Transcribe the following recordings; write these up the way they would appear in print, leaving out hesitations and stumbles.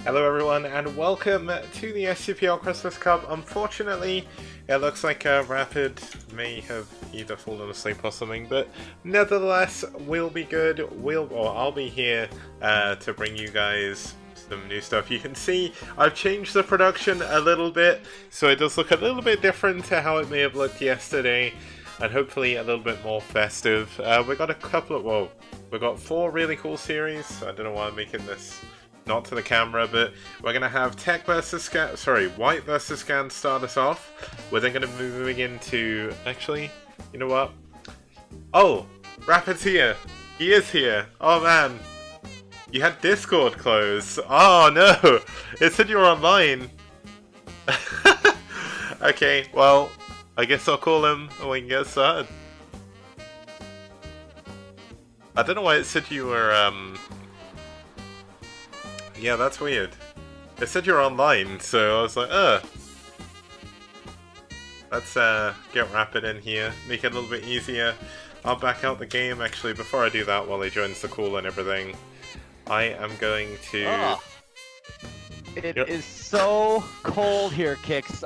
Hello everyone and welcome to the STPL Christmas Cup. Unfortunately, it looks like Rapid may have either fallen asleep or something, but nevertheless, we'll be good. I'll be here to bring you guys some new stuff. You can see I've changed the production a little bit, so it does look a little bit different to how it may have looked yesterday, and hopefully a little bit more festive. We got a couple of, we got 4 really cool series. I don't know why I'm making this not to the camera, but we're going to have Tech versus Scan, White versus Scan start us off. We're then going to be moving into, actually, you know what? Oh, Rapid's here. He is here. Oh man. You had Discord closed. Oh no, it said you were online. Okay, well, I guess I'll call him and we can get started. I don't know why it said you were, yeah, that's weird. It said you're online, so I was like, let's get Rapid in here, make it a little bit easier. I'll back out the game. Actually, before I do that, while he joins the call and everything, I am going to... It is so cold here, Kix.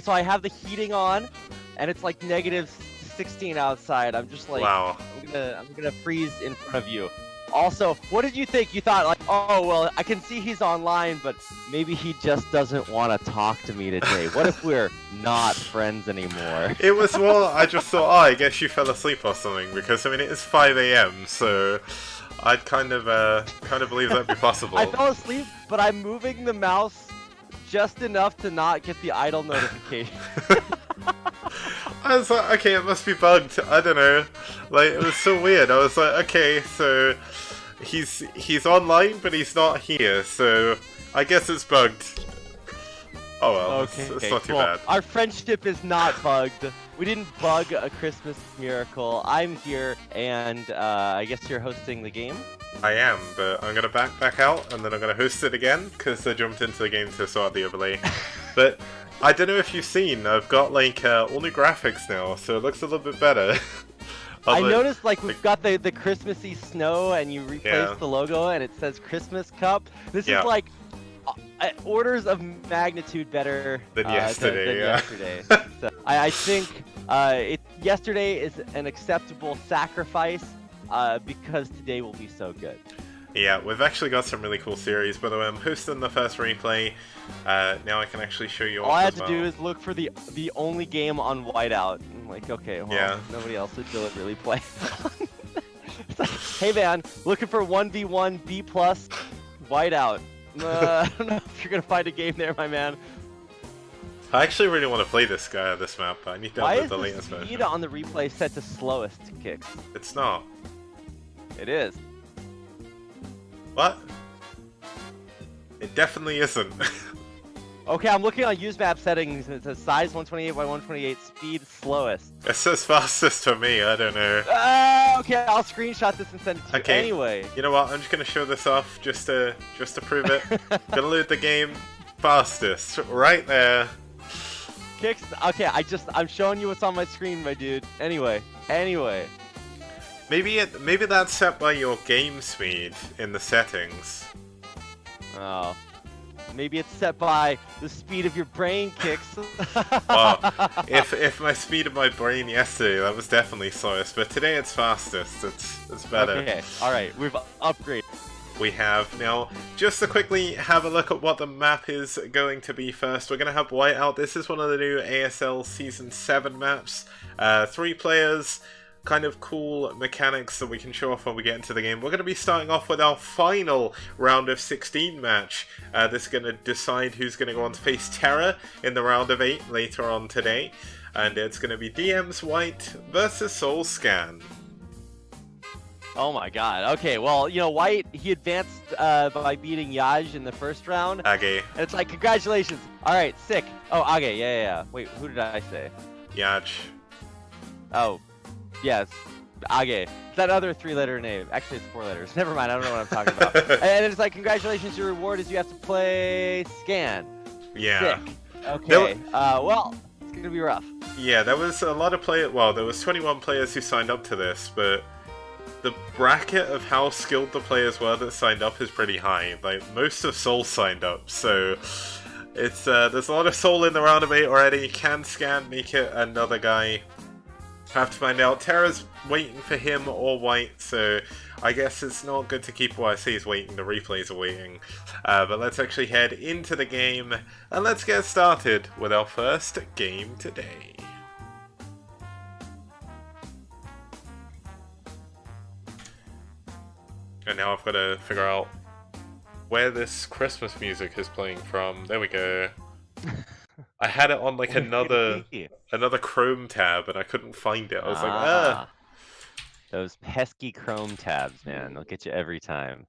So I have the heating on, and it's like negative 16 outside. I'm just like, wow. I'm gonna freeze in front of you. Also, what did you think? You thought like, oh well, I can see he's online, but maybe he just doesn't want to talk to me today. What if we're not friends anymore? It was, well, I just thought, oh, I guess you fell asleep or something, because I mean it is 5 AM, so I'd kind of believe that'd be possible. I fell asleep, but I'm moving the mouse just enough to not get the idle notification. I was like, okay, it must be bugged. I don't know. Like, it was so weird. I was like, okay, so he's online, but he's not here. So I guess it's bugged. Oh well, okay, it's not too bad. Our friendship is not bugged. We didn't bug a Christmas miracle. I'm here, and I guess you're hosting the game. I am, but I'm gonna back out, and then I'm gonna host it again because I jumped into the game to sort the overlay. But I don't know if you've seen, I've got like all new graphics now, so it looks a little bit better. I noticed like we've got the Christmassy snow, and you replaced the logo, and it says Christmas Cup. This is like orders of magnitude better than yesterday. Yesterday. So I think yesterday is an acceptable sacrifice because today will be so good. Yeah, we've actually got some really cool series. By the way, I'm hosting the first replay. Now I can actually show you all I had to do is look for the only game on whiteout. I'm like, okay, well, nobody else would deliberately play. It's like, hey man, looking for 1v1 B+ whiteout. I don't know if you're gonna find a game there, my man. I actually really want to play this guy on this map, but I need to download the latest version. Why is the speed on the replay set to slowest, Kix? It's not. It is. What? It definitely isn't. Okay, I'm looking on use map settings, and it says size 128 by 128, speed slowest. It says fastest for me, I don't know. Okay, I'll screenshot this and send it to you anyway. You know what, I'm just gonna show this off just to prove it. Gonna load the game fastest, right there. Kix, okay, I'm showing you what's on my screen, my dude. Anyway. Maybe that's set by your game speed in the settings. Oh. Maybe it's set by the speed of your brain, Kix. Well, if my speed of my brain yesterday, that was definitely slowest, but today it's fastest. It's better. Okay, alright, we've upgraded. We have now, just to quickly have a look at what the map is going to be first. We're going to have Whiteout. This is one of the new ASL Season 7 maps. 3 players. Kind of cool mechanics that we can show off when we get into the game. We're going to be starting off with our final round of 16 match. This is going to decide who's going to go on to face TerrOr in the round of 8 later on today. And it's going to be DM's White versus Soul Scan. Oh my god. Okay, well, you know, White, he advanced by beating Yaj in the first round. Age. And it's like, congratulations. Alright, sick. Oh, Age, yeah. Wait, who did I say? Yaj. Oh. Yes, Age. That other 3-letter name. Actually, it's 4 letters. Never mind, I don't know what I'm talking about. And it's like, congratulations, your reward is you have to play Scan. Yeah. Sick. Okay, well, it's gonna be rough. Yeah, there was a lot of players. Well, there was 21 players who signed up to this, but the bracket of how skilled the players were that signed up is pretty high. Like, most of Seoul signed up, so it's there's a lot of Seoul in the round of 8 already. Can Scan make it another guy? Have to find out. TerrOr's waiting for him or White, so I guess it's not good to keep YSC's waiting, the replays are waiting. But let's actually head into the game, and let's get started with our first game today. And now I've got to figure out where this Christmas music is playing from. There we go. I had it on like another Chrome tab and I couldn't find it. I was like, ah. Those pesky Chrome tabs, man. They'll get you every time.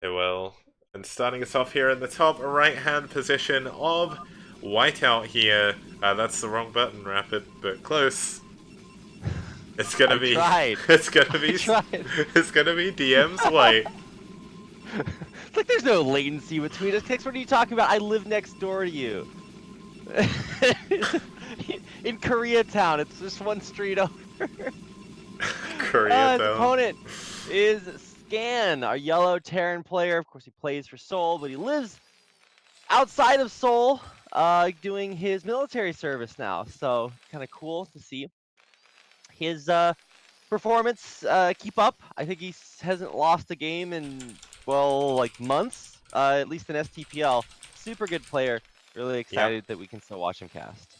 They will. And starting us off here in the top right-hand position of Whiteout here. That's the wrong button, Rapid, but close. It's gonna be. It's gonna be. It's gonna be DM's White. It's like there's no latency between us. Kix, what are you talking about? I live next door to you. In Koreatown, it's just one street over. Koreatown. His opponent is Scan, our yellow Terran player. Of course, he plays for Seoul, but he lives outside of Seoul, doing his military service now. So kind of cool to see his performance keep up. I think he hasn't lost a game in, well, like months, at least in STPL. Super good player. Really excited that we can still watch him cast.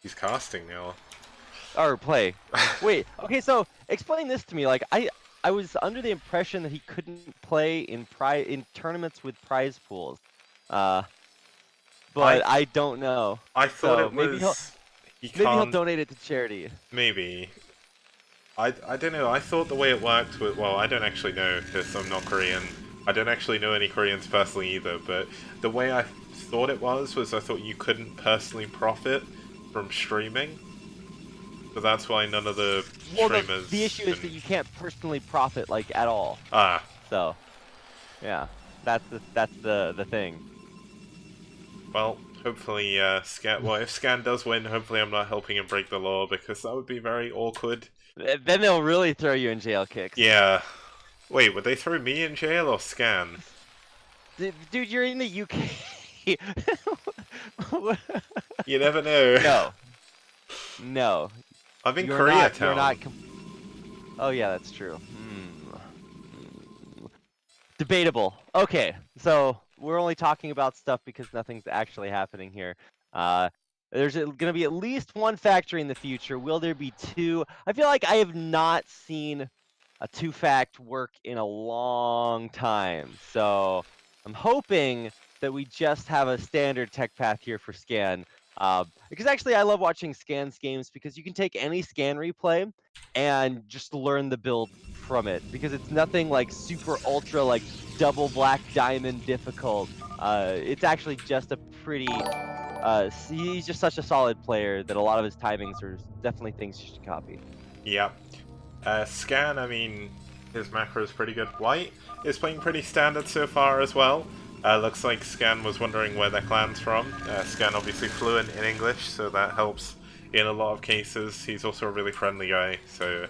He's casting now. Or play. Wait, okay, so explain this to me. Like, I was under the impression that he couldn't play in tournaments with prize pools. But I don't know. I thought it was... Maybe he'll donate it to charity. Maybe. I don't know. I thought the way it worked was... Well, I don't actually know because I'm not Korean. I don't actually know any Koreans personally either, but the way I thought it was I thought you couldn't personally profit from streaming. So that's why none of the streamers... The issue is that you can't personally profit, like, at all. Ah. So, yeah. That's the thing. Well... Hopefully, Scan. Well, if Scan does win, hopefully I'm not helping him break the law because that would be very awkward. Then they'll really throw you in jail, Kix. Yeah. Wait, would they throw me in jail or Scan? Dude, you're in the UK. You never know. No. I'm in Koreatown. You're not. Oh yeah, that's true. Debatable. Okay, so we're only talking about stuff because nothing's actually happening here. There's going to be at least one factory in the future. Will there be two? I feel like I have not seen a two-fact work in a long time. So I'm hoping that we just have a standard tech path here for Scan. Because actually I love watching Scan's games because you can take any Scan replay and just learn the build from it. Because it's nothing like super ultra like double black diamond difficult. It's actually just a pretty... he's just such a solid player that a lot of his timings are definitely things you should copy. Yeah. Scan, I mean, his macro is pretty good. White is playing pretty standard so far as well. Looks like Scan was wondering where their clan's from. Scan obviously fluent in English, so that helps in a lot of cases. He's also a really friendly guy, so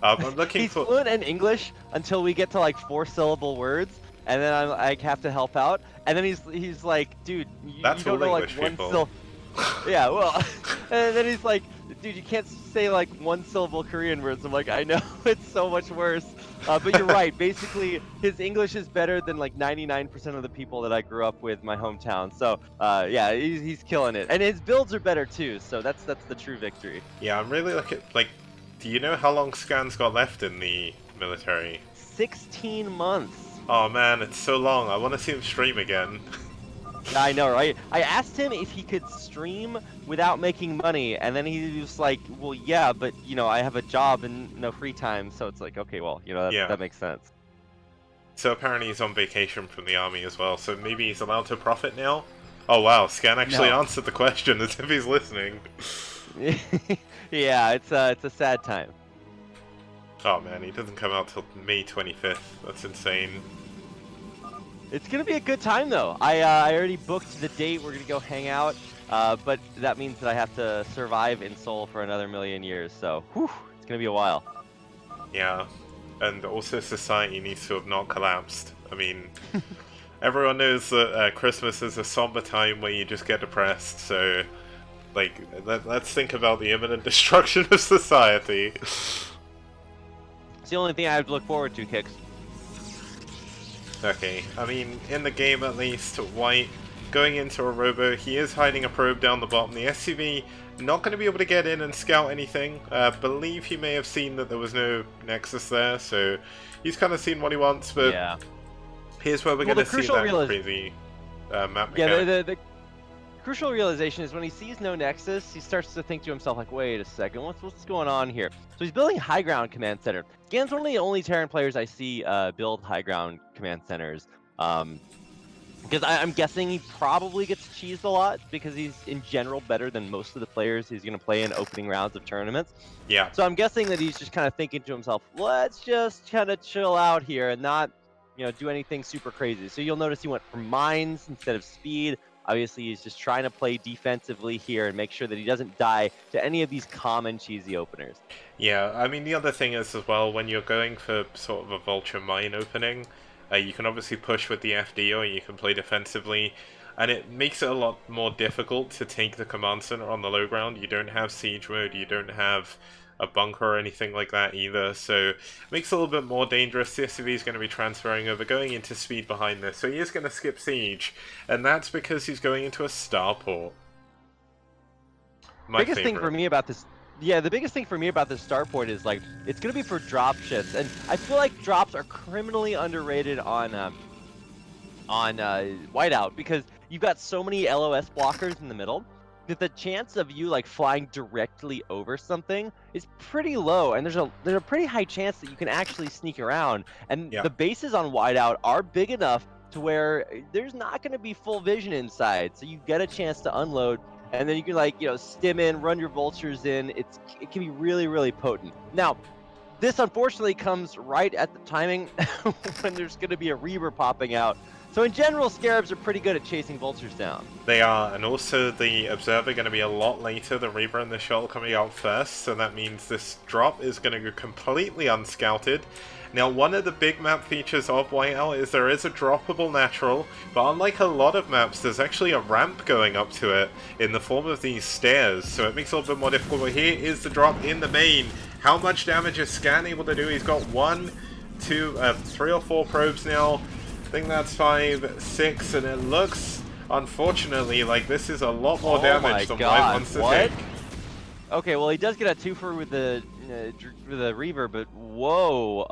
I'm looking He's fluent in English until we get to like 4-syllable words, and then I have to help out. And then he's like, dude, you don't know like one syllable. Yeah, well, and then he's like, dude, you can't say like 1-syllable Korean words. I'm like, I know, it's so much worse. But you're right. Basically, his English is better than like 99% of the people that I grew up with in my hometown. So, yeah, he's killing it, and his builds are better too. So that's the true victory. Yeah, I'm really looking. Like, do you know how long Scan's got left in the military? 16 months. Oh man, it's so long. I want to see him stream again. I know, right? I asked him if he could stream without making money, and then he was like, well, yeah, but, you know, I have a job and no free time, so it's like, okay, well, you know, that makes sense. So apparently he's on vacation from the army as well, so maybe he's allowed to profit now? Oh wow, Scan actually answered the question as if he's listening. Yeah, it's a sad time. Oh man, he doesn't come out till May 25th. That's insane. It's gonna be a good time though. I already booked the date. We're gonna go hang out, but that means that I have to survive in Seoul for another million years. So, whew, it's gonna be a while. Yeah, and also society needs to have not collapsed. I mean, everyone knows that Christmas is a somber time where you just get depressed, so, like, let's think about the imminent destruction of society. It's the only thing I have to look forward to, Kicks. Okay, I mean, in the game at least, White going into a robo, he is hiding a probe down the bottom. The SCV not going to be able to get in and scout anything. Believe he may have seen that there was no Nexus there, so he's kind of seen what he wants, but yeah. Here's where we're going to see that crazy map mechanic. Yeah, the crucial realization is when he sees no Nexus, he starts to think to himself, like, wait a second, what's going on here? So he's building high ground command center. Scan's one of the only Terran players I see build high ground command centers. Because I'm guessing he probably gets cheesed a lot because he's in general better than most of the players he's going to play in opening rounds of tournaments. Yeah. So I'm guessing that he's just kind of thinking to himself, let's just kind of chill out here and not, you know, do anything super crazy. So you'll notice he went for mines instead of speed. Obviously, he's just trying to play defensively here and make sure that he doesn't die to any of these common cheesy openers. Yeah, I mean, the other thing is as well, when you're going for sort of a vulture mine opening, you can obviously push with the FD or you can play defensively, and it makes it a lot more difficult to take the command center on the low ground. You don't have siege mode, you don't have a bunker or anything like that either, so it makes it a little bit more dangerous. The SCV is going to be transferring over, going into speed behind this, so he is going to skip siege, and that's because he's going into a starport. Biggest thing for me about this, the biggest thing for me about this starport is, like, it's going to be for drop shifts, and I feel like drops are criminally underrated on Whiteout, because you've got so many LOS blockers in the middle that the chance of you, like, flying directly over something is pretty low, and there's a pretty high chance that you can actually sneak around, and the bases on Whiteout are big enough to where there's not going to be full vision inside, so you get a chance to unload. And then you can, like, you know, stim in, run your vultures in. It can be really, really potent. Now, this unfortunately comes right at the timing when there's going to be a Reaver popping out. So in general, Scarabs are pretty good at chasing vultures down. They are, and also the Observer going to be a lot later. The Reaver and the Shuttle coming out first, so that means this drop is going to go completely unscouted. Now, one of the big map features of Whiteout is there is a droppable natural, but unlike a lot of maps, there's actually a ramp going up to it in the form of these stairs, so it makes it a little bit more difficult. But here is the drop in the main. How much damage is Scan able to do? He's got 1, 2, 3 or 4 probes now. I think that's 5, 6, and it looks, unfortunately, like this is a lot more damage than White wants to take. Okay, well, he does get a 2-for with the Reaver, but whoa,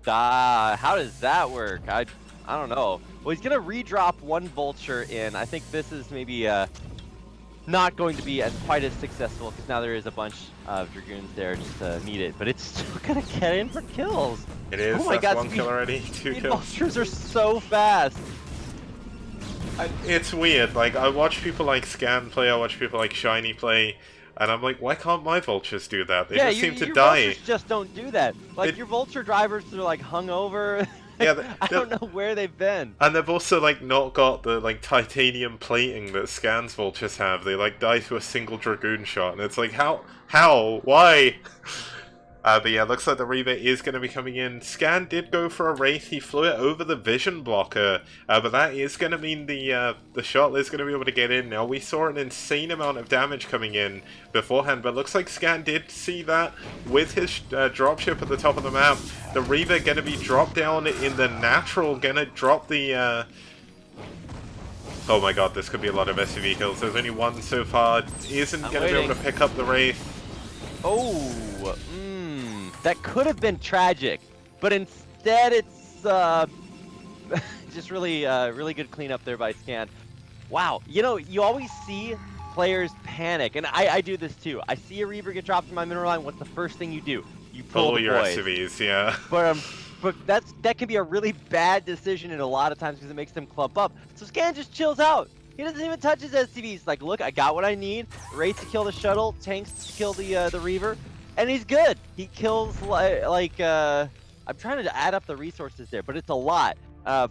how does that work? I don't know. Well, he's gonna redrop 1 vulture in. I think this is maybe not going to be quite as successful because now there is a bunch of Dragoons there just to meet it, but it's still gonna get in for kills. It is. Oh my God, 1 kill already, 2 kills. Vultures are so fast. It's weird. Like, I watch people like Scan play, I watch people like Shiny play. And I'm like, why can't my vultures do that? They just seem to die. Your vultures just don't do that. Like, your vulture drivers are, like, hungover. Yeah, I don't know where they've been. And they've also, like, not got the, like, titanium plating that Scan's vultures have. They, like, die to a single Dragoon shot. And it's like, how? Why? But yeah, looks like the Reaver is going to be coming in. Scan did go for a Wraith. He flew it over the vision blocker. But that is going to mean the shot is going to be able to get in. Now, we saw an insane amount of damage coming in beforehand, but looks like Scan did see that with his dropship at the top of the map. The Reaver going to be dropped down in the natural, going to drop the... Oh my god, this could be a lot of SUV kills. There's only 1 so far. Isn't going to be able to pick up the Wraith. Oh, that could have been tragic, but instead it's just really really good cleanup there by Scan. Wow, you know, you always see players panic, and I do this too. I see a Reaver get dropped in my mineral line. What's the first thing you do? You pull your boys. SUVs, yeah. But that can be a really bad decision in a lot of times because it makes them clump up. So Scan just chills out. He doesn't even touch his SCVs. He's like, look, I got what I need. Wraith to kill the shuttle, tanks to kill the Reaver, and he's good. He kills like I'm trying to add up the resources there, but it's a lot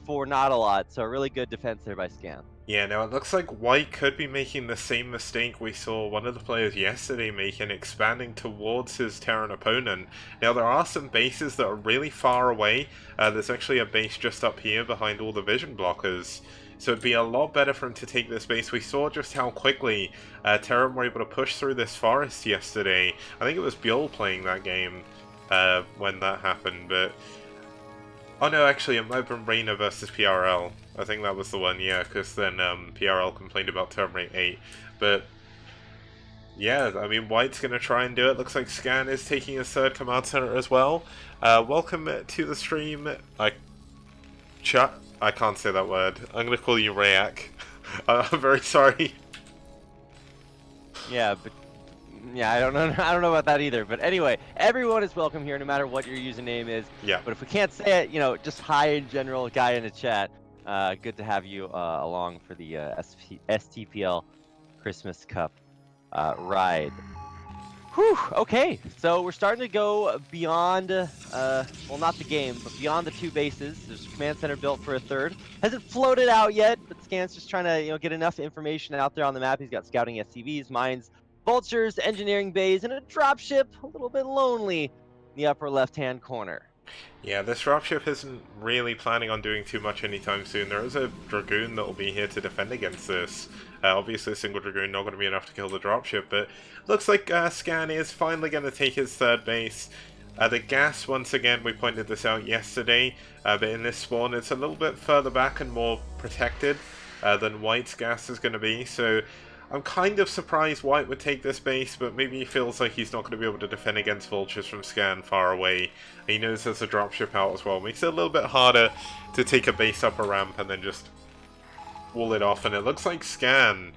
for not a lot. So a really good defense there by Scan. Yeah, now it looks like White could be making the same mistake we saw one of the players yesterday making, expanding towards his Terran opponent. Now there are some bases that are really far away. There's actually a base just up here behind all the vision blockers. So it'd be a lot better for him to take this base. We saw just how quickly Terran were able to push through this forest yesterday. I think it was ByuL playing that game when that happened, but... Oh no, actually it might have been Raynor versus PRL. I think that was the one, yeah, because then PRL complained about Terminate 8. But yeah, I mean, White's going to try and do it. Looks like Scan is taking his third command center as well. Welcome to the stream. I can't say that word. I'm going to call you Rayak. I'm very sorry. Yeah, but yeah, I don't know about that either. But anyway, everyone is welcome here, no matter what your username is. Yeah. But if we can't say it, you know, just hi in general, guy in the chat. Good to have you along for the STPL Christmas Cup ride. Whew, okay, so we're starting to go beyond, well, not the game, but beyond the two bases. There's a command center built for a third. Hasn't floated out yet, but Scan's just trying to, you know, get enough information out there on the map. He's got scouting SCVs, mines, vultures, engineering bays, and a dropship, a little bit lonely in the upper left-hand corner. Yeah, this dropship isn't really planning on doing too much anytime soon. There is a Dragoon that will be here to defend against this. Obviously, a single Dragoon not going to be enough to kill the dropship, but looks like Scan is finally going to take his third base. The gas, once again, we pointed this out yesterday, but in this spawn it's a little bit further back and more protected than White's gas is going to be, so I'm kind of surprised White would take this base, but maybe he feels like he's not going to be able to defend against vultures from Scan far away. He knows there's a dropship out as well. Makes it a little bit harder to take a base up a ramp and then just wall it off. And it looks like Scan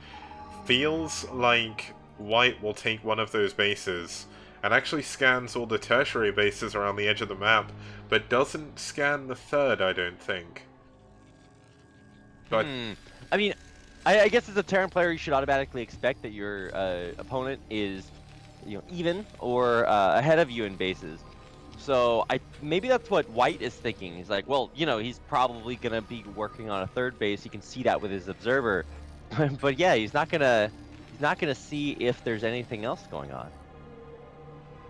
feels like White will take one of those bases and actually scans all the tertiary bases around the edge of the map, but doesn't scan the third, I don't think. But I mean, I guess as a Terran player, you should automatically expect that your opponent is, you know, even or ahead of you in bases. So maybe that's what White is thinking. He's like, well, you know, he's probably gonna be working on a third base. You can see that with his observer, but yeah, he's not gonna see if there's anything else going on.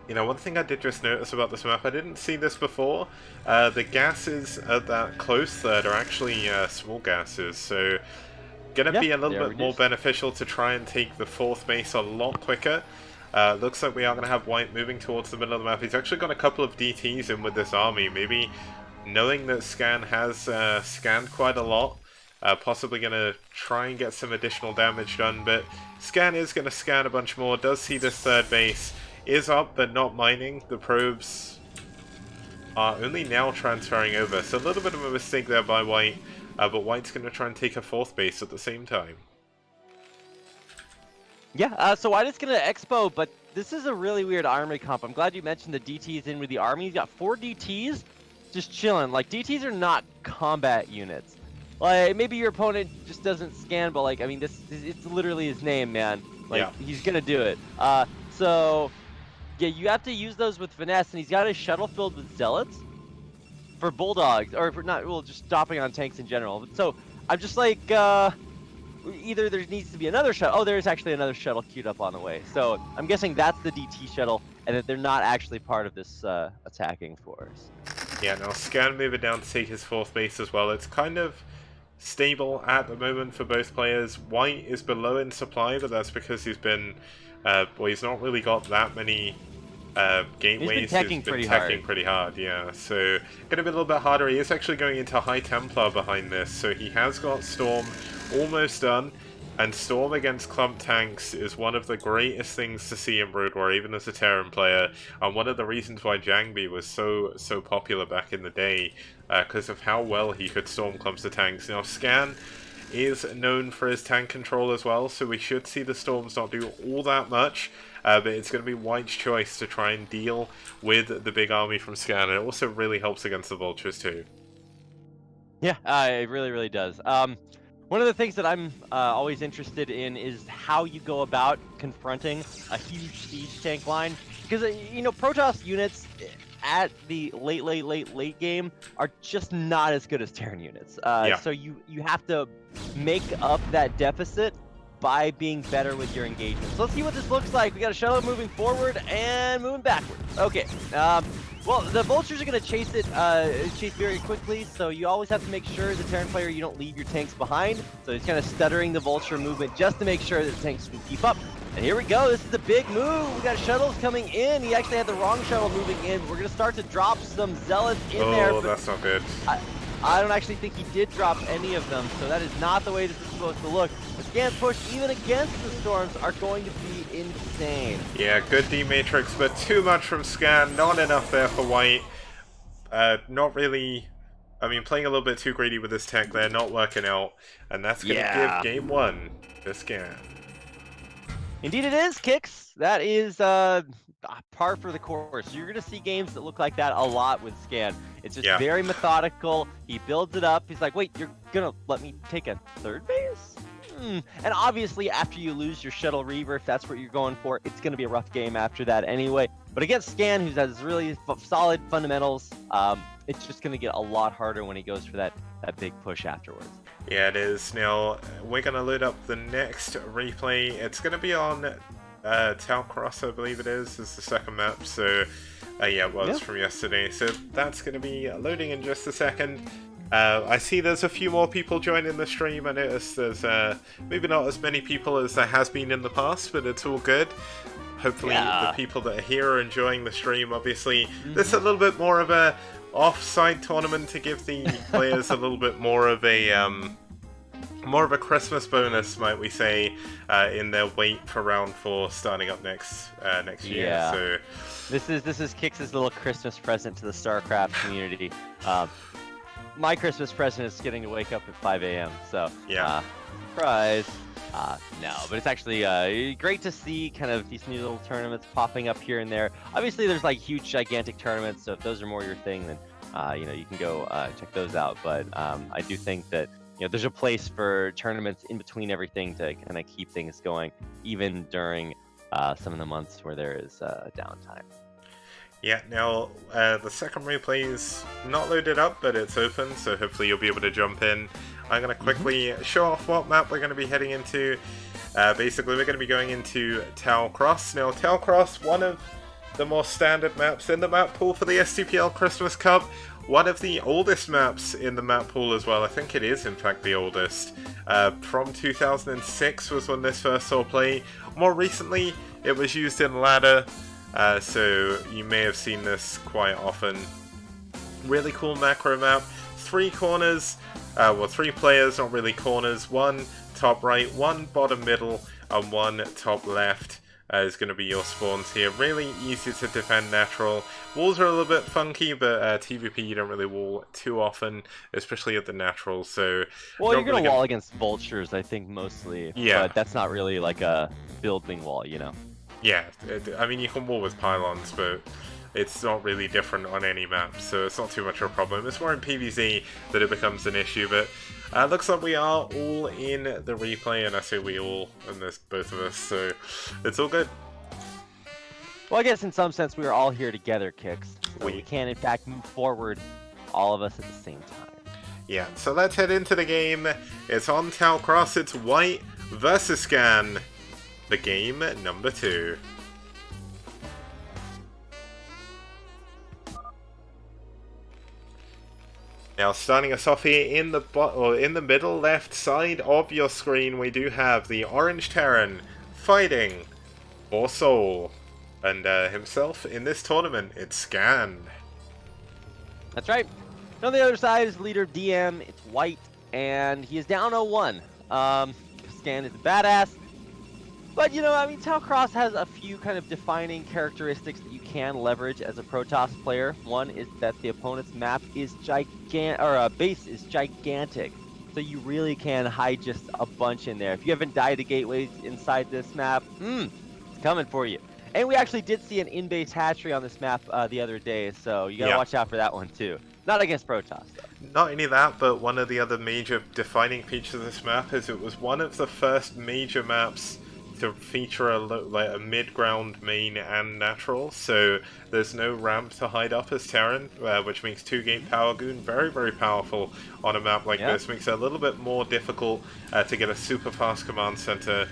You know, one thing I did just notice about this map, I didn't see this before. The gases at that close third are actually small gases, so gonna be a little bit more beneficial to try and take the fourth base a lot quicker. Looks like we are going to have White moving towards the middle of the map. He's actually got a couple of DTs in with this army, maybe knowing that Scan has scanned quite a lot, possibly going to try and get some additional damage done, but Scan is going to scan a bunch more, does see this third base, is up but not mining. The probes are only now transferring over, so a little bit of a mistake there by White. But White's going to try and take a fourth base at the same time. Yeah, so White is going to expo, but this is a really weird army comp. I'm glad you mentioned the DTs in with the army. He's got 4 DTs just chilling. Like, DTs are not combat units. Like, maybe your opponent just doesn't scan, but, like, I mean, it's literally his name, man. Like, yeah. He's going to do it. So, yeah, you have to use those with finesse, and he's got a shuttle filled with zealots for bulldogs, or for not, well, just stopping on tanks in general. So I'm just like, either there needs to be another shuttle. Oh, there's actually another shuttle queued up on the way. So I'm guessing that's the DT shuttle, and that they're not actually part of this attacking force. Yeah, now Scan moving down to take his fourth base as well. It's kind of stable at the moment for both players. White is below in supply, but that's because he's been, well, he's not really got that many gateways. He's been teching pretty hard, yeah. So, gonna be a little bit harder. He is actually going into High Templar behind this, so he has got Storm almost done. And Storm against Clump tanks is one of the greatest things to see in Brood War, even as a Terran player, and one of the reasons why Jangbi was so popular back in the day, because of how well he could storm clumps of tanks. Now, Scan is known for his tank control as well, so we should see the Storms not do all that much. But it's going to be White's choice to try and deal with the big army from Scan, and it also really helps against the Vultures too. Yeah, it really does. One of the things that I'm always interested in is how you go about confronting a huge siege tank line, because you know, Protoss units at the late game are just not as good as Terran units. So you have to make up that deficit by being better with your engagement. So let's see what this looks like. We got a shuttle moving forward and moving backward. Okay. Well, the vultures are going to chase very quickly, so you always have to make sure as a Terran player you don't leave your tanks behind. So he's kind of stuttering the vulture movement just to make sure that the tanks can keep up. And here we go. This is a big move. We got shuttles coming in. He actually had the wrong shuttle moving in. We're going to start to drop some zealots in there. Oh, that's not good. I don't actually think he did drop any of them, so that is not the way this is supposed to look. The scan push, even against the storms, are going to be insane. Yeah, good D-Matrix, but too much from Scan. Not enough there for White. Not really... I mean, playing a little bit too greedy with this tech there, not working out. And that's going to give game 1 to Scan. Indeed it is, Kicks. That is par for the course. You're going to see games that look like that a lot with Scan. It's just very methodical. He builds it up. He's like, wait, you're going to let me take a third base? And obviously, after you lose your Shuttle Reaver, if that's what you're going for, it's going to be a rough game after that anyway. But against Scan, who has really solid fundamentals, it's just going to get a lot harder when he goes for that big push afterwards. Yeah, it is. Now, we're going to load up the next replay. It's going to be on Tau Cross, I believe it is the second map. So, yeah, it was from yesterday. So that's going to be loading in just a second. I see there's a few more people joining the stream. I noticed there's maybe not as many people as there has been in the past, but it's all good. Hopefully the people that are here are enjoying the stream. Obviously, this is a little bit more of a off-site tournament to give the players a little bit more of a Christmas bonus, might we say, in their wait for round 4 starting up next year. Yeah. So this is Kix' little Christmas present to the StarCraft community. My Christmas present is getting to wake up at 5 a.m. So surprise. No, but it's actually great to see kind of these new little tournaments popping up here and there. Obviously, there's like huge, gigantic tournaments, so if those are more your thing, then you can go check those out. But I do think that there's a place for tournaments in between everything to kind of keep things going, even during some of the months where there is downtime. Yeah, now the second replay is not loaded up, but it's open, so hopefully you'll be able to jump in. I'm going to quickly show off what map we're going to be heading into. Basically, we're going to be going into Tau Cross. Now, Tau Cross, one of the more standard maps in the map pool for the STPL Christmas Cup. One of the oldest maps in the map pool as well. I think it is, in fact, the oldest. From 2006 was when this first saw play. More recently, it was used in ladder. So you may have seen this quite often. Really cool macro map. 3 corners, 3 players, not really corners. 1 top right, 1 bottom middle, and 1 top left is going to be your spawns here. Really easy to defend natural. Walls are a little bit funky, but TVP you don't really wall too often, especially at the natural. So well, you're going to wall against vultures, I think, mostly. Yeah. But that's not really like a building wall, Yeah, I mean, you can wall with pylons, but it's not really different on any map, so it's not too much of a problem. It's more in PvZ that it becomes an issue, but looks like we are all in the replay, and I say we all, and there's both of us, so it's all good. Well, I guess in some sense we are all here together, Kix. So we can, in fact, move forward, all of us at the same time. Yeah, so let's head into the game. It's on Tau Cross, it's White versus Scan. The game number 2. Now, starting us off here in the middle left side of your screen, we do have the Orange Terran fighting for Soul, and himself in this tournament. It's Scan. That's right. On the other side is leader DM. It's White, and he is down 0-1. Scan is a badass. But, I mean, Tau Cross has a few kind of defining characteristics that you can leverage as a Protoss player. One is that the opponent's map is base is gigantic. So you really can hide just a bunch in there. If you haven't died to gateways inside this map, it's coming for you. And we actually did see an in-base hatchery on this map the other day, so you gotta watch out for that one too. Not against Protoss, though. Not only that, but one of the other major defining features of this map is it was one of the first major maps to feature a mid-ground main and natural, so there's no ramp to hide up as Terran, which makes 2-gate Power Goon very, very powerful on a map like this. Makes it a little bit more difficult to get a super fast command center,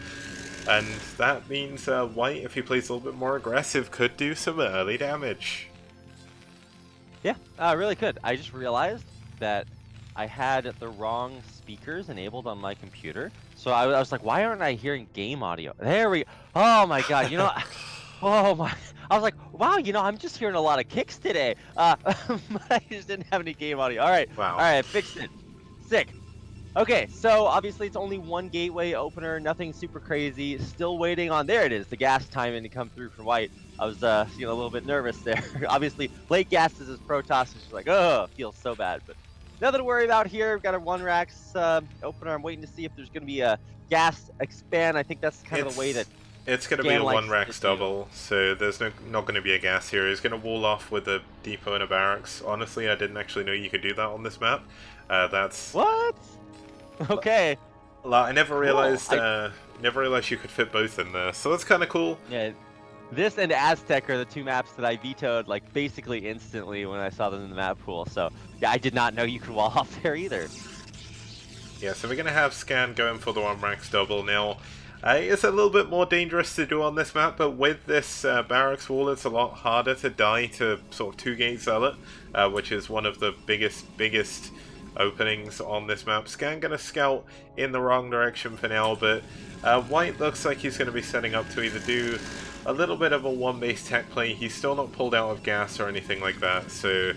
and that means White, if he plays a little bit more aggressive, could do some early damage. Yeah, really could. I just realized that I had the wrong speakers enabled on my computer. So I was like, why aren't I hearing game audio? There we go. Oh my god, you know, oh my, I was like, wow, you know, I'm just hearing a lot of kicks today. But I just didn't have any game audio. All right, wow. All right, I fixed it. Sick. Okay, so obviously it's only one gateway opener, nothing super crazy. Still waiting on, there it is, the gas timing to come through for White. I was, you know, a little bit nervous there. Obviously, late gas is his Protoss, is just like, oh, feels so bad. But nothing to worry about here. We've got a 1-Rax opener. I'm waiting to see if there's going to be a gas expand. I think that's kind of the way that it's going to be a 1-Rax double, so there's not going to be a gas here. He's going to wall off with a depot and a barracks. Honestly, I didn't actually know you could do that on this map. That's... What? Okay. I never realized, never realized you could fit both in there, so that's kind of cool. Yeah. This and Aztec are the two maps that I vetoed, like, basically instantly when I saw them in the map pool. So, yeah, I did not know you could wall off there either. Yeah, so we're going to have Scan going for the 1-Rax double now. It's a little bit more dangerous to do on this map, but with this barracks wall, it's a lot harder to die to sort of 2-gate Zealot, which is one of the biggest openings on this map. Scan going to scout in the wrong direction for now, but White looks like he's going to be setting up to either do a little bit of a 1-base tech play. He's still not pulled out of gas or anything like that, so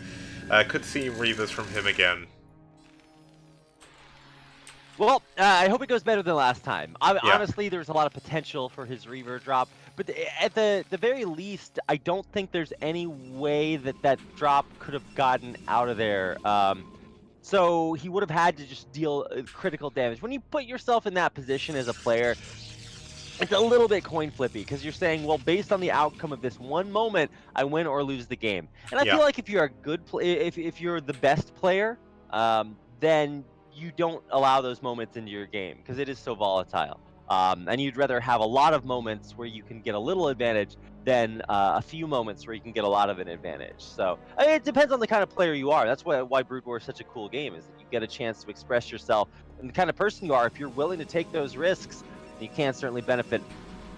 could see Reavers from him again. Well, I hope it goes better than last time. Honestly, there's a lot of potential for his Reaver drop, but at the very least, I don't think there's any way that that drop could have gotten out of there. So he would have had to just deal critical damage. When you put yourself in that position as a player, it's a little bit coin flippy, because you're saying, well, based on the outcome of this one moment, I win or lose the game. And I feel like if you're a good if you're the best player, then you don't allow those moments into your game, because it is so volatile. And you'd rather have a lot of moments where you can get a little advantage than a few moments where you can get a lot of an advantage. So it depends on the kind of player you are. That's why Brood War is such a cool game, is that you get a chance to express yourself and the kind of person you are. If you're willing to take those risks, you can certainly benefit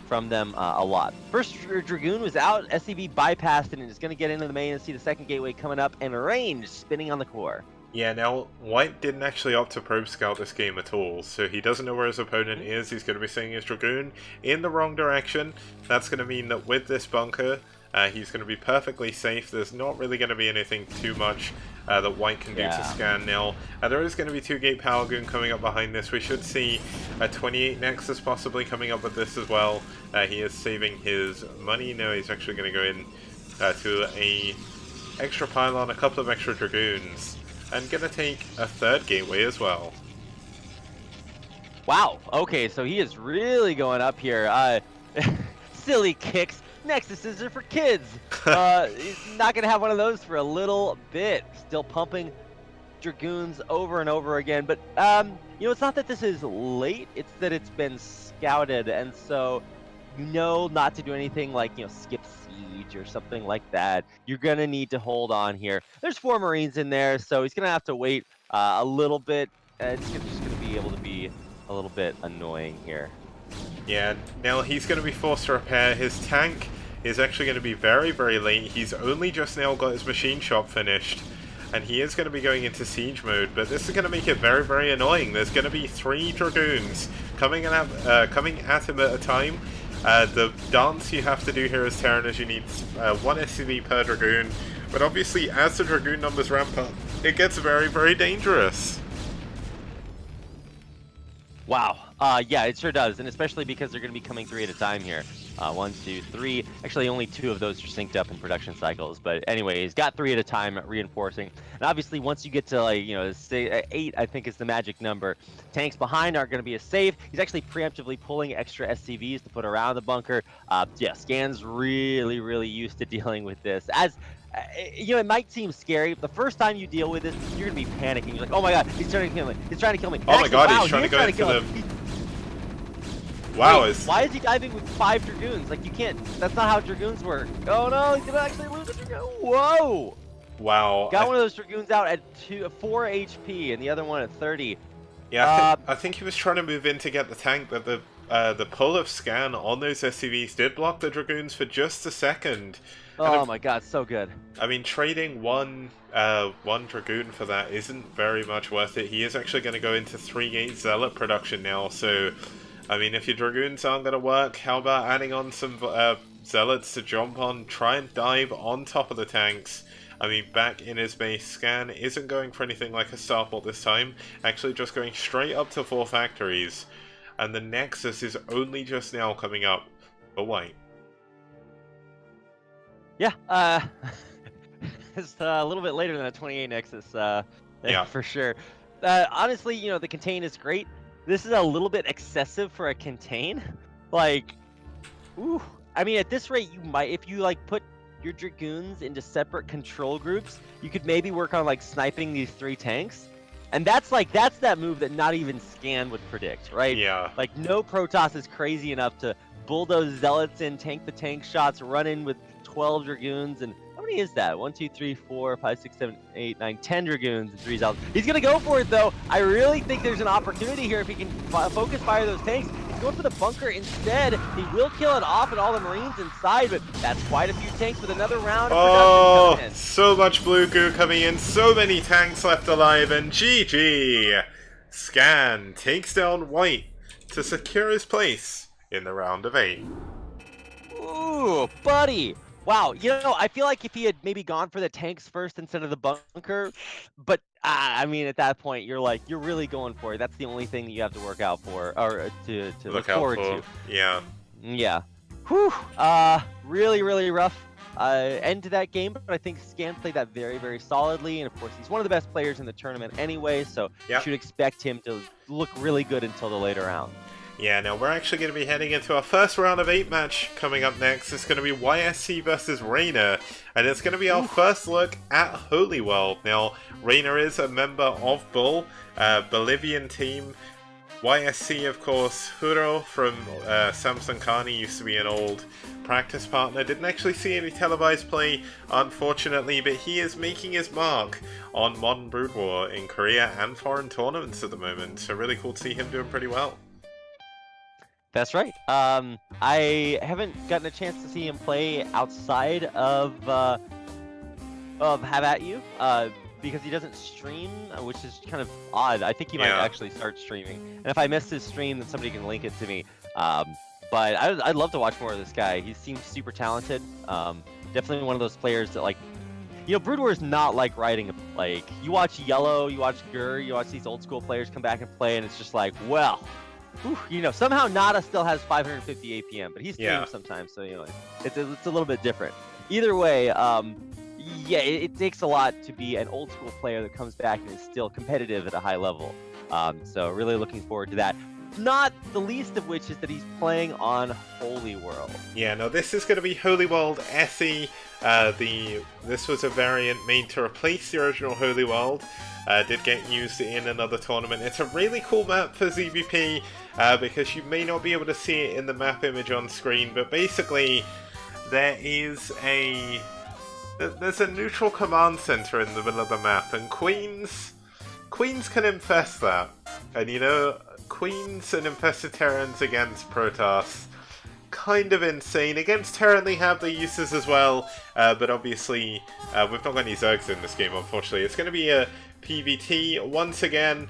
from them a lot. First Dragoon was out, SCV bypassed it, and is going to get into the main and see the second gateway coming up, and range spinning on the core. Yeah, now, White didn't actually opt to probe scout this game at all, so he doesn't know where his opponent is. He's going to be sending his Dragoon in the wrong direction. That's going to mean that with this bunker, he's going to be perfectly safe. There's not really going to be anything too much that White can do to Scan now. There is going to be 2-gate Power Goon coming up behind this. We should see a 28 Nexus possibly coming up with this as well. He is saving his money. No, he's actually going to go in to a extra pylon, a couple of extra Dragoons, and gonna take a 3rd gateway as well. Wow, okay, so he is really going up here. Silly kicks. Nexuses are for kids. He's not gonna have one of those for a little bit. Still pumping Dragoons over and over again. But, you know, it's not that this is late, it's that it's been scouted. And so, you know not to do anything like, you know, skip siege or something like that. You're going to need to hold on here. There's 4 Marines in there, so he's going to have to wait a little bit. It's just going to be able to be a little bit annoying here. Yeah, now he's going to be forced to repair. His tank is actually going to be very, very late. He's only just now got his machine shop finished, and he is going to be going into siege mode, but this is going to make it very, very annoying. There's going to be 3 Dragoons coming at him at a time. The dance you have to do here as Terran is you need 1 SCV per Dragoon, but obviously as the Dragoon numbers ramp up, it gets very, very dangerous. Wow. Yeah, it sure does, and especially because they're going to be coming 3 at a time here. 1, 2, 3. Actually, only 2 of those are synced up in production cycles. But anyway, he's got 3 at a time reinforcing. And obviously, once you get to, like, you know, say 8, I think is the magic number. Tanks behind aren't going to be as safe. He's actually preemptively pulling extra SCVs to put around the bunker. Yeah, Scan's really, really used to dealing with this. As you know, it might seem scary. The first time you deal with this, you're going to be panicking. You're like, oh my god, he's trying to kill me. He's trying to kill me. Oh my god, he's trying to go into the... Wow. Wait, why is he diving with 5 Dragoons? Like, you can't, that's not how Dragoons work. Oh no, he's gonna actually lose a Dragoon. Whoa! Wow. Got one of those Dragoons out at 4 HP and the other one at 30. Yeah, I think he was trying to move in to get the tank, but the pull of Scan on those SCVs did block the Dragoons for just a second. Oh my god, so good. I mean, trading one Dragoon for that isn't very much worth it. He is actually going to go into 3-gate Zealot production now, so, I mean, if your Dragoons aren't going to work, how about adding on some Zealots to jump on, try and dive on top of the tanks. I mean, back in his base, Scan isn't going for anything like a starport this time, actually just going straight up to 4 factories. And the Nexus is only just now coming up. But wait. Yeah, it's a little bit later than a 28 Nexus, yeah, for sure. Honestly, you know, the contain is great. This is a little bit excessive for a contain. Like, ooh, I mean, at this rate, you might, if you, like, put your Dragoons into separate control groups, you could maybe work on, like, sniping these 3 tanks. And that's that move that not even Scan would predict, right? Yeah. Like, no Protoss is crazy enough to bulldoze Zealots in, tank the tank shots, run in with 12 Dragoons, and how many is that? 1, 2, 3, 4, 5, 6, 7, 8, 9, 10 Dragoons and 3 Zealots. He's gonna go for it though. I really think there's an opportunity here if he can focus fire those tanks. He's going for the bunker instead. He will kill it off and all the Marines inside, but that's quite a few tanks with another round of production coming in. So much blue goo coming in, so many tanks left alive, and GG! Scan takes down White to secure his place in the round of 8. Ooh, buddy! Wow, you know, I feel like if he had maybe gone for the tanks first instead of the bunker, but I mean, at that point, you're like, you're really going for it. That's the only thing you have to work out for, or to look forward to. Yeah. Yeah. Whew. Really, really rough end to that game, but I think Scan played that very, very solidly, and of course, he's one of the best players in the tournament anyway, so you should expect him to look really good until the later round. Yeah, now we're actually going to be heading into our first round of 8 match coming up next. It's going to be YSC versus Raynor, and it's going to be our first look at Holy World. Now, Raynor is a member of ByuL, Bolivian team. YSC, of course, Huro from Samsung Carney used to be an old practice partner. Didn't actually see any televised play, unfortunately, but he is making his mark on Modern Brood War in Korea and foreign tournaments at the moment. So really cool to see him doing pretty well. That's right. I haven't gotten a chance to see him play outside of Have At You, because he doesn't stream, which is kind of odd. I think he might actually start streaming. And if I missed his stream, then somebody can link it to me. But I'd love to watch more of this guy. He seems super talented. Definitely one of those players that, like, you know, Brood War is not like riding, like, you watch Yellow, you watch Gur, you watch these old school players come back and play, and it's just like, well, whew, you know, somehow Nada still has 550 APM, but he streams sometimes, so, you know, it's a little bit different. Either way, yeah, it takes a lot to be an old school player that comes back and is still competitive at a high level. So really looking forward to that. Not the least of which is that he's playing on Holy World. Yeah, no, this is going to be Holy World SE. This was a variant made to replace the original Holy World. Did get used in another tournament. It's a really cool map for ZVP because you may not be able to see it in the map image on screen, but basically there's a neutral command center in the middle of the map, and Queens can infest that. And you know, Queens and infested Terrans against Protoss, kind of insane. Against Terran they have their uses as well, but obviously we've not got any Zergs in this game, unfortunately. It's going to be a PvT once again.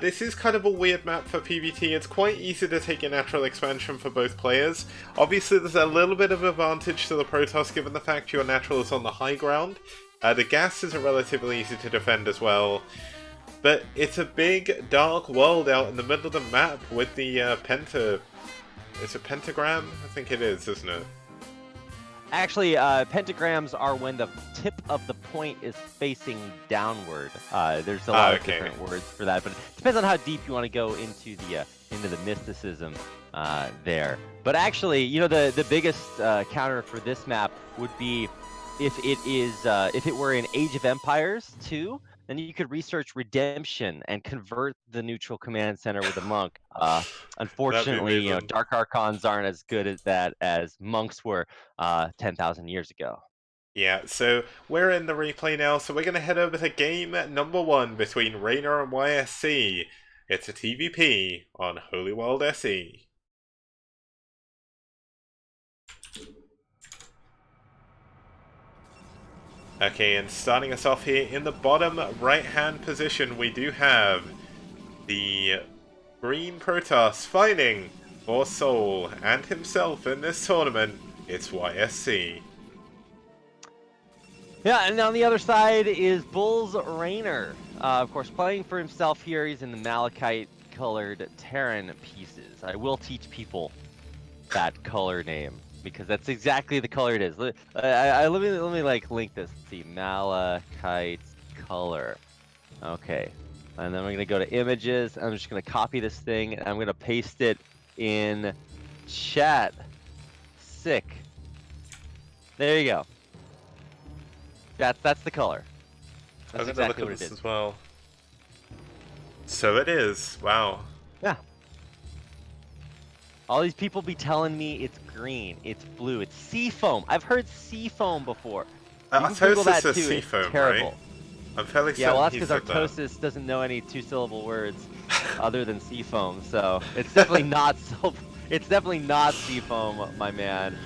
This is kind of a weird map for PvT. It's quite easy to take a natural expansion for both players. Obviously there's a little bit of advantage to the Protoss given the fact your natural is on the high ground. The gas is relatively easy to defend as well. But it's a big dark world out in the middle of the map with the It's a pentagram? I think it is, isn't it? Actually, pentagrams are when the tip of the point is facing downward. There's a lot of different words for that, but it depends on how deep you want to go into the mysticism there. But actually, you know, the biggest counter for this map would be if it were in Age of Empires 2. then you could research redemption and convert the neutral command center with a monk. That'd be Unfortunately, amazing. Dark Archons aren't as good at that as monks were 10,000 years ago. Yeah, so we're in the replay now, so we're going to head over to game number 1 between Raynor and YSC. It's a TVP on Holy World SE. Okay, and starting us off here in the bottom right-hand position, we do have the Green Protoss fighting for Soul and himself in this tournament. It's YSC. Yeah, and on the other side is ByuL's Raynor. Of course, playing for himself here. He's in the malachite-colored Terran pieces. I will teach people that color name because that's exactly the color it is. Let me like link this. Let's see, malachite color. Okay, and then we're gonna go to images. I'm just gonna copy this thing and I'm gonna paste it in chat. Sick. There you go. That's the color. That's exactly what it is as well. So it is. Wow. Yeah. All these people be telling me it's green, it's blue, it's seafoam. I've heard seafoam before. I suppose this is seafoam, terrible. Right? I'm fairly certain. Yeah, well, that's because Artosis doesn't know any two-syllable words other than seafoam. So it's definitely not. It's definitely not seafoam, my man.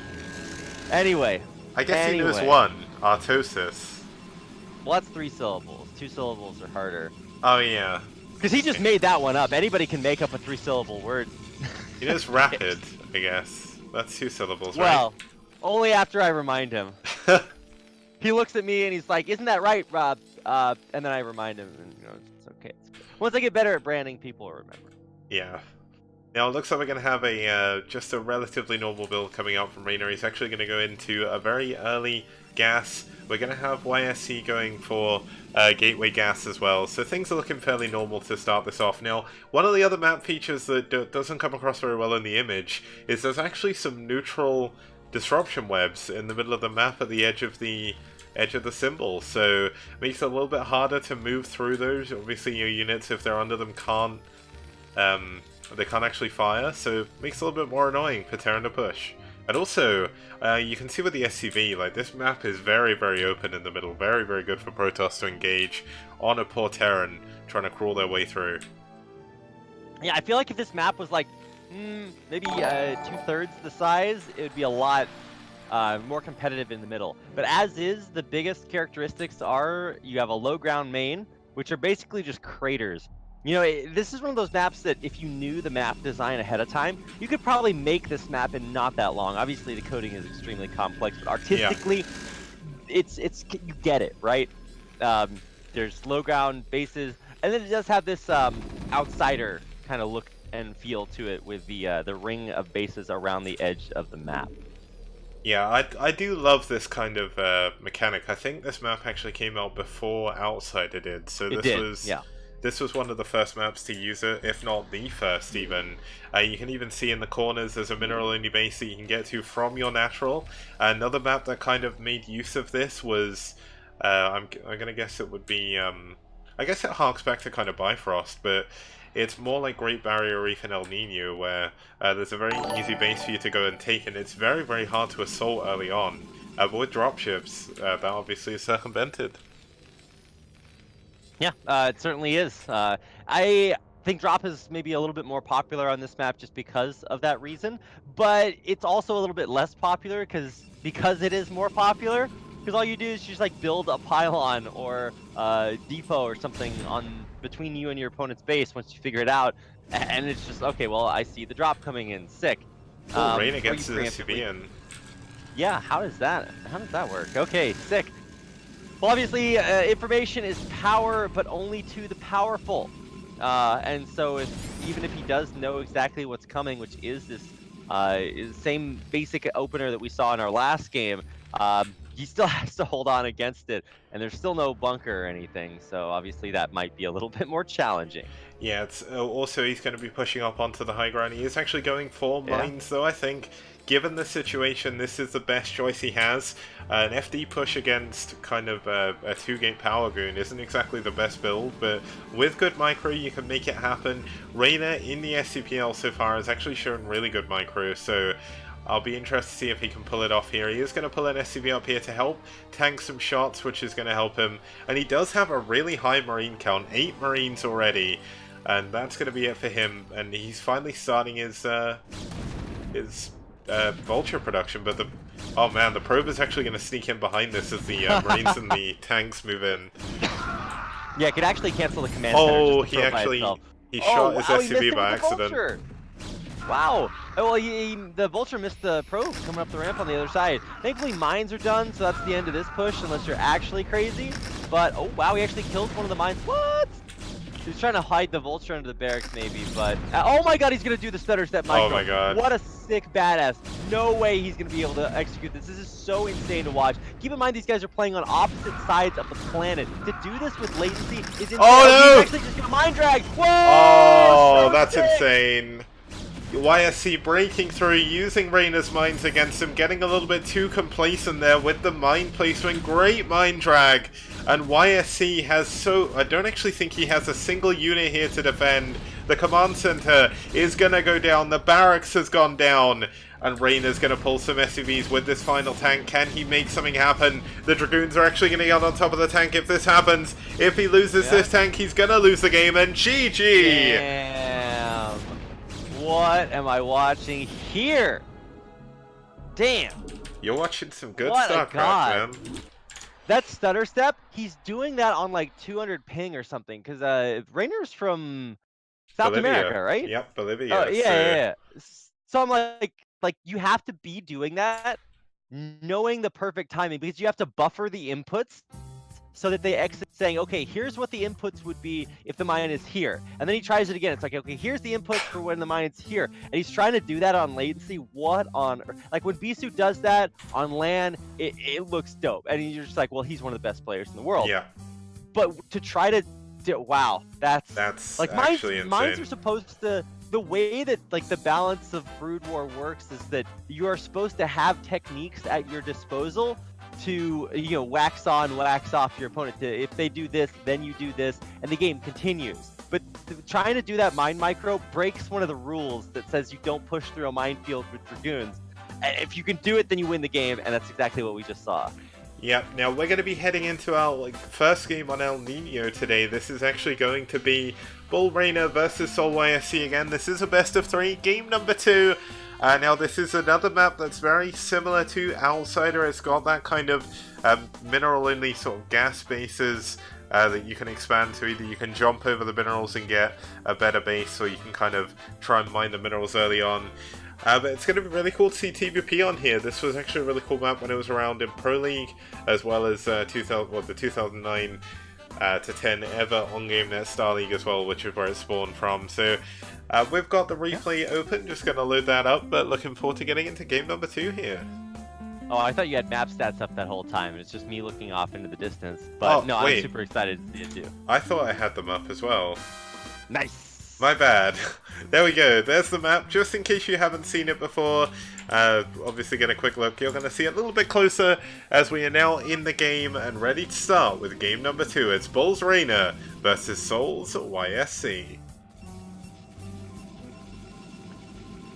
Anyway. I guess he knows one. Artosis. Well, that's 3 syllables. 2 syllables are harder. Oh yeah. Because he just made that one up. Anybody can make up a 3-syllable word. It is rapid, I guess. That's 2 syllables, right? Well, only after I remind him. He looks at me and he's like, "Isn't that right, Rob?" And then I remind him, and it's okay. Once I get better at branding, people will remember. Yeah. Now it looks like we're going to have a just a relatively normal build coming out from Raynor. He's actually going to go into a very early gas. We're going to have YSC going for gateway gas as well. So things are looking fairly normal to start this off. Now, one of the other map features that doesn't come across very well in the image is there's actually some neutral disruption webs in the middle of the map at the edge of the symbol, so it makes it a little bit harder to move through those. Obviously your units, if they're under them, can't actually fire, so it makes it a little bit more annoying for Terran to push. And also, you can see with the SCV, like, this map is very, very open in the middle, very, very good for Protoss to engage on a poor Terran trying to crawl their way through. Yeah, I feel like if this map was like maybe 2/3 the size, it would be a lot more competitive in the middle. But as is, the biggest characteristics are you have a low ground main, which are basically just craters. You know, this is one of those maps that if you knew the map design ahead of time, you could probably make this map in not that long. Obviously, the coding is extremely complex, but artistically, it's you get it, right? There's low ground bases, and then it does have this outsider kind of look and feel to it with the ring of bases around the edge of the map. Yeah, I do love this kind of mechanic. I think this map actually came out before Outsider did, so this was one of the first maps to use it, if not the first even. You can even see in the corners there's a mineral-only base that you can get to from your natural. Another map that kind of made use of this was, I'm gonna guess it would be, I guess it harks back to kind of Bifrost, but it's more like Great Barrier Reef and El Nino, where there's a very easy base for you to go and take, and it's very, very hard to assault early on. But with dropships, that obviously is circumvented. Yeah, it certainly is. I think drop is maybe a little bit more popular on this map just because of that reason, but it's also a little bit less popular because it is more popular. Because all you do is just like build a pylon or a depot or something on between you and your opponent's base once you figure it out, and it's just okay. Well, I see the drop coming in. Sick. Raynor gets the SCV in. Yeah, how does that work? Okay, sick. Well, obviously, information is power, but only to the powerful. And so, even if he does know exactly what's coming, which is this same basic opener that we saw in our last game, he still has to hold on against it, and there's still no bunker or anything, so obviously that might be a little bit more challenging. Yeah, it's also he's going to be pushing up onto the high ground. He is actually going for mines, though, I think. given the situation, this is the best choice he has. An FD push against kind of a 2-gate power goon isn't exactly the best build, but with good micro you can make it happen. Raynor in the STPL so far has actually shown really good micro, so I'll be interested to see if he can pull it off here. He is going to pull an SCV up here to help tank some shots, which is going to help him. And he does have a really high Marine count, 8 Marines already. And that's going to be it for him. And he's finally starting his Vulture production. But oh man, the probe is actually going to sneak in behind this as the Marines and the tanks move in. Yeah, it could actually cancel the command center. He actually... He shot his SCV by accident. Wow. Oh, well, the Vulture missed the probe coming up the ramp on the other side. Thankfully, mines are done, so that's the end of this push, unless you're actually crazy. But, oh, wow, he actually killed one of the mines. What? He's trying to hide the Vulture under the barracks, maybe, but... oh my god, he's going to do the stutter step micro. Oh my god. What a sick badass. No way he's going to be able to execute this. This is so insane to watch. Keep in mind, these guys are playing on opposite sides of the planet. To do this with latency is insane. Oh, no! He's actually just going to mind drag. Whoa! Oh, so that's sick. insane. YSC breaking through, using Raynor's mines against him, getting a little bit too complacent there with the mine placement. Great mine drag. And YSC has I don't actually think he has a single unit here to defend. The command center is going to go down. The barracks has gone down. And Raynor's going to pull some SCVs with this final tank. Can he make something happen? The Dragoons are actually going to get on top of the tank if this happens. If he loses this tank, he's going to lose the game. And GG! Damn. What am I watching here? Damn. You're watching some good StarCraft, man. That stutter step, he's doing that on like 200 ping or something, because Raynor's from South America, right? Yep, Bolivia. Oh, yeah. So I'm like, you have to be doing that, knowing the perfect timing, because you have to buffer the inputs so that they exit saying, okay, here's what the inputs would be if the mine is here. And then he tries it again. It's like, okay, here's the inputs for when the mine is here. And he's trying to do that on latency. What on earth? Like, when ByuL does that on LAN, it looks dope. And you're just like, well, he's one of the best players in the world. Yeah. But to try to wow, that's like, actually mines are supposed to... The way that, like, the balance of Brood War works is that you are supposed to have techniques at your disposal to, you know, wax on, wax off your opponent. If they do this, then you do this, and the game continues. But trying to do that mine micro breaks one of the rules that says you don't push through a minefield with Dragoons. And if you can do it, then you win the game, and that's exactly what we just saw. Yep, now we're going to be heading into our first game on El Nino today. This is actually going to be ByuL Raynor versus Seoul YSC again. This is a best of 3, game number 2. Now this is another map that's very similar to Outsider. It's got that kind of mineral-only sort of gas bases that you can expand to. Either you can jump over the minerals and get a better base, or you can kind of try and mine the minerals early on. But it's going to be really cool to see TVP on here. This was actually a really cool map when it was around in Pro League, as well as the 2009 to 10 ever on GameNet Star League as well, which is where it spawned from. So we've got the replay open, just going to load that up, but looking forward to getting into game number 2 here. Oh, I thought you had map stats up that whole time. It's just me looking off into the distance. But no, wait. I'm super excited to see it too. I thought I had them up as well. Nice. My bad. There we go. There's the map. Just in case you haven't seen it before, obviously get a quick look. You're going to see it a little bit closer as we are now in the game and ready to start with game number 2. It's ByuL Raynor versus Seoul's YSC.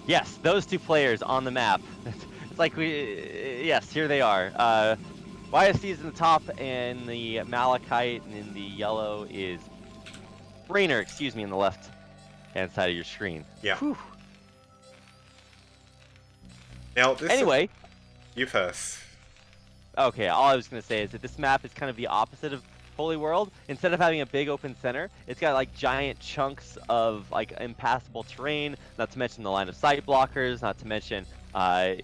Yes, those two players on the map. It's like yes, here they are. YSC is in the top, and the Malachite, and in the yellow is Raynor, excuse me, in the left-hand side of your screen. Yeah. Whew. Now, anyway. You first. Okay, all I was going to say is that this map is kind of the opposite of Holy World. Instead of having a big open center, it's got like giant chunks of like impassable terrain, not to mention the line of sight blockers, not to mention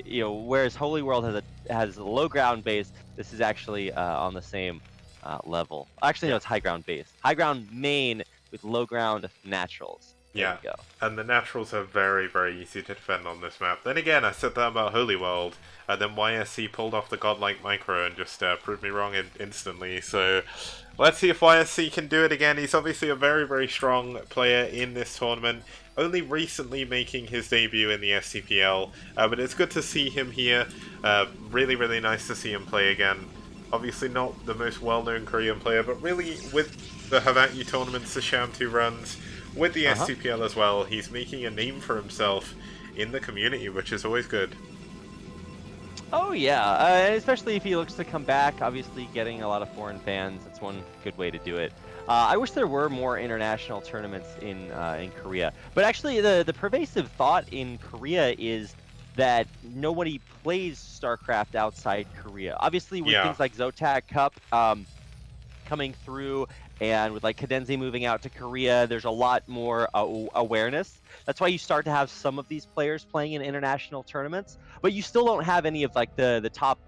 you know, whereas Holy World has a low ground base, this is actually on the same level. Actually, no, it's high ground base. High ground main with low ground naturals. There we go. And the naturals are very, very easy to defend on this map. Then again, I said that about Holy World, and then YSC pulled off the godlike micro and just proved me wrong instantly. So let's see if YSC can do it again. He's obviously a very, very strong player in this tournament. only recently making his debut in the STPL, but it's good to see him here. Really, really nice to see him play again. Obviously not the most well-known Korean player, but really with the Hawaii tournaments the Sham2 runs, with the STPL as well, he's making a name for himself in the community, which is always good. Oh yeah, especially if he looks to come back. Obviously, getting a lot of foreign fans, that's one good way to do it. I wish there were more international tournaments in Korea. But actually, the pervasive thought in Korea is that nobody plays StarCraft outside Korea. Obviously, with things like Zotac Cup coming through, and with like Cadenzi moving out to Korea, there's a lot more awareness. That's why you start to have some of these players playing in international tournaments, but you still don't have any of like the top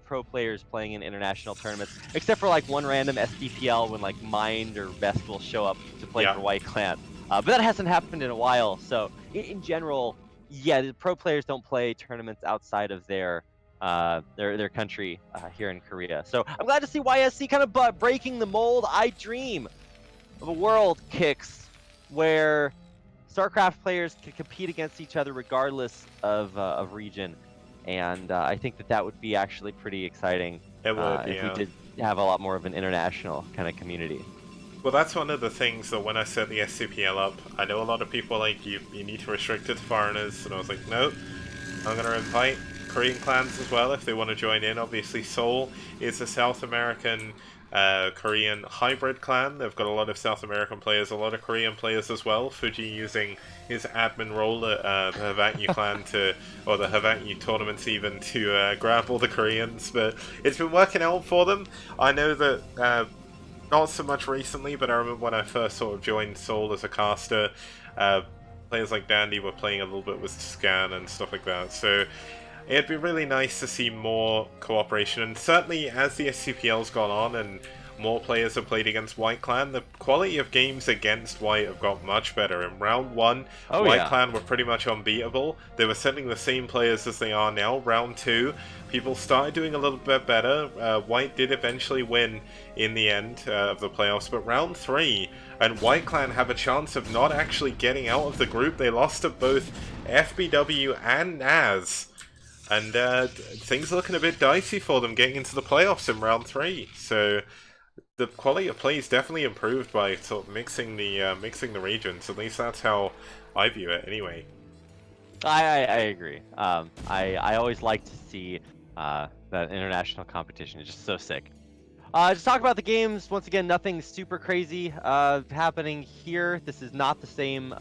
pro players playing in international tournaments, except for like one random STPL when like Mind or Best will show up to play for White Clan. But that hasn't happened in a while. So in general, yeah, the pro players don't play tournaments outside of their country here in Korea. So I'm glad to see YSC kind of breaking the mold. I dream of a world, Kicks, where StarCraft players can compete against each other regardless of region, and I think that would be actually pretty exciting. It would, if we did have a lot more of an international kind of community. Well, that's one of the things that when I set the STPL up, I know a lot of people are like, you need to restrict it to foreigners, and I was like, no, I'm going to invite Korean clans as well if they want to join in. Obviously, Seoul is a South American Korean hybrid clan. They've got a lot of South American players, a lot of Korean players as well. Fuji using his admin role at the Hawaii clan or the Hawaii tournaments even, to grab all the Koreans. But it's been working out for them. I know that not so much recently, but I remember when I first sort of joined Seoul as a caster, players like Dandy were playing a little bit with Scan and stuff like that. So it'd be really nice to see more cooperation, and certainly as the STPL's gone on and more players have played against White Clan, the quality of games against White have got much better. In round 1, White Clan were pretty much unbeatable. They were sending the same players as they are now. Round 2, people started doing a little bit better. White did eventually win in the end of the playoffs, but round 3, and White Clan have a chance of not actually getting out of the group. They lost to both FBW and NAS. And things are looking a bit dicey for them getting into the playoffs in round 3. So the quality of play is definitely improved by sort of mixing the regions. At least that's how I view it, anyway. I agree. I always like to see that international competition. It's just so sick. Just talk about the games. Once again, nothing super crazy happening here. This is not the same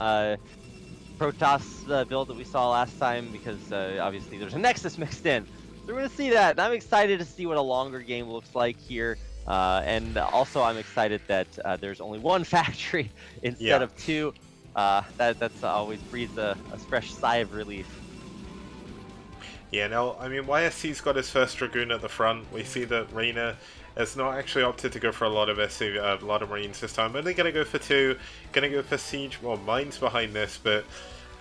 Protoss build that we saw last time, because obviously there's a Nexus mixed in. So we're going to see that, and I'm excited to see what a longer game looks like here. And also I'm excited that there's only one factory instead of 2. That's always breathes a fresh sigh of relief. Yeah, no, I mean, YSC's got his first Dragoon at the front. We see that Raynor has not actually opted to go for a lot of Marines this time. Only going to go for 2, going to go for Siege. Well, Mines behind this, but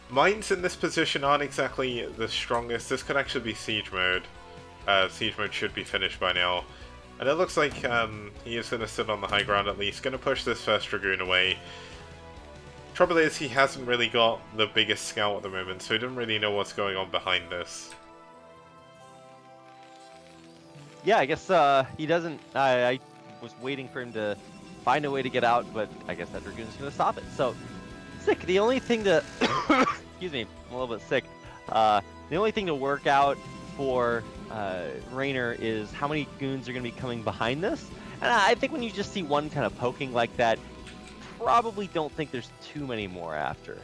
Mines in this position aren't exactly the strongest. This could actually be Siege mode. Siege mode should be finished by now. And it looks like he is going to sit on the high ground at least, going to push this first Dragoon away. Trouble is, he hasn't really got the biggest scout at the moment, so he doesn't really know what's going on behind this. Yeah, I guess he doesn't. I was waiting for him to find a way to get out, but I guess that Dragoon's going to stop it. So, sick. The only thing to... excuse me, I'm a little bit sick. The only thing to work out for Raynor is how many goons are going to be coming behind this. And I think when you just see one kind of poking like that, probably don't think there's too many more after.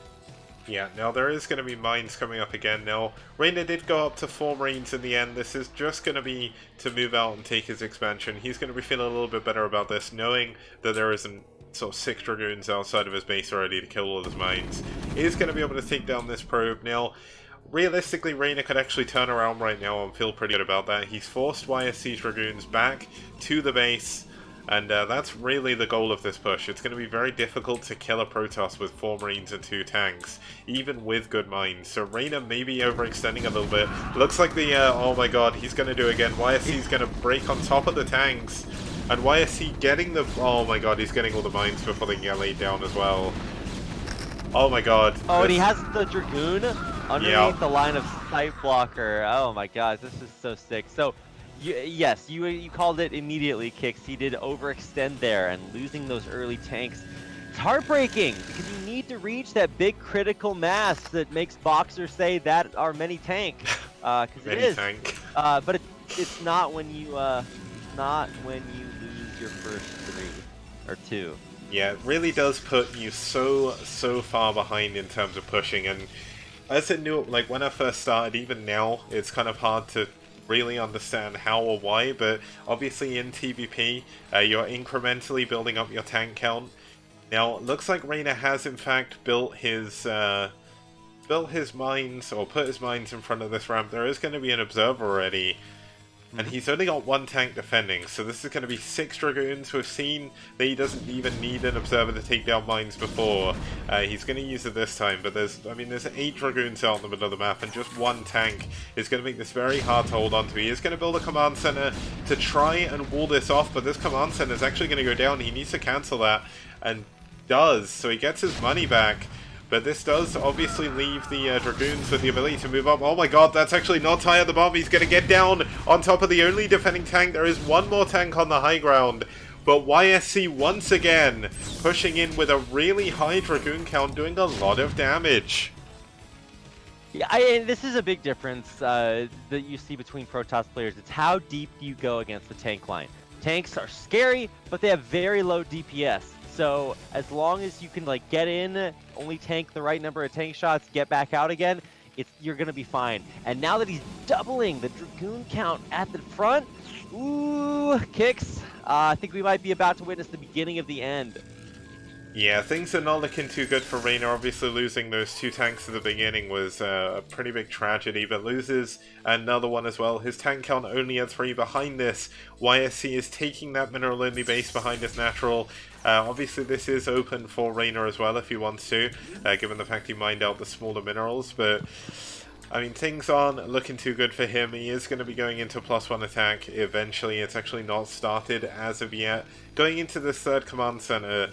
Yeah, now there is going to be mines coming up again. Now, Raynor did go up to 4 Marines in the end. This is just going to be to move out and take his expansion. He's going to be feeling a little bit better about this, knowing that there isn't sort of 6 Dragoons outside of his base already to kill all his mines. He is going to be able to take down this probe. Now, realistically, Raynor could actually turn around right now and feel pretty good about that. He's forced YSC Dragoons back to the base, and that's really the goal of this push. It's going to be very difficult to kill a Protoss with 4 Marines and 2 tanks, even with good mines. So Raynor may be overextending a little bit. Looks like the, oh my god, he's going to do it again. YSC's going to break on top of the tanks, and YSC getting the, oh my god, he's getting all the mines before they get laid down as well. Oh my god. Oh, and he has the Dragoon underneath the line of sight blocker. Oh my god, this is so sick. So, yes, you called it immediately, Kicks. He did overextend there, and losing those early tanks. It's heartbreaking because you need to reach that big critical mass that makes boxers say that are many tank. Because it is. Tank. But it's not when you lose your first 3 or 2. Yeah, it really does put you so far behind in terms of pushing, and as a new, like when I first started, even now, it's kind of hard to really understand how or why, but obviously in TVP, you're incrementally building up your tank count. Now, it looks like Raynor has in fact built his mines, or put his mines in front of this ramp. There is going to be an observer already, and he's only got 1 tank defending, so this is going to be 6 Dragoons. We've seen that he doesn't even need an observer to take down mines before. He's going to use it this time, but there's 8 Dragoons out in the middle of the map, and just 1 tank is going to make this very hard to hold on to. He is going to build a command center to try and wall this off, but this command center is actually going to go down. He needs to cancel that, and does, so he gets his money back. But this does obviously leave the Dragoons with the ability to move up. Oh my god, that's actually not Ty at the bomb. He's going to get down on top of the only defending tank. There is 1 more tank on the high ground. But YSC once again pushing in with a really high Dragoon count, doing a lot of damage. Yeah, and this is a big difference that you see between Protoss players. It's how deep you go against the tank line. Tanks are scary, but they have very low DPS. So as long as you can like get in, only tank the right number of tank shots, get back out again, you're gonna be fine. And now that he's doubling the Dragoon count at the front, ooh, Kicks. I think we might be about to witness the beginning of the end. Yeah, things are not looking too good for Raynor. Obviously losing those 2 tanks at the beginning was a pretty big tragedy, but loses another one as well. His tank count only at 3 behind this. YSC is taking that mineral-only base behind his natural. Obviously this is open for Raynor as well if he wants to, given the fact he mined out the smaller minerals, but I mean, things aren't looking too good for him. He is going to be going into +1 attack eventually. It's actually not started as of yet. Going into this 3rd command center.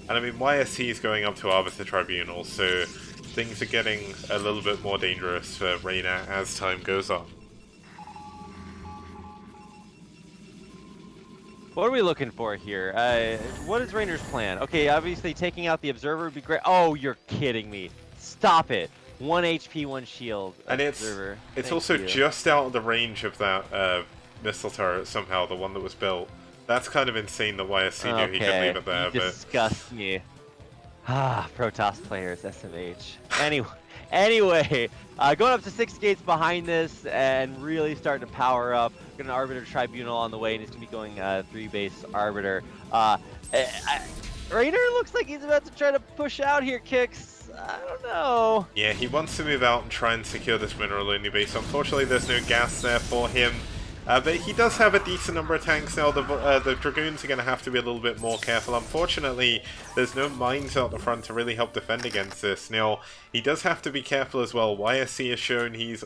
And I mean, YSC is going up to Arbiter Tribunal, so things are getting a little bit more dangerous for Raynor as time goes on. What are we looking for here? What is Raynor's plan? Okay, obviously taking out the Observer would be great. Oh, you're kidding me. Stop it. 1 HP, 1 shield. And Observer. it's also just out of the range of that missile turret somehow, the one that was built. That's kind of insane that YSC knew he could leave it there. You disgust me. Ah, Protoss players, SMH. Anyway, going up to 6 gates behind this and really starting to power up. Got an Arbiter Tribunal on the way, and he's going to be going 3-base Arbiter. Raynor looks like he's about to try to push out here, Kicks. I don't know. Yeah, he wants to move out and try and secure this mineral-only base. Unfortunately, there's no gas there for him. But he does have a decent number of tanks now. The Dragoons are going to have to be a little bit more careful. Unfortunately, there's no mines out the front to really help defend against this. Now, he does have to be careful as well. YSC has shown he's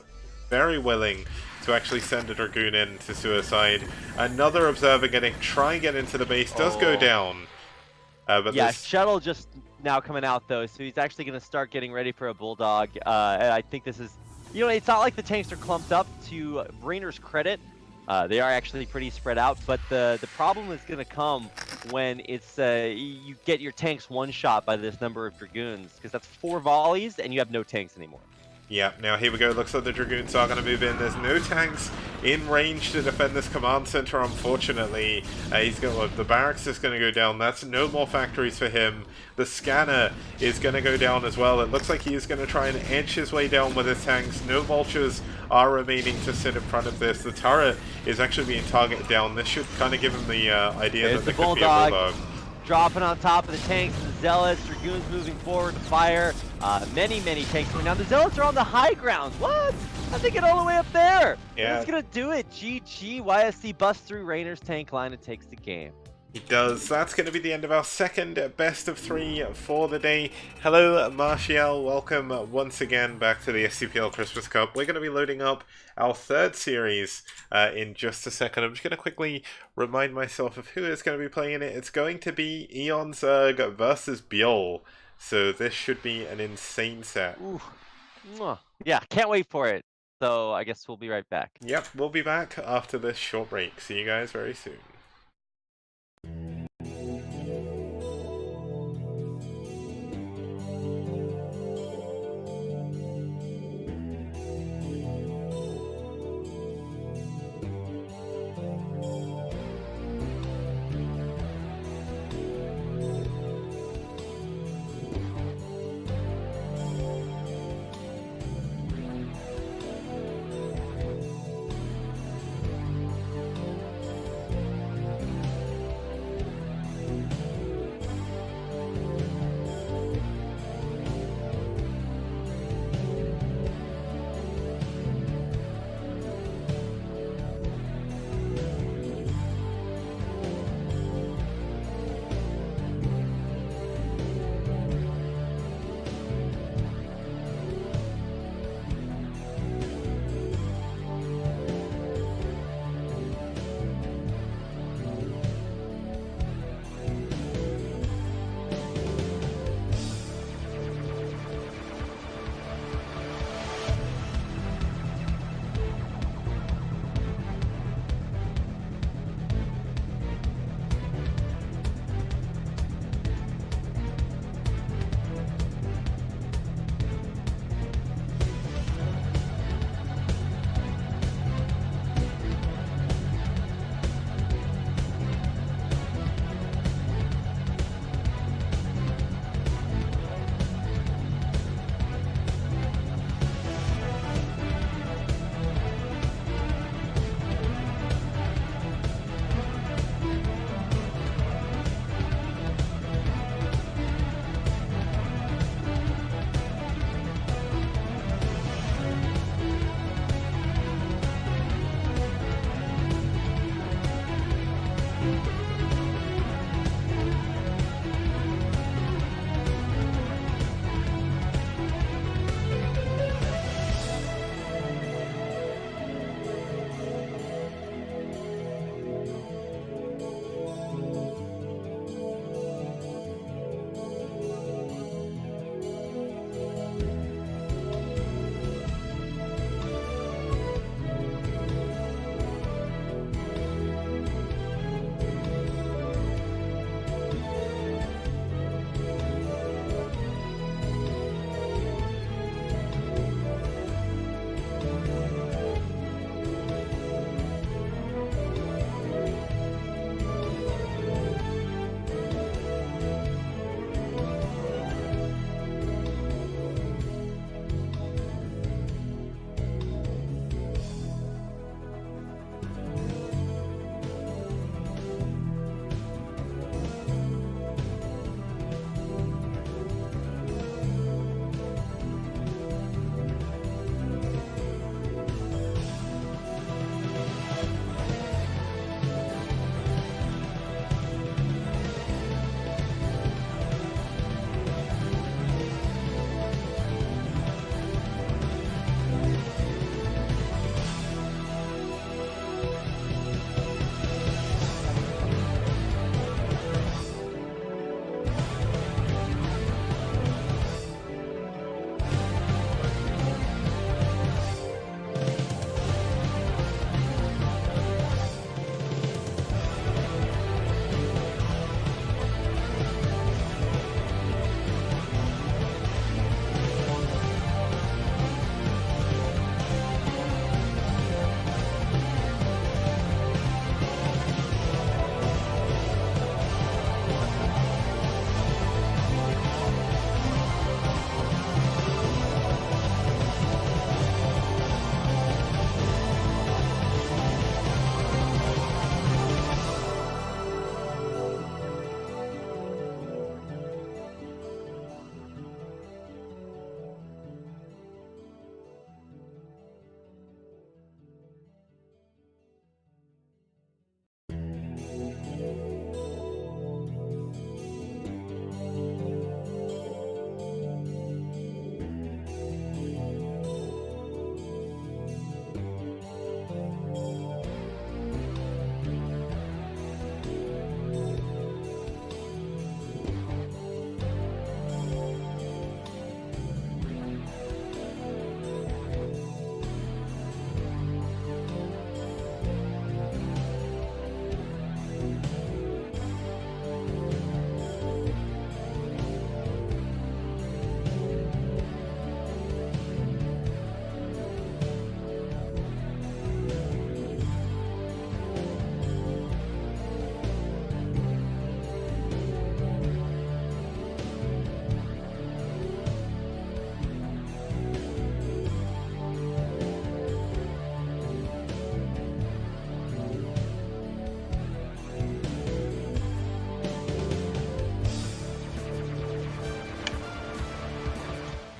very willing to actually send a Dragoon in to suicide. Another Observer try and get into the base does go down. But yeah, Shuttle just now coming out though, so he's actually going to start getting ready for a Bulldog. And I think this is, you know, it's not like the tanks are clumped up. To Raynor's credit, they are actually pretty spread out, but the problem is going to come when it's you get your tanks one-shot by this number of Dragoons, because that's 4 volleys and you have no tanks anymore. Yeah, now here we go. Looks like the Dragoons are going to move in. There's no tanks in range to defend this command center, unfortunately. The barracks is going to go down. That's no more factories for him. The scanner is going to go down as well. It looks like he is going to try and edge his way down with his tanks. No vultures are remaining to sit in front of this. The turret is actually being targeted down. This should kind of give him the idea that there could be a Bulldog. Dropping on top of the tanks, the Zealots, Dragoons moving forward to fire. Many tanks coming down. The Zealots are on the high ground. What? How'd they get all the way up there? Yeah. Who's gonna do it? GG. YSC busts through Raynor's tank line and takes the game. He does. That's going to be the end of our second best of 3 for the day. Hello, Martial. Welcome once again back to the STPL Christmas Cup. We're going to be loading up our 3rd series in just a second. I'm just going to quickly remind myself of who is going to be playing in it. It's going to be eOnzErG versus ByuL. So this should be an insane set. Ooh. Yeah, can't wait for it. So I guess we'll be right back. Yep, we'll be back after this short break. See you guys very soon.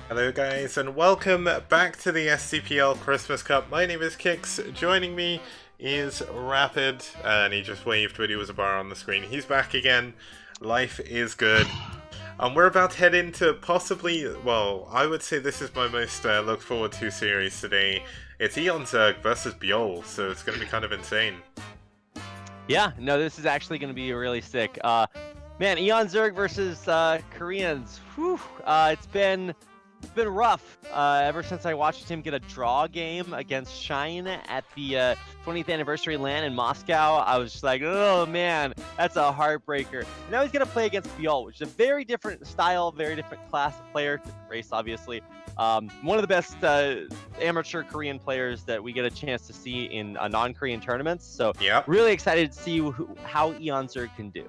Hello guys, and welcome back to the STPL Christmas Cup. My name is Kix. Joining me is Rapid, and he just waved when he was a bar on the screen. He's back again. Life is good. We're about to head into possibly, well, I would say this is my most looked forward to series today. It's eOnzErG versus ByuL, so it's going to be kind of insane. Yeah, no, this is actually going to be really sick. Man, eOnzErG versus Koreans. Whew, it's been rough ever since I watched him get a draw game against Shine at the 20th anniversary LAN in Moscow. I was just like, oh man, that's a heartbreaker. And now he's going to play against ByuL, which is a very different style, very different class of player, different race obviously. One of the best amateur Korean players that we get a chance to see in non-Korean tournaments. So really excited to see how eOnzErG can do.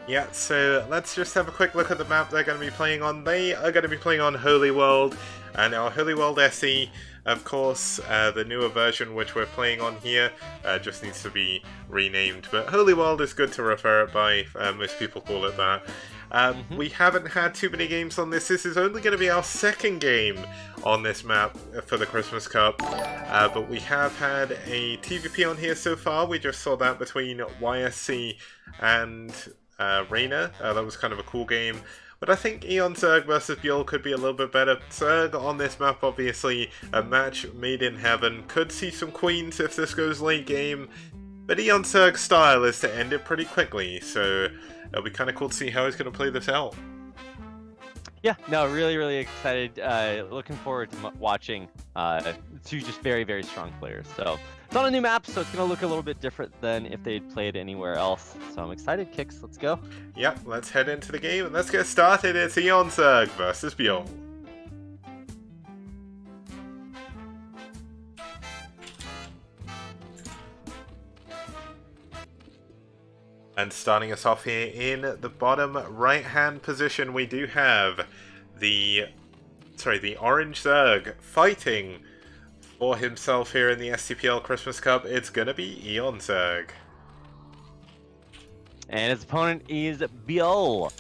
Yeah, so let's just have a quick look at the map they're going to be playing on. They are going to be playing on Holy World, and our Holy World SE, of course, the newer version which we're playing on here, just needs to be renamed. But Holy World is good to refer it by, most people call it that. We haven't had too many games on this. This is only going to be our second game on this map for the Christmas Cup. But we have had a TVP on here so far. We just saw that between YSC and Raynor. That was kind of a cool game. But I think eOnzErG versus ByuL could be a little bit better. Zerg on this map, obviously, a match made in heaven. Could see some queens if this goes late game. But eOnzErG's style is to end it pretty quickly, so it'll be kind of cool to see how he's going to play this out. Yeah, no, really excited. Looking forward to watching two just very strong players. So it's on a new map, so it's going to look a little bit different than if they'd played anywhere else. So I'm excited. Kix, let's go. Yep, let's head into the game and let's get started. It's eOnzErG versus ByuL. And starting us off here in the bottom right-hand position, we do have the orange Zerg fighting for himself here in the STPL Christmas Cup. It's gonna be eOnzErG. And his opponent is ByuL,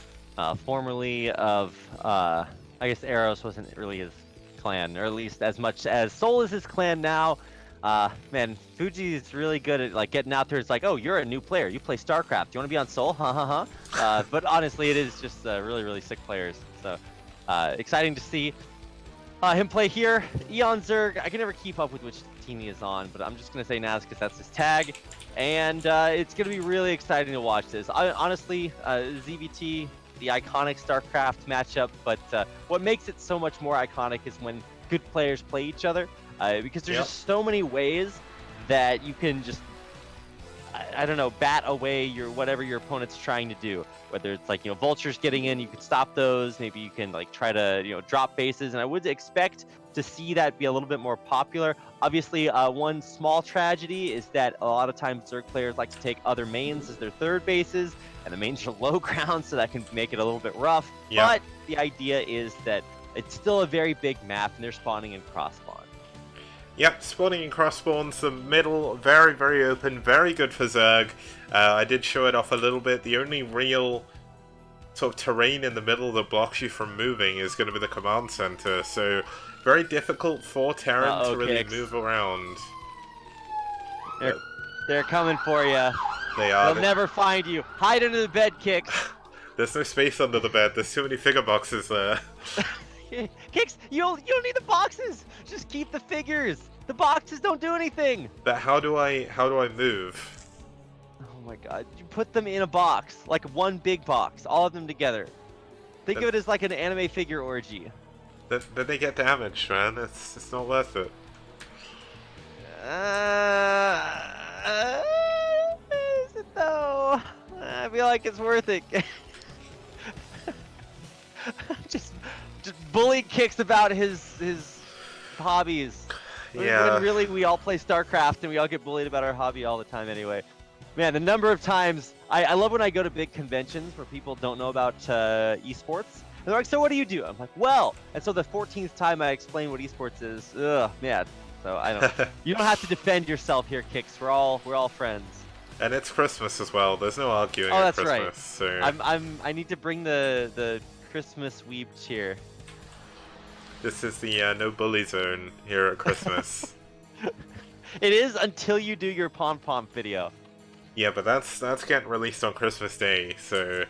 formerly of, I guess Eros wasn't really his clan, or at least as much as Seoul is his clan now. Man, Fuji is really good at like getting out there. It's like, oh, you're a new player. You play StarCraft. Do you want to be on Seoul? But honestly, it is just really sick players. So exciting to see him play here. eOnzErG, I can never keep up with which team he is on, but I'm just gonna say Naz because that's his tag, and it's gonna be really exciting to watch this. Honestly, ZVT, the iconic StarCraft matchup, but what makes it so much more iconic is when good players play each other. Because there's just so many ways that you can just, I don't know, bat away whatever your opponent's trying to do. Whether it's like, vultures getting in, you could stop those. Maybe you can like try to, drop bases. And I would expect to see that be a little bit more popular. Obviously, one small tragedy is that a lot of times Zerg players like to take other mains as their third bases, and the mains are low ground, so that can make it a little bit rough. But the idea is that it's still a very big map, and they're spawning in cross-spawn. Yep, spawning in cross spawns, the middle, very open, very good for Zerg. I did show it off a little bit. The only real sort of terrain in the middle that blocks you from moving is going to be the command center, so very difficult for Terran to really move around. They're coming for you. They are. They'll never find you. Hide under the bed, Kix. There's no space under the bed. There's too many figure boxes there. Kix, you don't need the boxes. Just keep the figures. The boxes don't do anything. But how do I move? Oh my god! You put them in a box, like one big box, all of them together. Think of it as like an anime figure orgy. Then they get damaged, man. It's not worth it. Is it though? I feel like it's worth it. just bully Kix about his hobbies. Yeah. When really we all play StarCraft and we all get bullied about our hobby all the time anyway. Man, the number of times I love when I go to big conventions where people don't know about esports. And they're like, so what do you do? I'm like, well, and so the 14th time I explain what esports is, man. So I don't. You don't have to defend yourself here, Kix. We're all friends. And it's Christmas as well. There's no arguing at Christmas. Right. So. I need to bring the Christmas weeb cheer. This is the no bully zone here at Christmas. It is until you do your pom-pom video. Yeah, but that's getting released on Christmas Day, so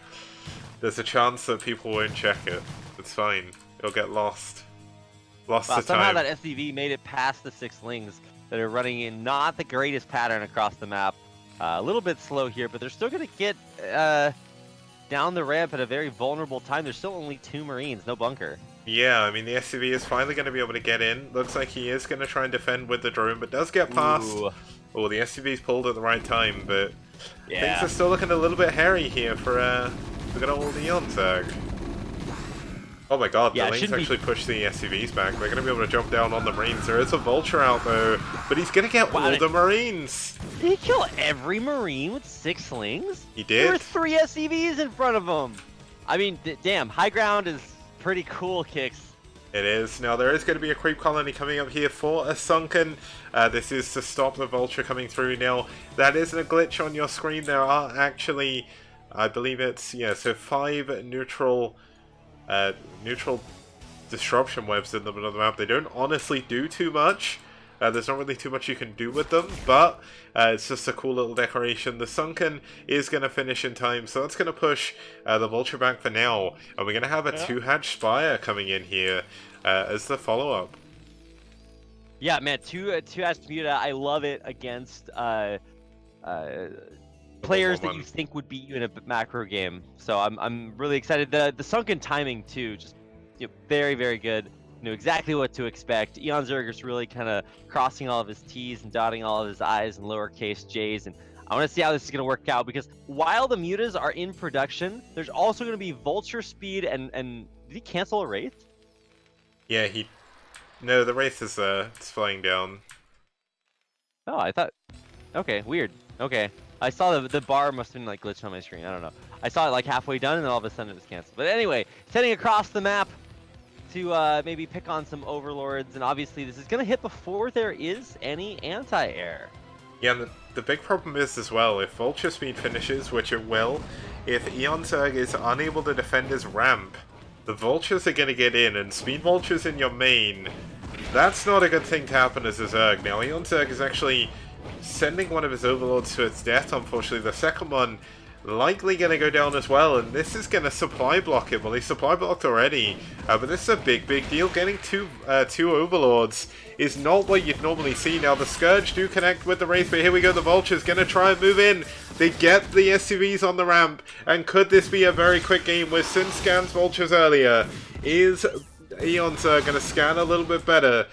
there's a chance that people won't check it. It's fine. It'll get lost. Lost to time. Somehow that SCV made it past the 6 lings that are running in not the greatest pattern across the map. A little bit slow here, but they're still going to get down the ramp at a very vulnerable time. There's still only 2 Marines, no bunker. Yeah, I mean, the SCV is finally going to be able to get in. Looks like he is going to try and defend with the drone, but does get past. Ooh. Oh, the SCV's pulled at the right time, but yeah. things are still looking a little bit hairy here for good old eOnzErG. Oh my god, the lanes actually push the SCVs back. They're going to be able to jump down on the Marines. There is a Vulture out, though, but he's going to get all the Marines. Did he kill every Marine with 6 slings? He did. There were 3 SCVs in front of him. I mean, damn, high ground is pretty cool, Kicks. It is. Now, there is going to be a creep colony coming up here for a Sunken. This is to stop the Vulture coming through. Now, that isn't a glitch on your screen. There are actually, I believe it's, yeah, so 5 neutral disruption webs in the middle of the map. They don't honestly do too much. There's not really too much you can do with them, but it's just a cool little decoration. The Sunken is going to finish in time, so that's going to push the Vulture back for now. And we're going to have a 2-hatch Spire coming in here as the follow-up. Yeah, man, 2-hatch Muta, I love it against players that you think would beat you in a macro game. So I'm really excited. The Sunken timing, too, just very, very good. Knew exactly what to expect. eOnzErG is really kind of crossing all of his T's and dotting all of his I's and lowercase J's, and I want to see how this is going to work out, because while the mutas are in production, there's also going to be Vulture speed and did he cancel a Wraith? Yeah, no, the Wraith is it's flying down. Oh, I thought, okay, weird. Okay, I saw the bar must have been like glitched on my screen. I don't know. I saw it like halfway done and then all of a sudden it was canceled. But anyway, it's heading across the map to maybe pick on some Overlords, and obviously this is going to hit before there is any anti-air. Yeah, and the big problem is as well, if Vulture speed finishes, which it will, if eOnzErG is unable to defend his ramp, the Vultures are going to get in, and speed Vultures in your main, that's not a good thing to happen as a Zerg. Now, eOnzErG is actually sending one of his Overlords to its death, unfortunately. The second one likely going to go down as well, and this is going to supply block him. Well, he's supply blocked already, but this is a big deal. Getting two Overlords is not what you'd normally see. Now, the Scourge do connect with the Wraith, but here we go. The Vulture's going to try and move in. They get the SCVs on the ramp, and could this be a very quick game with Sin scans Vultures earlier? Is eOnzErG going to scan a little bit better?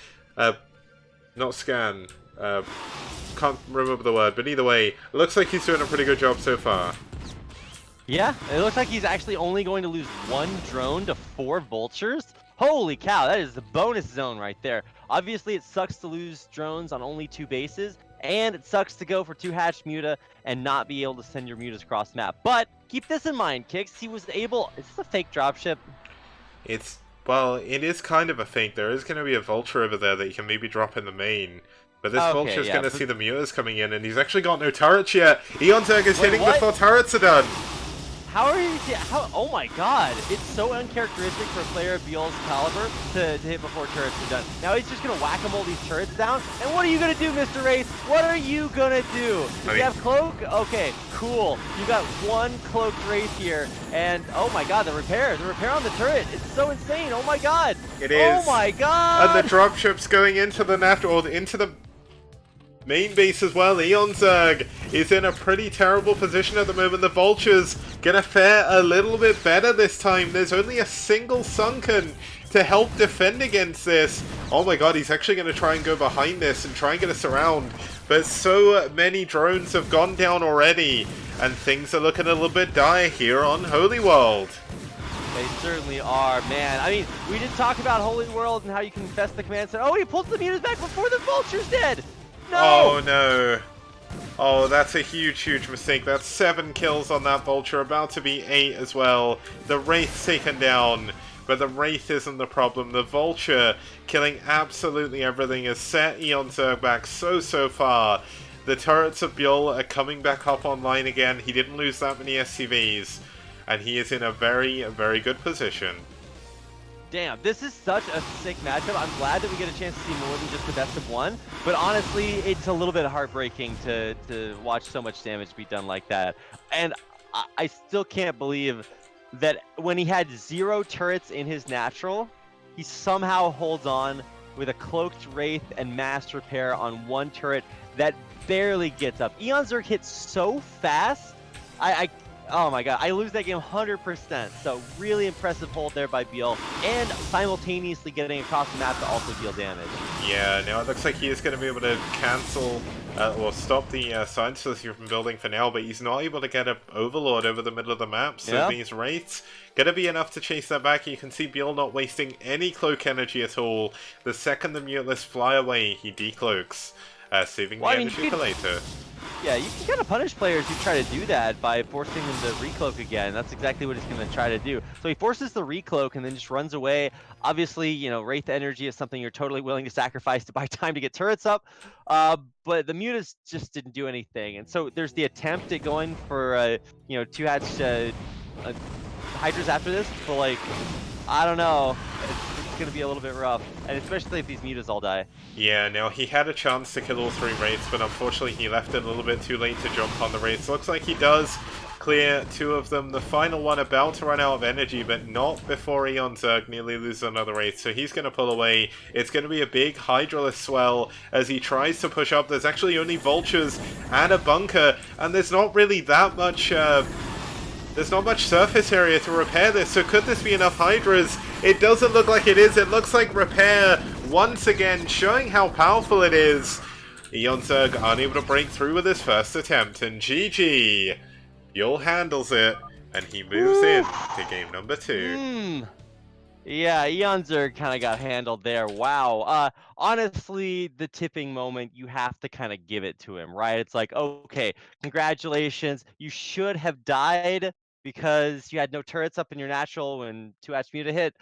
Not scan. Can't remember the word, but either way, it looks like he's doing a pretty good job so far. Yeah, it looks like he's actually only going to lose 1 drone to 4 Vultures. Holy cow, that is the bonus zone right there. Obviously, it sucks to lose drones on only 2 bases, and it sucks to go for 2-hatch Muta and not be able to send your Mutas across map. But keep this in mind, Kicks, he was able... Is this a fake dropship? Well, it is kind of a fake. There is going to be a Vulture over there that you can maybe drop in the main. But this Vulture's going to see the Mutas coming in, and he's actually got no turrets yet. eOnzErG is hitting before turrets are done. How are you... oh my god. It's so uncharacteristic for a player of ByuL's caliber to hit before turrets are done. Now he's just going to whack-a-mole these turrets down. And what are you going to do, Mr. Wraith? What are you going to do? Does he have Cloak? Okay, cool. You got 1 Cloaked Wraith here. And, oh my god, the repair on the turret. It's so insane. Oh my god. It is. Oh my god. And the dropship's going into the into the main base as well. eOnzErG is in a pretty terrible position at the moment. The Vulture's gonna fare a little bit better this time. There's only a single Sunken to help defend against this. Oh my god, he's actually gonna try and go behind this and try and get a surround. But so many drones have gone down already, and things are looking a little bit dire here on Holy World. They certainly are, man. I mean, we did talk about Holy World and how you can infest the command center. Oh, he pulls the Mutas back before the Vulture's dead! No! Oh no. Oh, that's a huge mistake. That's 7 kills on that Vulture, about to be 8 as well. The Wraith's taken down, but the Wraith isn't the problem. The Vulture, killing absolutely everything, has set eOnzErG back so far. The turrets of ByuL are coming back up online again. He didn't lose that many SCVs, and he is in a very good position. Damn, this is such a sick matchup. I'm glad that we get a chance to see more than just the best of one. But honestly, it's a little bit heartbreaking to watch so much damage be done like that. And I still can't believe that when he had 0 turrets in his natural, he somehow holds on with a Cloaked Wraith and Mass Repair on 1 turret that barely gets up. eOnzErG hits so fast, oh my god, I lose that game 100%. So really impressive hold there by ByuL, and simultaneously getting across the map to also deal damage. Yeah, now it looks like he is going to be able to cancel or stop the Science Solicitor from building for now, but he's not able to get an Overlord over the middle of the map, so these Wraiths going to be enough to chase that back. You can see ByuL not wasting any cloak energy at all. The second the Muteless fly away, he decloaks, saving the energy for later. Yeah, you can kind of punish players who try to do that by forcing them to recloak again. That's exactly what he's going to try to do. So he forces the recloak and then just runs away. Obviously, you know, Wraith energy is something you're totally willing to sacrifice to buy time to get turrets up. But the Mutas just didn't do anything. And so there's the attempt at going for, you know, 2-hatch Hydras after this. But, like, I don't know. It's going to be a little bit rough. And especially if these Mutas all die. Yeah, now he had a chance to kill all 3 Wraiths, but unfortunately he left it a little bit too late to jump on the Wraiths. Looks like he does clear 2 of them. The final one about to run out of energy, but not before eOnzErG nearly loses another Wraith, so he's going to pull away. It's going to be a big Hydraless swell as he tries to push up. There's actually only Vultures and a bunker, and there's not really that much... there's not much surface area to repair this, so could this be enough Hydras? It doesn't look like it is. It looks like Repair, once again, showing how powerful it is. eOnzErG unable to break through with his first attempt, and GG. ByuL handles it, and he moves in to game number 2. Yeah, eOnzErG kind of got handled there. Wow. Honestly, the tipping moment, you have to kind of give it to him, right? It's like, okay, congratulations. You should have died because you had no turrets up in your natural when 2-hatch Muta hit.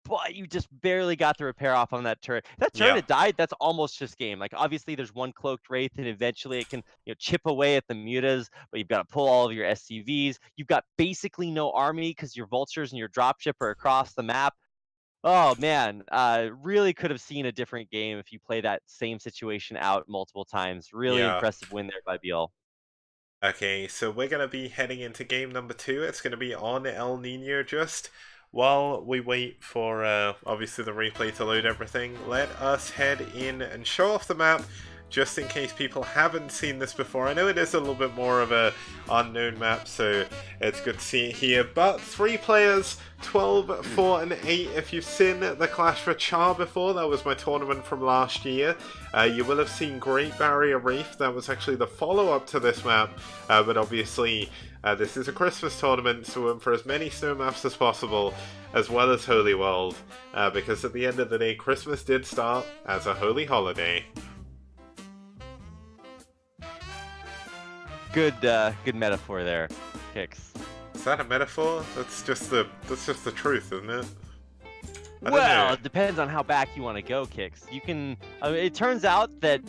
But you just barely got the repair off on that turret. That turret had died, that's almost just game. Like, obviously, there's one Cloaked Wraith, and eventually it can, you know, chip away at the Mutas, but you've got to pull all of your SCVs. You've got basically no army because your Vultures and your Dropship are across the map. Oh, man. Really could have seen a different game if you play that same situation out multiple times. Really impressive win there by ByuL. Okay, so we're going to be heading into game number 2. It's going to be on El Nino just. While we wait for, obviously, the replay to load everything, let us head in and show off the map, just in case people haven't seen this before. I know it is a little bit more of a unknown map, so it's good to see it here. But 3 players, 12, 4, and 8. If you've seen the Clash for Char before, that was my tournament from last year. You will have seen Great Barrier Reef. That was actually the follow-up to this map, but obviously... this is a Christmas tournament, so we're in for as many snow maps as possible, as well as Holy World, because at the end of the day, Christmas did start as a holy holiday. Good metaphor there, Kix. Is that a metaphor? That's just the truth, isn't it? Well, it depends on how back you want to go, Kix. You can. It turns out that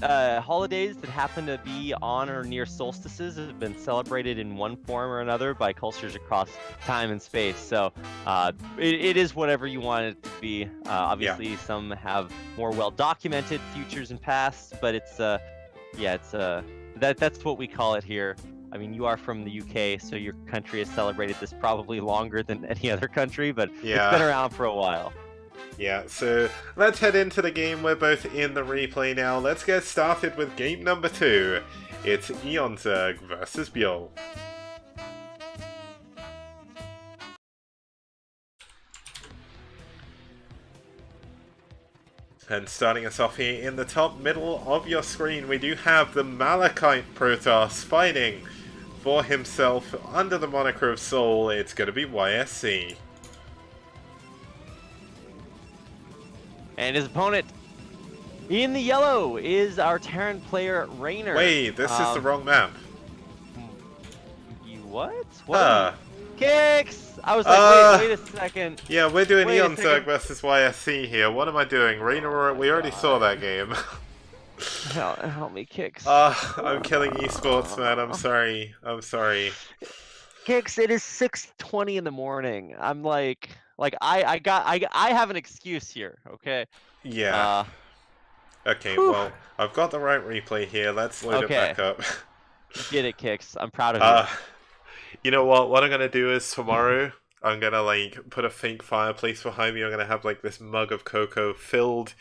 holidays that happen to be on or near solstices have been celebrated in one form or another by cultures across time and space. So it is whatever you want it to be. Obviously, some have more well-documented futures and pasts, but it's that's what we call it here. I mean, you are from the UK, so your country has celebrated this probably longer than any other country, but it's been around for a while. Yeah, so let's head into the game. We're both in the replay now. Let's get started with game number 2. It's eOnzErG versus ByuL. And starting us off here in the top middle of your screen, we do have the Malachite Protoss fighting for himself under the moniker of Soul. It's going to be YSC. And his opponent in the yellow is our Terran player, Raynor. Wait, this is the wrong map. You what? What? Kicks! I was like, wait a second. Yeah, we're doing eOnzErG versus YSC here. What am I doing? Raynor, we already saw that game. Help me, Kicks. I'm killing esports, man. I'm sorry. I'm sorry. Kicks, it is 6:20 in the morning. I'm like I have an excuse here, okay? Yeah. Okay, Whew. well, I've got the right replay here. Let's load it Okay. back up. You did it, Kicks. I'm proud of you. You know what? What I'm gonna do is tomorrow I'm gonna like put a fake fireplace behind me. I'm gonna have like this mug of cocoa filled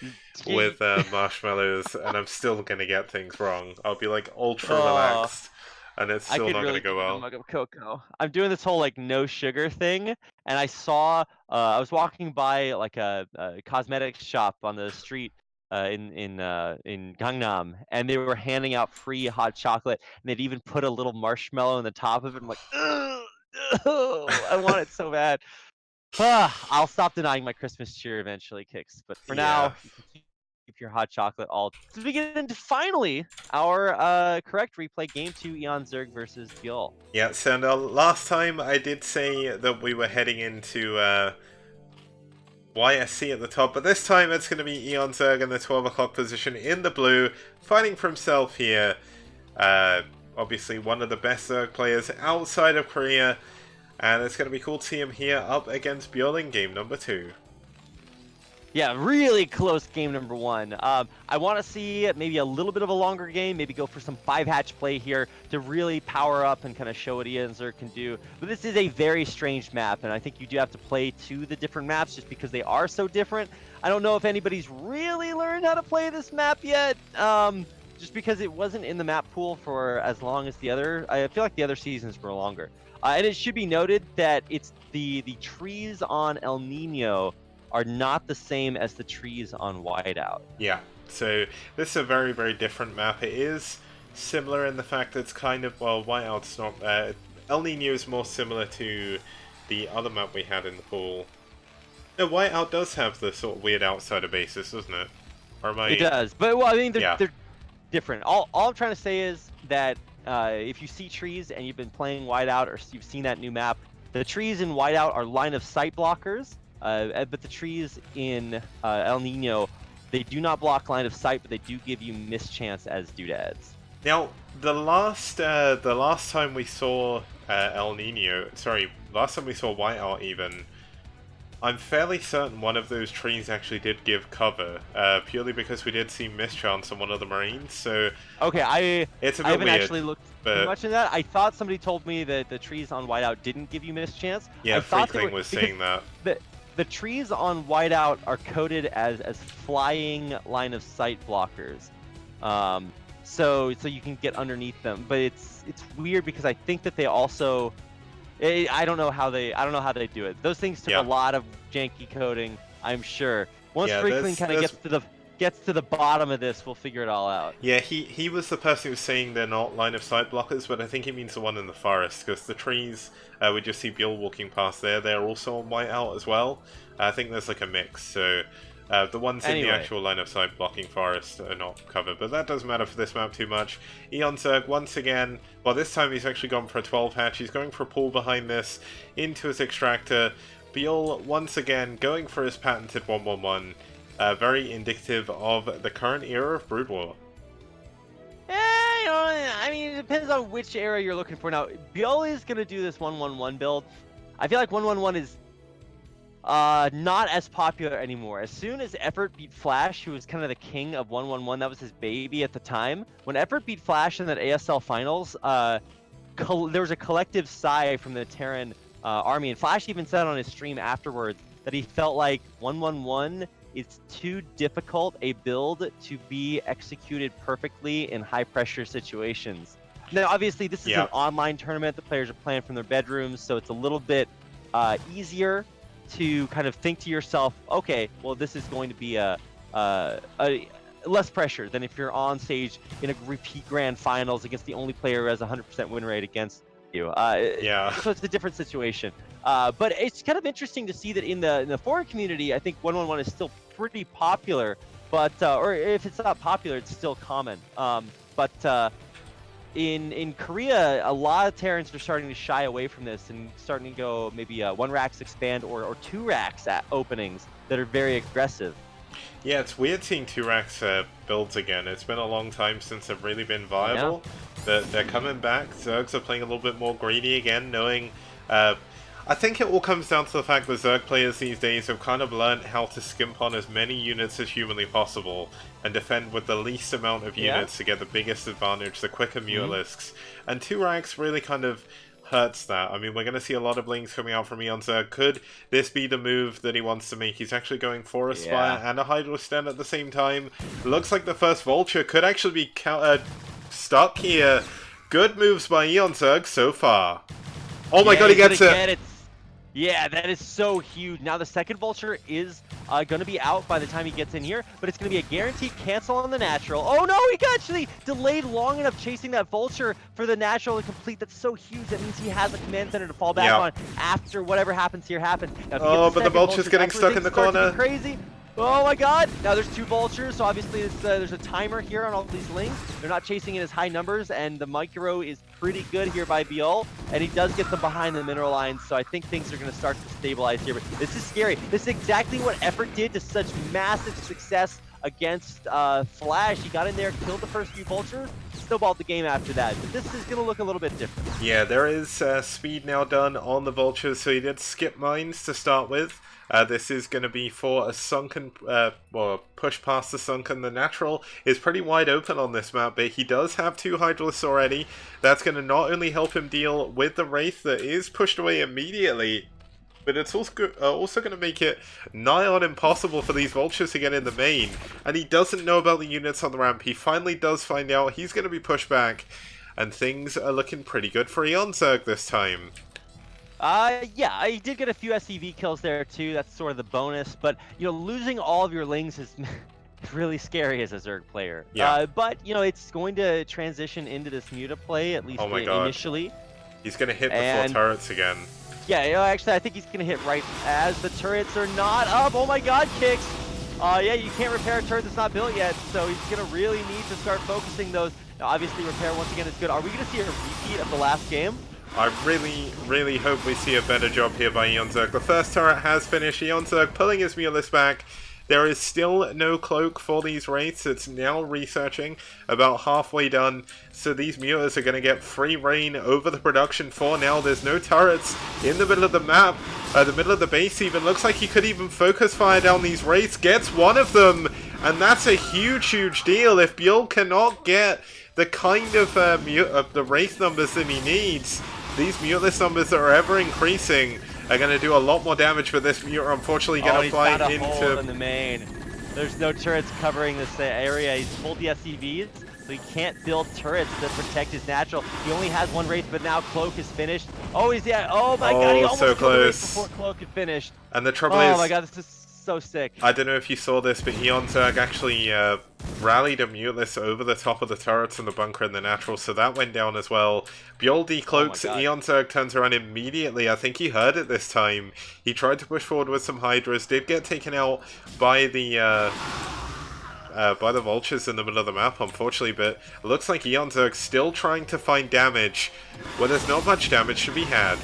with marshmallows, and I'm still gonna get things wrong. I'll be like ultra Oh, relaxed, and it's I still could not gonna really go do a well. mug of cocoa. I'm doing this whole like no sugar thing, and I saw I was walking by like a cosmetics shop on the street in Gangnam, and they were handing out free hot chocolate, and they'd even put a little marshmallow on the top of it. I'm like, ugh, no, I want it so bad. I'll stop denying my Christmas cheer eventually, Kicks. But for Yeah. now, you can keep your hot chocolate all. So we get into finally our correct replay, Game 2, eOnzErG versus ByuL. Yeah, so now, last time I did say that we were heading into YSC at the top, but this time it's going to be eOnzErG in the 12 o'clock position in the blue, fighting for himself here. Obviously one of the best Zerg players outside of Korea, and it's going to be cool to see him here up against ByuL in game number 2. Yeah, really close game number 1. I want to see maybe a little bit of a longer game, maybe go for some 5-hatch play here to really power up and kind of show what eOnzErG can do. But this is a very strange map, and I think you do have to play to the different maps just because they are so different. I don't know if anybody's really learned how to play this map yet, just because it wasn't in the map pool for as long as the other. I feel like the other seasons were longer. And it should be noted that it's the trees on El Nino are not the same as the trees on Whiteout. Yeah, so this is a very, very different map. It is similar in the fact that it's kind of, well, Whiteout's not, El Nino is more similar to the other map we had in the pool. No, Whiteout does have the sort of weird outsider basis, doesn't it? Or am I... It does, but well, I mean, they're different. All I'm trying to say is that if you see trees and you've been playing Whiteout or you've seen that new map, the trees in Whiteout are line of sight blockers. But the trees in El Nino, they do not block line of sight, but they do give you mischance as doodads. Now, the last time we saw El Nino, sorry, last time we saw Whiteout even, I'm fairly certain one of those trees actually did give cover, purely because we did see mischance on one of the Marines, so... Okay, it's a bit I haven't weird, actually looked too much into that. I thought somebody told me that the trees on Whiteout didn't give you mischance. Yeah, Freakling was saying that. The trees on Whiteout are coded as flying line of sight blockers, so you can get underneath them. But it's weird because I think that they also, I don't know how they do it. Those things took a lot of janky coding, I'm sure. Once Freakling kind of gets to the bottom of this, we'll figure it all out. Yeah, he was the person who was saying they're not line of sight blockers, but I think he means the one in the forest, because the trees, we just see ByuL walking past there, they're also on Whiteout as well. I think there's like a mix, so the ones in the actual line of sight blocking forest are not covered, but that doesn't matter for this map too much. eOnzErG once again, well this time he's actually gone for a 12 hatch, he's going for a pull behind this, into his extractor. ByuL once again going for his patented 1-1-1. Very indicative of the current era of Brood War. I mean, it depends on which era you're looking for. Now, ByuL is going to do this 1-1-1 build. I feel like 1-1-1 is not as popular anymore. As soon as Effort beat Flash, who was kind of the king of 1-1-1, that was his baby at the time. When Effort beat Flash in that ASL finals, there was a collective sigh from the Terran army, and Flash even said on his stream afterwards that he felt like 1-1-1 it's too difficult a build to be executed perfectly in high-pressure situations. Now, obviously, this is an online tournament. The players are playing from their bedrooms, so it's a little bit easier to kind of think to yourself, okay, well, this is going to be a less pressure than if you're on stage in a repeat grand finals against the only player who has a 100% win rate against you. So it's a different situation. But it's kind of interesting to see that in the foreign community, I think 1-1-1 is still pretty popular, but or if it's not popular, it's still common. But in Korea, a lot of Terrans are starting to shy away from this and starting to go maybe 1 racks expand or 2 racks at openings that are very aggressive. Yeah, it's weird seeing 2 racks builds again. It's been a long time since they've really been viable. They're coming back. Zergs are playing a little bit more greedy again, knowing... I think it all comes down to the fact that Zerg players these days have kind of learned how to skimp on as many units as humanly possible and defend with the least amount of units to get the biggest advantage, the quicker Mutalisks. And 2 racks really kind of hurts that. I mean, we're going to see a lot of Blings coming out from eOnzErG. Could this be the move that he wants to make? He's actually going for a Spire and a Hydro Stand at the same time. Looks like the first Vulture could actually be stuck here. Good moves by eOnzErG so far. Oh my god, he gets it! Yeah, that is so huge. Now the second Vulture is going to be out by the time he gets in here, but it's going to be a guaranteed cancel on the natural. Oh no, he actually delayed long enough chasing that Vulture for the natural to complete. That's so huge. That means he has a command center to fall back on after whatever happens here happens. Now, but the Vulture's getting stuck in the corner. Crazy. Oh my god! Now there's 2 Vultures, so obviously there's a timer here on all these Lings. They're not chasing in as high numbers, and the micro is pretty good here by ByuL, and he does get them behind the mineral lines, so I think things are going to start to stabilize here. But this is scary. This is exactly what Effort did to such massive success against Flash. He got in there, killed the first few Vultures, snowballed the game after that. But this is going to look a little bit different. Yeah, there is speed now done on the Vultures, so he did skip mines to start with. This is going to be for a sunken, well, push past the sunken. The natural is pretty wide open on this map, but he does have 2 Hydralisks already. That's going to not only help him deal with the Wraith that is pushed away immediately, but it's also going to make it nigh on impossible for these Vultures to get in the main. And he doesn't know about the units on the ramp. He finally does find out. He's going to be pushed back, and things are looking pretty good for eOnzErG this time. Yeah, he did get a few SCV kills there too. That's sort of the bonus. But, you know, losing all of your Lings is really scary as a Zerg player. Yeah. But, you know, it's going to transition into this Muta play, at least initially. He's going to hit before turrets again. Yeah, you know, actually, I think he's going to hit right as the turrets are not up. Oh my god, kicks! Yeah, you can't repair a turret that's not built yet, so he's going to really need to start focusing those. Now, obviously, repair once again is good. Are we going to see a repeat of the last game? I really hope we see a better job here by eOnzErG. The first turret has finished. eOnzErG pulling his Mutalisk back. There is still no cloak for these Wraiths. It's now researching, about halfway done. So these Mutas are going to get free reign over the production for now. There's no turrets in the middle of the map, the middle of the base even. Looks like he could even focus fire down these Wraiths. Gets one of them, and that's a huge deal. If ByuL cannot get the kind of the Wraith numbers that he needs, these Mutalisk numbers that are ever increasing are going to do a lot more damage, but this Muta unfortunately going to fly into... hole in the main. There's no turrets covering this area. He's pulled the SCVs, so he can't build turrets to protect his natural. He only has 1 Wraith, but now Cloak is finished. Oh, he's oh my god, he almost so killed the Wraith before Cloak had finished. And the trouble is... Oh my god, this is so sick. I don't know if you saw this, but eOnzErG actually rallied a Mutalisk over the top of the turrets and the bunker in the natural, so that went down as well. ByuL decloaks, eOnzErG turns around immediately. I think he heard it this time. He tried to push forward with some Hydras, did get taken out by the Vultures in the middle of the map, unfortunately, but it looks like eOnzErG's still trying to find damage where there's not much damage to be had.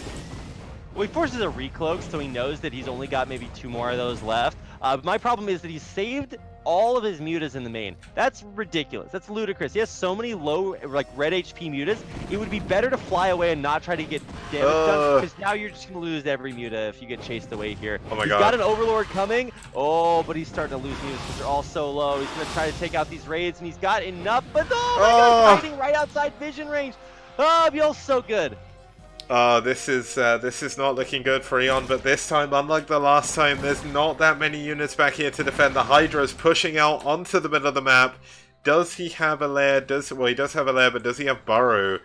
Well, he forces a recloak, so he knows that he's only got maybe 2 more of those left. But my problem is that he's saved all of his Mutas in the main. That's ridiculous. That's ludicrous. He has so many low, like, red HP Mutas. It would be better to fly away and not try to get damage done, because now you're just going to lose every Muta if you get chased away here. Oh my He's got an Overlord coming. Oh, but he's starting to lose Mutas because they're all so low. He's going to try to take out these raids, and he's got enough, but oh my god, he's hiding right outside vision range. Oh, ByuL's so good. This is not looking good for eOn, but this time, unlike the last time, there's not that many units back here to defend. The Hydra's pushing out onto the middle of the map. Does he have a lair? Well, he does have a lair, but does he have burrow?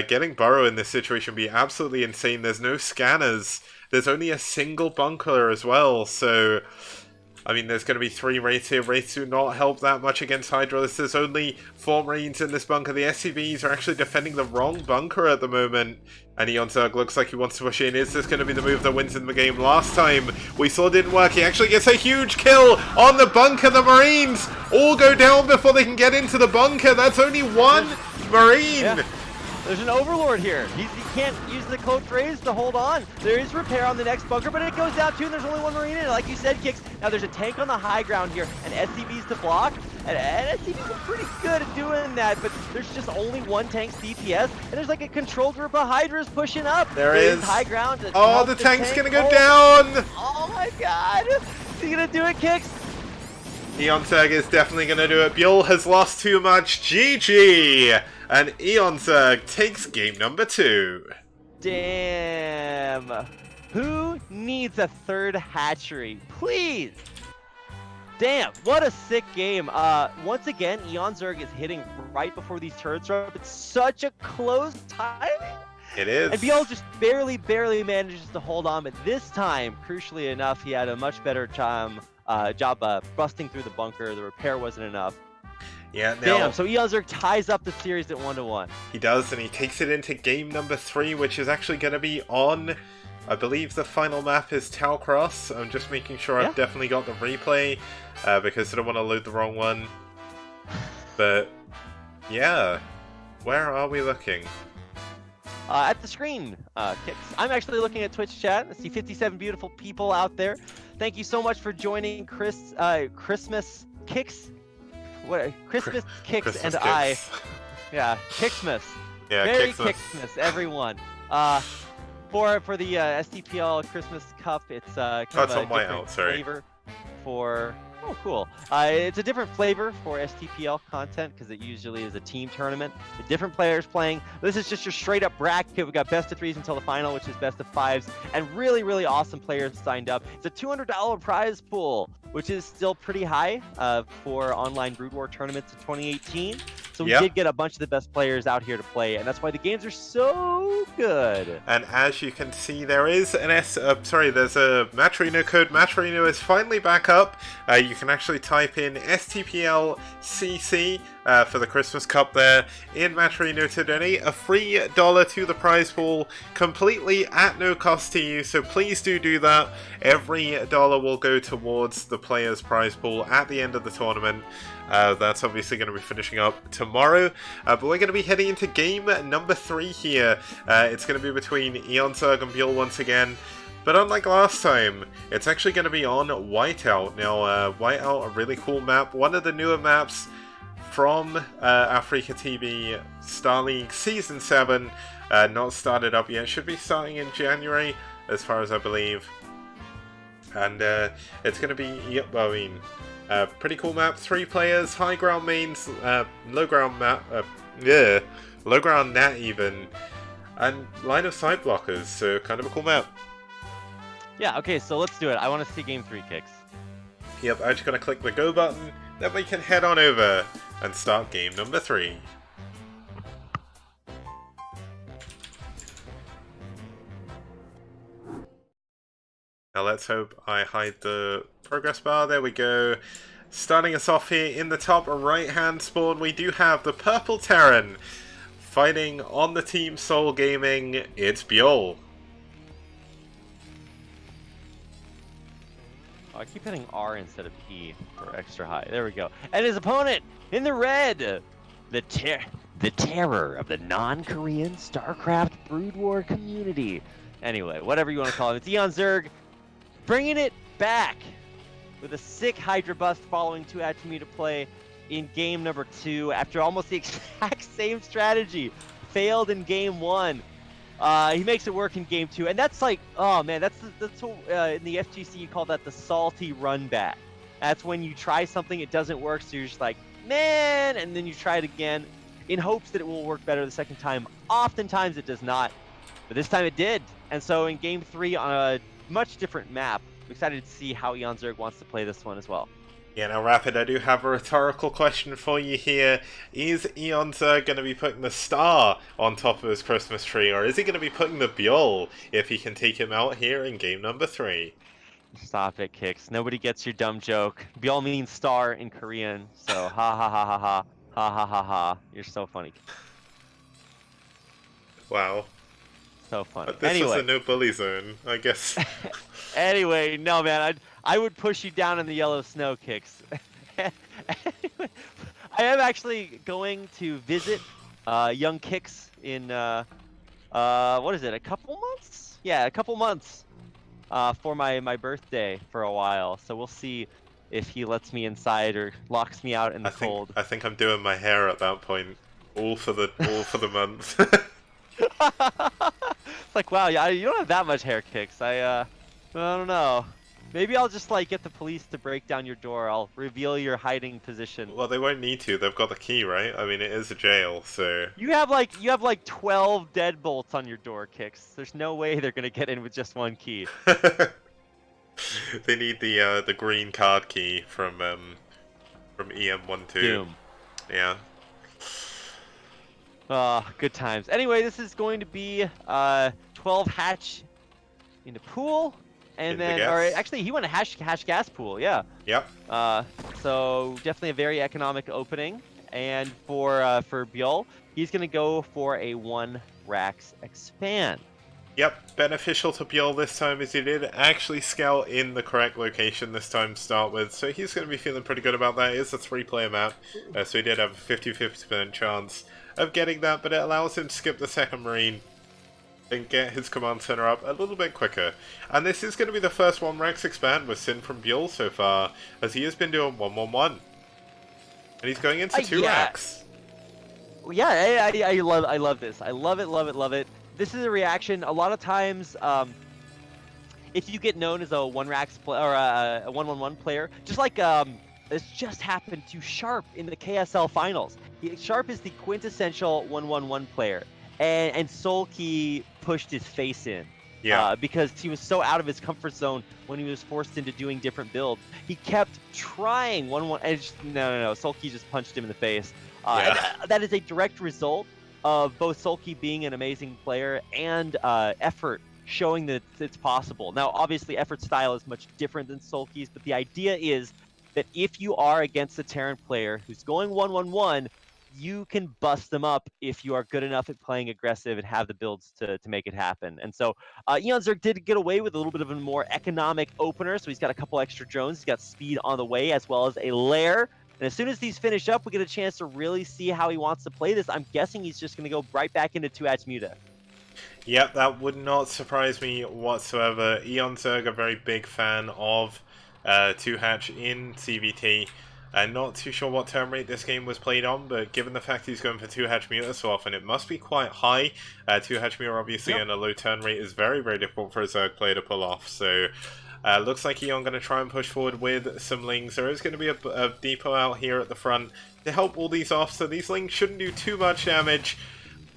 Getting burrow in this situation would be absolutely insane. There's no scanners. There's only a single bunker as well, so... I mean, there's going to be 3 Wraiths here. Wraiths do not help that much against Hydralisks. There's only 4 Marines in this bunker. The SCVs are actually defending the wrong bunker at the moment. And eOnzErG looks like he wants to push in. Is this going to be the move that wins in the game? Last time we saw it didn't work. He actually gets a huge kill on the bunker. The Marines all go down before they can get into the bunker. That's only 1 Marine. Yeah. There's an Overlord here. He can't use the cloaked raise to hold on. There is repair on the next bunker, but it goes down too, and there's only 1 Marine in it. Like you said, Kicks. Now there's a tank on the high ground here, and SCVs to block. And STP's pretty good at doing that, but there's just only one tank's DPS, and there's like a control group of Hydras pushing up. There is high ground. Oh, the tank's gonna go down! Oh my god! Is he gonna do it, Kicks? eOnzErG is definitely gonna do it. ByuL has lost too much. GG! And eOnzErG takes game number 2. Damn. Who needs a third hatchery? Please! Damn, what a sick game. Once again, eOnzErG is hitting right before these turrets are up. It's such a close timing. It is. And ByuL just barely manages to hold on, but this time, crucially enough, he had a much better job busting through the bunker. The repair wasn't enough. Yeah, damn, so eOnzErG ties up the series at 1-1. He does, and he takes it into game number 3, which is actually going to be on, I believe the final map is Tau Cross. I'm just making sure I've definitely got the replay, because I don't want to load the wrong one. But, yeah, where are we looking? At the screen, Kicks. I'm actually looking at Twitch chat. I see 57 beautiful people out there. Thank you so much for joining Christmas Kicks. Christmas Kicks Christmas and Kicks. Yeah, Kicksmas. Yeah, Merry Kicksmas. Kicksmas, everyone. For the STPL Christmas Cup, it's kind of a different flavor for. Oh, cool. It's a different flavor for STPL content because it usually is a team tournament with different players playing. This is just your straight up bracket. We've got best of 3s until the final, which is best of 5s, and really awesome players signed up. It's a $200 prize pool, which is still pretty high for online Brood War tournaments in 2018. So we did get a bunch of the best players out here to play, and that's why the games are so good. And as you can see, there is an there's a Match-Raynor code. Match-Raynor is finally back up. You can actually type in STPL CC for the Christmas Cup there in Match-Raynor to donate a free $1 to the prize pool, completely at no cost to you. So please do that. Every dollar will go towards the players' prize pool at the end of the tournament. That's obviously going to be finishing up tomorrow, but we're going to be heading into game number 3 here. It's going to be between eOnzErG and ByuL once again, but unlike last time, it's actually going to be on Whiteout. Now, Whiteout, a really cool map, one of the newer maps from Africa TV Star League Season 7, not started up yet, should be starting in January, as far as I believe. And it's going to be, pretty cool map, 3 players, high ground mains, low ground low ground nat even, and line of sight blockers, so kind of a cool map. Yeah, okay, so let's do it. I want to see game 3, Kicks. Yep, I'm just going to click the go button, then we can head on over and start game number 3. Now let's hope I hide the progress bar. There we go. Starting us off here in the top right-hand spawn, we do have the Purple Terran fighting on the team Soul Gaming. It's ByuL. Oh, I keep hitting R instead of E for extra high. There we go. And his opponent in the red, the terror of the non-Korean StarCraft Brood War community. Anyway, whatever you want to call it, it's eOnzErG. Bringing it back with a sick Hydra bust following 2 add to me to play in game number 2 after almost the exact same strategy. Failed in game 1. He makes it work in game 2, and that's like, oh man, that's what, in the FGC you call that the salty run back. That's when you try something, it doesn't work, so you're just like, man, and then you try it again in hopes that it will work better the second time. Oftentimes it does not, but this time it did. And so in game 3 on a much different map, I'm excited to see how eOnzErG wants to play this one as well. Yeah, now Rapid, I do have a rhetorical question for you here. Is eOnzErG going to be putting the star on top of his Christmas tree, or is he going to be putting the ByuL if he can take him out here in game number 3? Stop it, Kicks. Nobody gets your dumb joke. ByuL means star in Korean, so ha ha ha ha ha ha ha ha ha. You're so funny. Wow. So funny. But this was a no bully zone, I guess. Anyway, no man, I would push you down in the yellow snow, Kicks. Anyway, I am actually going to visit young Kicks in what is it, a couple months? Yeah, a couple months for my birthday for a while. So we'll see if he lets me inside or locks me out in the cold. I think I'm doing my hair at that point, all for the month. It's like, wow, yeah, you don't have that much hair kicks. I don't know. Maybe I'll just like get the police to break down your door. I'll reveal your hiding position. Well, they won't need to. They've got the key, right? I mean, it is a jail, so. You have like 12 deadbolts on your door kicks. There's no way they're gonna get in with just one key. They need the green card key from EM12. Doom. Yeah. Good times. Anyway, this is going to be 12 hatch into pool. And then, or actually, he went a hash gas pool, yeah. Yep. So definitely a very economic opening. And for ByuL, he's gonna go for a 1 Rax expand. Yep, beneficial to ByuL this time as he did actually scout in the correct location this time to start with, so he's going to be feeling pretty good about that. It is a 3-player map, so he did have a 50-50% chance of getting that, but it allows him to skip the second Marine and get his command center up a little bit quicker. And this is going to be the first 1 Rax expand with Sin from ByuL so far, as he has been doing 1-1-1. And he's going into 2 Rax. Yeah, I love this. I love it. This is a reaction. A lot of times, if you get known as a 1 Rax or a 1-1-1 player, just like this just happened to Sharp in the KSL finals. Sharp is the quintessential 1-1-1 player. And Sulky pushed his face in. Yeah. Because he was so out of his comfort zone when he was forced into doing different builds. He kept trying 1-1, and just, no. Sulky just punched him in the face. And that is a direct result of both Sulky being an amazing player and effort showing that it's possible. Now, obviously, effort style is much different than Sulky's, but the idea is that if you are against a Terran player who's going 1-1-1, you can bust them up if you are good enough at playing aggressive and have the builds to make it happen. And so eOnzErG did get away with a little bit of a more economic opener, so he's got a couple extra drones, he's got speed on the way, as well as a lair. And as soon as these finish up, we get a chance to really see how he wants to play this. I'm guessing he's just going to go right back into 2-hatch Muta. Yep, that would not surprise me whatsoever. eOnzErG, a very big fan of 2-hatch in CVT. Not too sure what turn rate this game was played on, but given the fact he's going for 2-hatch Muta so often, it must be quite high. 2-hatch Muta, obviously, and a low turn rate is very, very difficult for a Zerg player to pull off. So, looks like eOn going to try and push forward with some Lings. There is going to be a depot out here at the front to help all these off, so these Lings shouldn't do too much damage,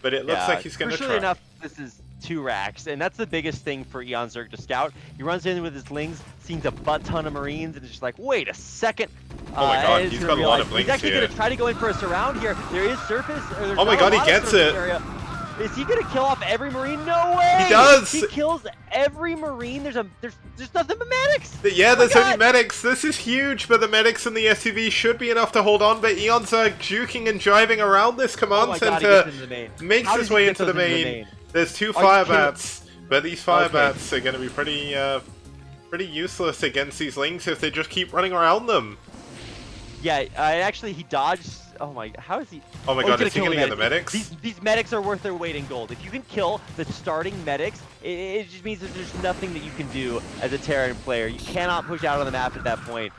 but it looks like he's going to try. Fortunately enough, this is 2 Rax, and that's the biggest thing for eOnzErG to scout. He runs in with his Lings, sees a butt ton of Marines, and is just like, wait a second. Oh my god, he's got a lot of Lings He's actually here. going to try to go in for a surround here. There is surface. Oh my god, he gets it. Area. Is he going to kill off every Marine? No way! He does! He kills every Marine. There's nothing but medics! Yeah, there's only medics. This is huge, but the medics and the SUV should be enough to hold on, but eOnzErG juking and driving around this command center makes his way into the main. There's 2 fire bats, but these fire bats are going to be pretty useless against these Lings if they just keep running around them. Yeah, actually he dodged. Oh my, how is he? Oh my god, is he going to get the medics? These medics are worth their weight in gold. If you can kill the starting medics, it just means that there's nothing that you can do as a Terran player. You cannot push out on the map at that point.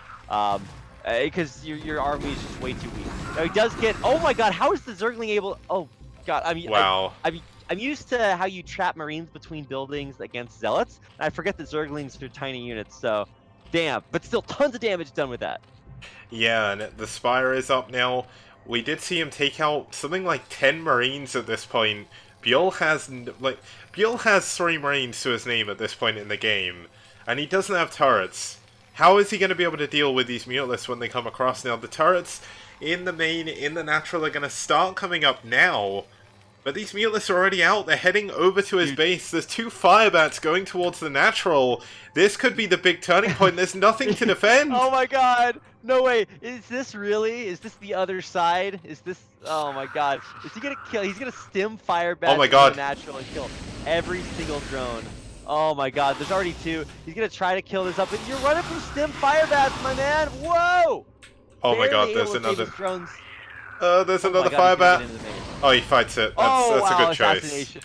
Because your army is just way too weak. Now he does get. Oh my god, how is the Zergling able? Oh god, I mean, wow. I'm used to how you trap Marines between buildings against Zealots. And I forget that Zerglings are tiny units, so damn. But still, tons of damage done with that. Yeah, and the Spire is up now. We did see him take out something like 10 Marines at this point. ByuL has 3 Marines to his name at this point in the game, and he doesn't have turrets. How is he going to be able to deal with these Mutalists when they come across now? The turrets in the main, in the natural, are going to start coming up now. But these Mutalists are already out. They're heading over to his base. There's 2 Firebats going towards the natural. This could be the big turning point. There's nothing to defend. Oh my god. No way. Is this really? Is this the other side? Is this... Oh my god. Is he going to kill... He's going to stim Firebats the natural and kill every single drone. Oh my god. There's already 2. He's going to try to kill this up. But you're running from stim Firebats, my man. Whoa! Oh my god, there's another... there's another Firebat. Oh, he fights it. That's a good choice.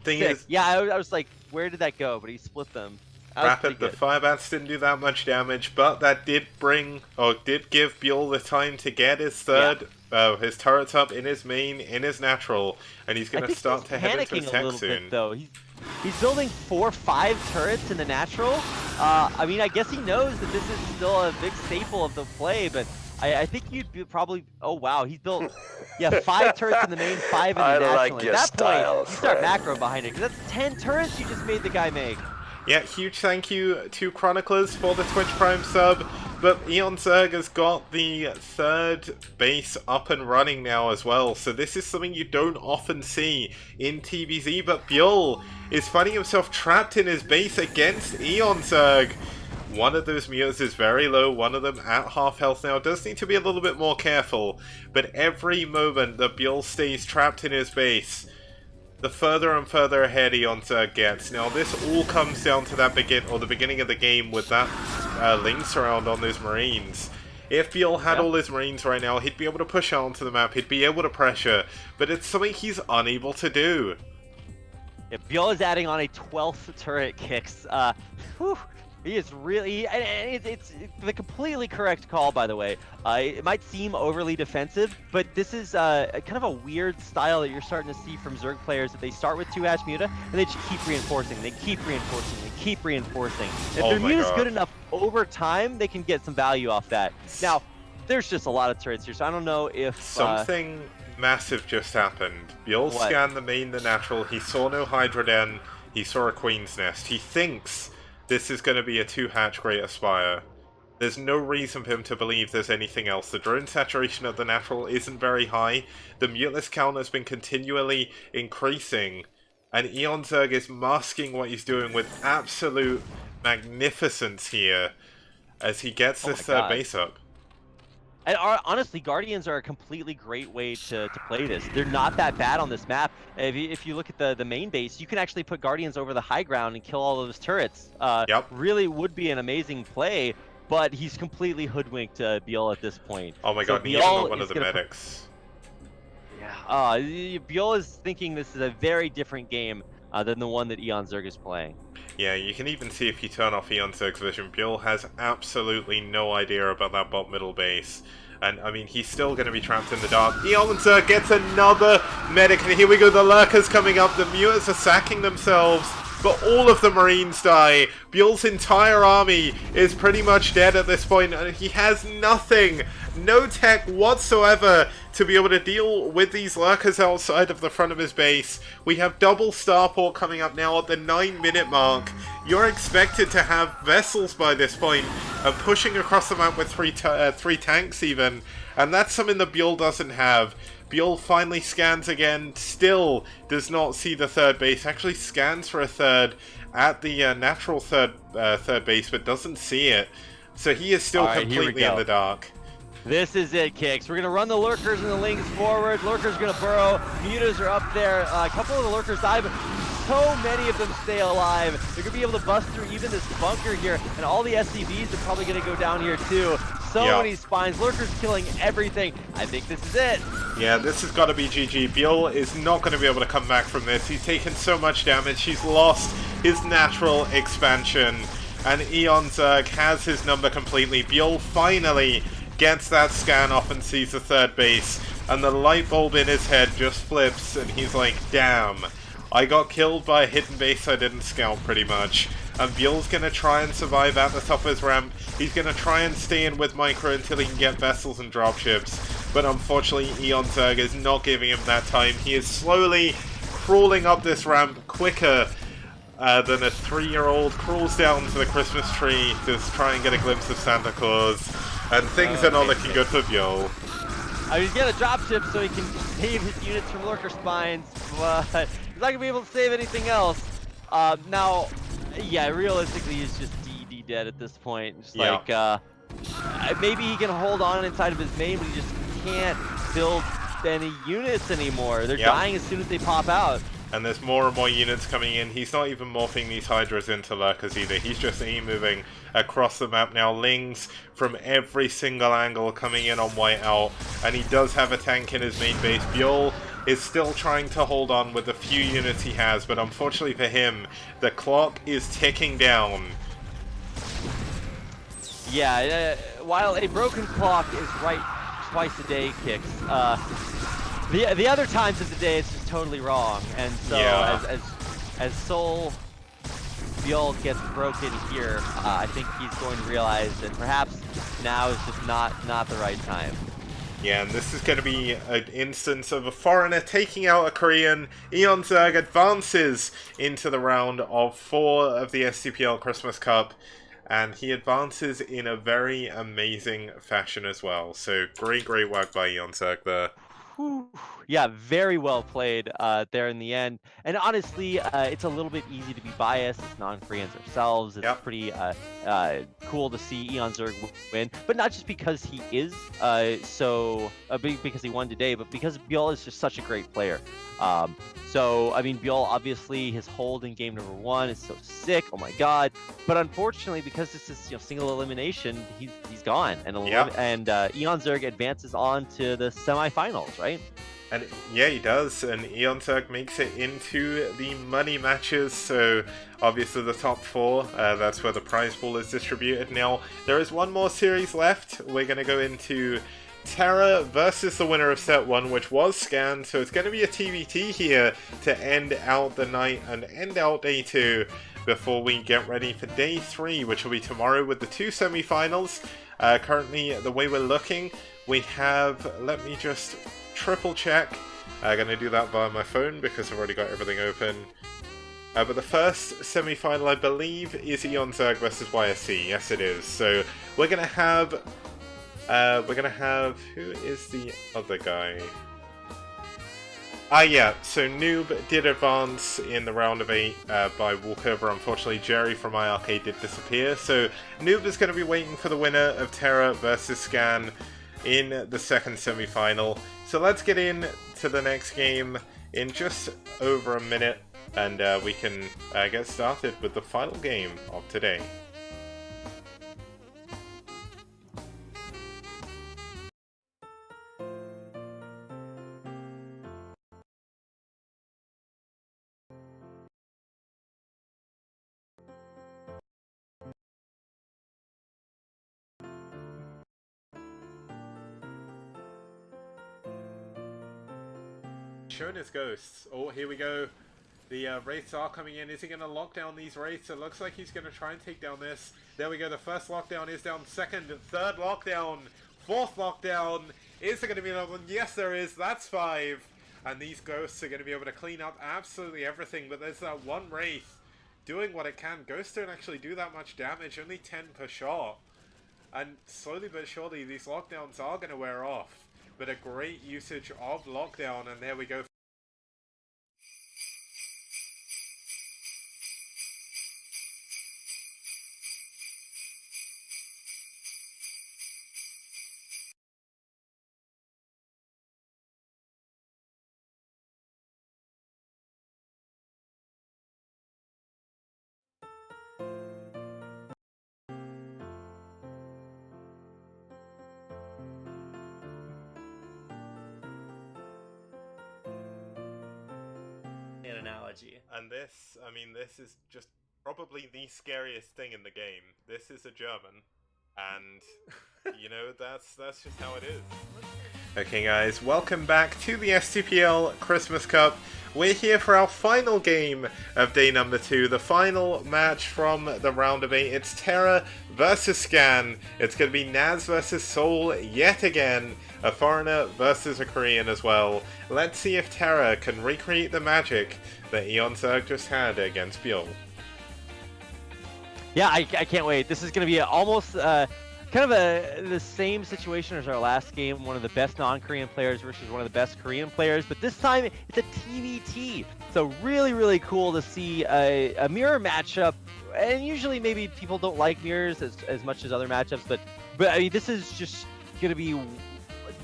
Thing is, yeah, I was like, where did that go? But he split them. Rapid, the fire bats didn't do that much damage, but that did give ByuL the time to get his third, his turrets up in his main, in his natural, and he's going to start to head into his tech soon. Bit, though. He's building 4 or 5 turrets in the natural. I mean, I guess he knows that this is still a big staple of the play, but I think you'd be probably. Oh wow, he's built 5 turrets in the main, 5 in the natural. Like At that point, you start macro behind it because that's 10 turrets you just made the guy make. Yeah, huge thank you to Chroniclers for the Twitch Prime sub, but eOnzErG has got the third base up and running now as well, so this is something you don't often see in TBZ, but ByuL is finding himself trapped in his base against eOnzErG. One of those mules is very low, one of them at half health now, does need to be a little bit more careful, but every moment that ByuL stays trapped in his base, the further and further ahead eOnzErG gets. Now this all comes down to that the beginning of the game with that links around on those Marines. If ByuL had all his Marines right now, he'd be able to push out onto the map, he'd be able to pressure, but it's something he's unable to do. Yeah, ByuL is adding on a 12th turret kicks. He is really, and it's the completely correct call, by the way. It might seem overly defensive, but this is kind of a weird style that you're starting to see from Zerg players, that they start with 2 hash muta, and they just keep reinforcing, they keep reinforcing, they keep reinforcing. If their muta's good enough over time, they can get some value off that. Now, there's just a lot of turrets here, so I don't know if... Something massive just happened. ByuL scanned the main, the natural, he saw no Hydra Den, he saw a Queen's Nest. He thinks this is going to be a 2-hatch Great Aspire. There's no reason for him to believe there's anything else. The drone saturation of the natural isn't very high. The muteless count has been continually increasing. And eOnzErG is masking what he's doing with absolute magnificence here as he gets this third base up. And honestly, Guardians are a completely great way to play this. They're not that bad on this map. If you look at the main base, you can actually put Guardians over the high ground and kill all those turrets. Really would be an amazing play, but he's completely hoodwinked ByuL at this point. Oh my god, he's not one of the medics. Yeah, ByuL is thinking this is a very different game than the one that eOnzErG is playing. Yeah, you can even see if you turn off eOnzErG's vision, ByuL has absolutely no idea about that bot middle base. And, I mean, he's still going to be trapped in the dark. eOnzErG gets another medic, and here we go, the Lurkers coming up, the mutas are sacking themselves, but all of the Marines die. ByuL's entire army is pretty much dead at this point, and he has nothing, no tech whatsoever to be able to deal with these Lurkers outside of the front of his base. We have double starport coming up now at the 9-minute mark. You're expected to have vessels by this point, pushing across the map with three tanks even, and that's something that ByuL doesn't have. ByuL finally scans again, still does not see the third base, actually scans for a third at the natural third base, but doesn't see it. So he is still completely in the dark. This is it, Kicks. We're going to run the Lurkers and the Lings forward. Lurkers going to burrow. Mutas are up there. A couple of the Lurkers die, but so many of them stay alive. They're going to be able to bust through even this bunker here, and all the SCVs are probably going to go down here too. So many spines. Lurkers killing everything. I think this is it. Yeah, this has got to be GG. ByuL is not going to be able to come back from this. He's taken so much damage. He's lost his natural expansion, and eOnzErG has his number completely. ByuL finally gets that scan off and sees the third base, and the light bulb in his head just flips, and he's like, damn, I got killed by a hidden base I didn't scout pretty much. And ByuL's gonna try and survive at the top of his ramp. He's gonna try and stay in with Micro until he can get vessels and dropships, but unfortunately eOnzErG is not giving him that time. He is slowly crawling up this ramp quicker than a 3-year-old crawls down to the Christmas tree to try and get a glimpse of Santa Claus. And things are not looking good for ByuL. He's getting a dropship so he can save his units from Lurker spines, but he's not going to be able to save anything else. Now, yeah, realistically, he's just DD dead at this point. Just like, maybe he can hold on inside of his main, but he just can't build any units anymore. They're dying as soon as they pop out. And there's more and more units coming in. He's not even morphing these Hydras into Lurkers either. He's just moving across the map now. Lings from every single angle coming in on Whiteout. And he does have a tank in his main base. ByuL is still trying to hold on with the few units he has. But unfortunately for him, the clock is ticking down. Yeah, while a broken clock is right twice a day kicks, the other times of the day it's just totally wrong. And so as Soul ByuL gets broken here, I think he's going to realize that perhaps now is just not the right time. Yeah, and this is going to be an instance of a foreigner taking out a Korean. eOnzErG advances into the round of 4 of the STPL Christmas Cup, and he advances in a very amazing fashion as well. So great work by eOnzErG there. Yeah, very well played there in the end. And honestly, it's a little bit easy to be biased as non-Koreans ourselves. It's pretty cool to see eOnzErG win, but not just because he is because he won today, but because ByuL is just such a great player. So, I mean, ByuL, obviously, his hold in game number 1 is so sick. Oh my god. But unfortunately, because this is single elimination, he's gone. And eOnzErG advances on to the semifinals, right? And yeah, he does. And eOnzErG makes it into the money matches. So, obviously, the top 4, that's where the prize pool is distributed. Now, there is one more series left. We're going to go into TerrOr versus the winner of set 1, which was Scan, so it's going to be a TVT here to end out the night and end out day 2 before we get ready for day 3, which will be tomorrow with the 2 semi-finals. Currently, the way we're looking, we have, let me just triple check, I'm going to do that via my phone because I've already got everything open. But the first semi-final, I believe, is eOnzErG versus YSC. Yes, it is. So we're going to have, who is the other guy? Yeah, so Noob did advance in the round of 8 by walkover. Unfortunately, Jerry from iArcade did disappear. So Noob is going to be waiting for the winner of TerrOr versus Scan in the second semi-final. So let's get in to the next game in just over a minute, and we can get started with the final game of today. Shown as ghosts. Oh, here we go. The wraiths are coming in. Is he going to lock down these wraiths? It looks like he's going to try and take down this. There we go. The first lockdown is down. Second and third lockdown. Fourth lockdown. Is there going to be another one? Yes, there is. That's 5. And these ghosts are going to be able to clean up absolutely everything. But there's that one wraith doing what it can. Ghosts don't actually do that much damage. Only 10 per shot. And slowly but surely, these lockdowns are going to wear off. But a great usage of lockdown, and there we go. Analogy. And this, I mean, this is just probably the scariest thing in the game. This is a German, and you know, that's just how it is. Okay guys, welcome back to the STPL Christmas Cup. We're here for our final game of day number 2, the final match from the round of 8. It's TerrOr versus Scan. It's going to be Naz versus Soul yet again. A foreigner versus a Korean as well. Let's see if TerrOr can recreate the magic that eOnzErG just had against ByuL. Yeah, I can't wait. This is going to be almost kind of the same situation as our last game. One of the best non-Korean players versus one of the best Korean players, but this time it's a TVT. So really cool to see a mirror matchup. And usually maybe people don't like mirrors as much as other matchups, but I mean, this is just going to be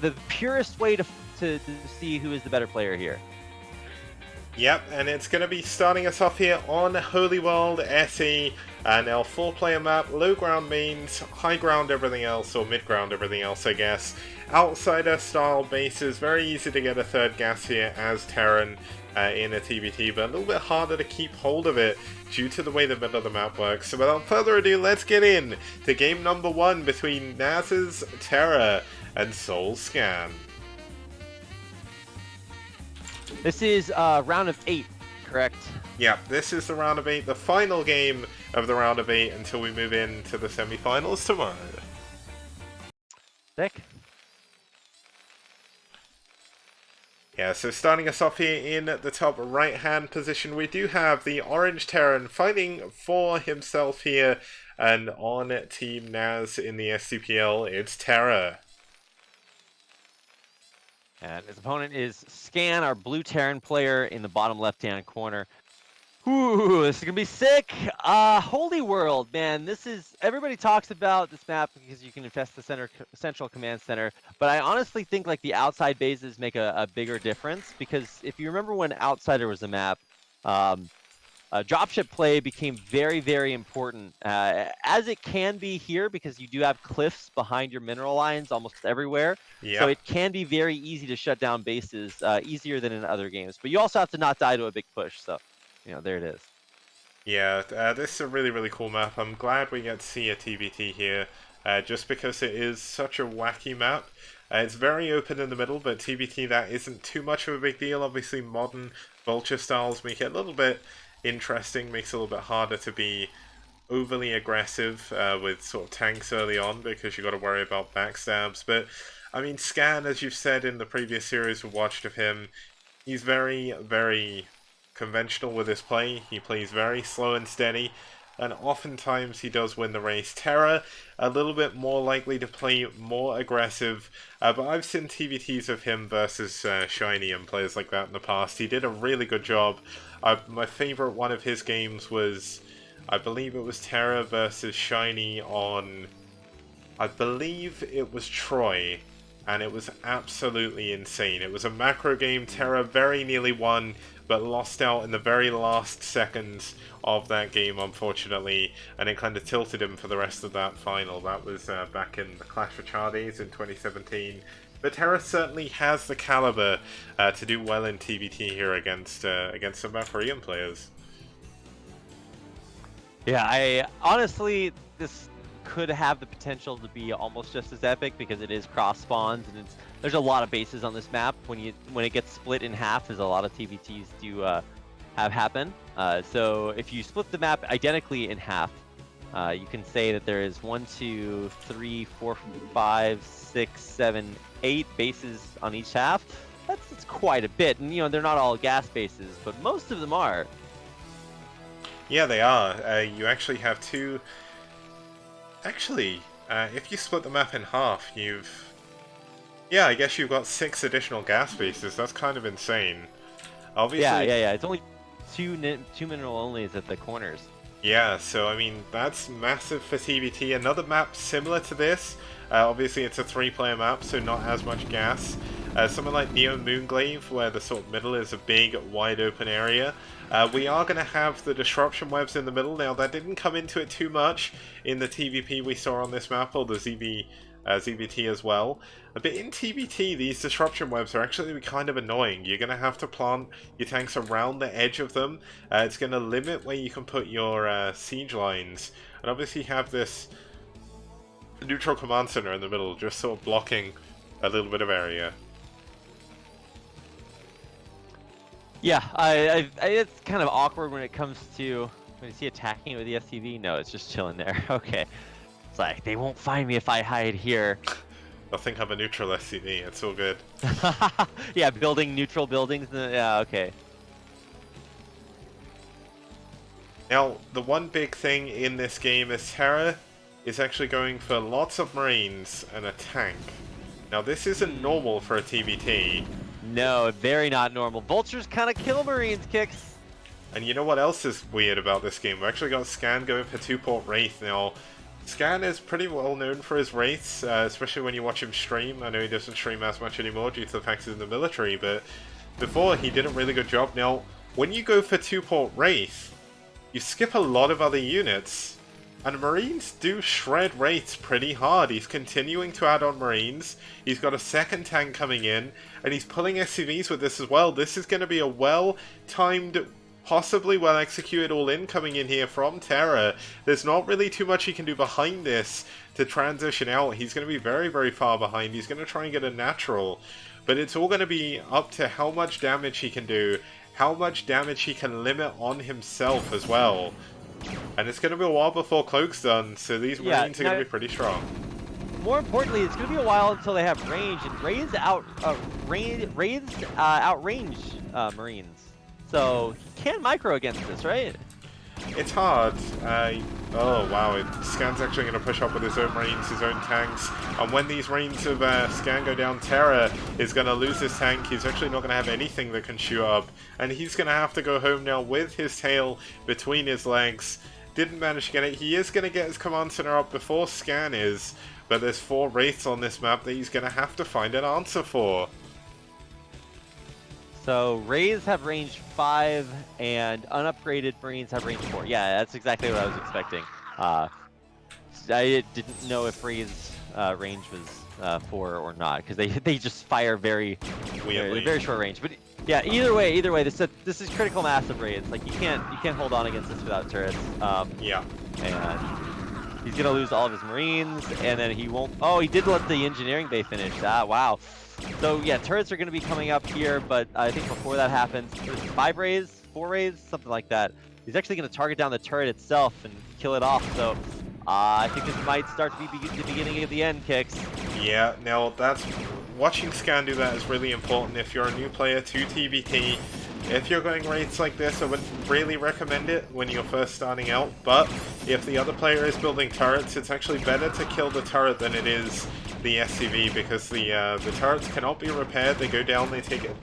the purest way to see who is the better player here. Yep, and it's going to be starting us off here on Holy World SE, and our 4-player map, low ground mains, high ground everything else, or mid ground everything else I guess. Outsider style bases, very easy to get a third gas here as Terran in a TBT, but a little bit harder to keep hold of it due to the way the middle of the map works. So without further ado, let's get in to game number 1 between Naz's TerrOr and Soul's Scan. This is round of 8, correct? Yeah, this is the round of 8, the final game of the round of 8 until we move into the semi-finals tomorrow. Sick. Yeah, so starting us off here in the top right-hand position, we do have the orange Terran fighting for himself here, and on Team Naz in the STPL, it's TerrOr. And his opponent is Scan, our blue Terran player in the bottom left-hand corner. Ooh, this is gonna be sick. Holy World, man. This is, everybody talks about this map because you can infest the central command center, but I honestly think like the outside bases make a bigger difference, because if you remember when Outsider was a map, dropship play became very, very important, as it can be here, because you do have cliffs behind your mineral lines almost everywhere. Yep. So it can be very easy to shut down bases, easier than in other games. But you also have to not die to a big push, so, you know, there it is. Yeah, this is a really, really cool map. I'm glad we get to see a TBT here, just because it is such a wacky map. It's very open in the middle, but TBT, that isn't too much of a big deal. Obviously, modern vulture styles make it a little bit interesting, makes it a little bit harder to be overly aggressive with sort of tanks early on, because you've got to worry about backstabs. But, I mean, Scan, as you've said in the previous series we watched of him, he's very, very conventional with his play. He plays very slow and steady, and oftentimes he does win the race. TerrOr, a little bit more likely to play more aggressive, but I've seen TBTs of him versus Shiny and players like that in the past. He did a really good job. My favourite one of his games was, I believe it was TerrOr versus Shiny on, I believe it was Troy, and it was absolutely insane. It was a macro game. TerrOr very nearly won, but lost out in the very last seconds of that game, unfortunately, and it kind of tilted him for the rest of that final. That was back in the Clash for Char days in 2017. But TerrOr certainly has the caliber to do well in TBT here against some Korean players. Yeah, I honestly, this could have the potential to be almost just as epic, because it is cross spawns, and there's a lot of bases on this map. When it gets split in half, as a lot of TBTs do have happen. So if you split the map identically in half, you can say that there is 1, 2, 3, 4, 5, 6, 7, 8 bases on each half. That's quite a bit, and you know, they're not all gas bases, but most of them are. Yeah, they are. You actually have two. Actually, if you split the map in half, yeah, I guess you've got 6 additional gas bases. That's kind of insane. Obviously, yeah. It's only two mineral onlys at the corners. Yeah, so I mean, that's massive for TBT. Another map similar to this, obviously it's a 3-player map, so not as much gas. Something like Neo Moonglaive, where the sort of middle is a big, wide open area. We are going to have the disruption webs in the middle. Now, that didn't come into it too much in the TVP we saw on this map, or the ZBT as well. But in TBT, these disruption webs are actually kind of annoying. You're going to have to plant your tanks around the edge of them. It's going to limit where you can put your siege lines. And obviously you have this neutral command center in the middle, just sort of blocking a little bit of area. Yeah, it's kind of awkward when it comes to, is he attacking with the STV? No, it's just chilling there. Okay. It's like, they won't find me if I hide here. I think I'm a neutral STV, it's all good. Yeah, building neutral buildings, yeah, okay. Now, the one big thing in this game is TerrOr is actually going for lots of Marines and a tank. Now, this isn't normal for a TBT. No, very not normal. Vultures kind of kill Marines, Kicks. And you know what else is weird about this game? We actually got Scan going for 2-port Wraith. Now, Scan is pretty well known for his Wraiths, especially when you watch him stream. I know he doesn't stream as much anymore due to the fact he's in the military, but before he did a really good job. Now, when you go for 2-port Wraith, you skip a lot of other units, And Marines do shred Wraiths pretty hard. He's continuing to add on Marines. He's got a second tank coming in, and he's pulling SCVs with this as well. This is going to be a well-timed, possibly well-executed all-in coming in here from TerrOr. There's not really too much he can do behind this to transition out. He's going to be very, very far behind. He's going to try and get a natural. But it's all going to be up to how much damage he can do, how much damage he can limit on himself as well. And it's going to be a while before Cloak's done, so these Marines are going to be pretty strong. More importantly, it's going to be a while until they have range, and Raids outrange Marines. So he can micro against this, right? It's hard. Oh wow, Scan's actually going to push up with his own Marines, his own tanks. And when these Marines of Scan go down, TerrOr is going to lose his tank. He's actually not going to have anything that can shoot up. And he's going to have to go home now with his tail between his legs. Didn't manage to get it. He is going to get his command center up before Scan is. But there's 4 Wraiths on this map that he's going to have to find an answer for. So Rays have range 5 and unupgraded Marines have range 4. Yeah, that's exactly what I was expecting. I didn't know if Rays range was 4 or not, because they just fire very short range. But yeah, either way, this is critical mass of Rays. Like you can't hold on against this without turrets. Yeah. And he's gonna lose all of his Marines, and then he won't. Oh, he did let the engineering bay finish. Ah, wow. So yeah, turrets are going to be coming up here, but I think before that happens, there's 5 rays, 4 rays, something like that. He's actually going to target down the turret itself and kill it off. So I think this might start to be the beginning of the end, Kicks. Yeah, now that's watching Scan do that is really important if you're a new player to TBT. If you're going raids like this, I wouldn't really recommend it when you're first starting out, but if the other player is building turrets, it's actually better to kill the turret than it is the SCV, because the turrets cannot be repaired. They go down, they take it.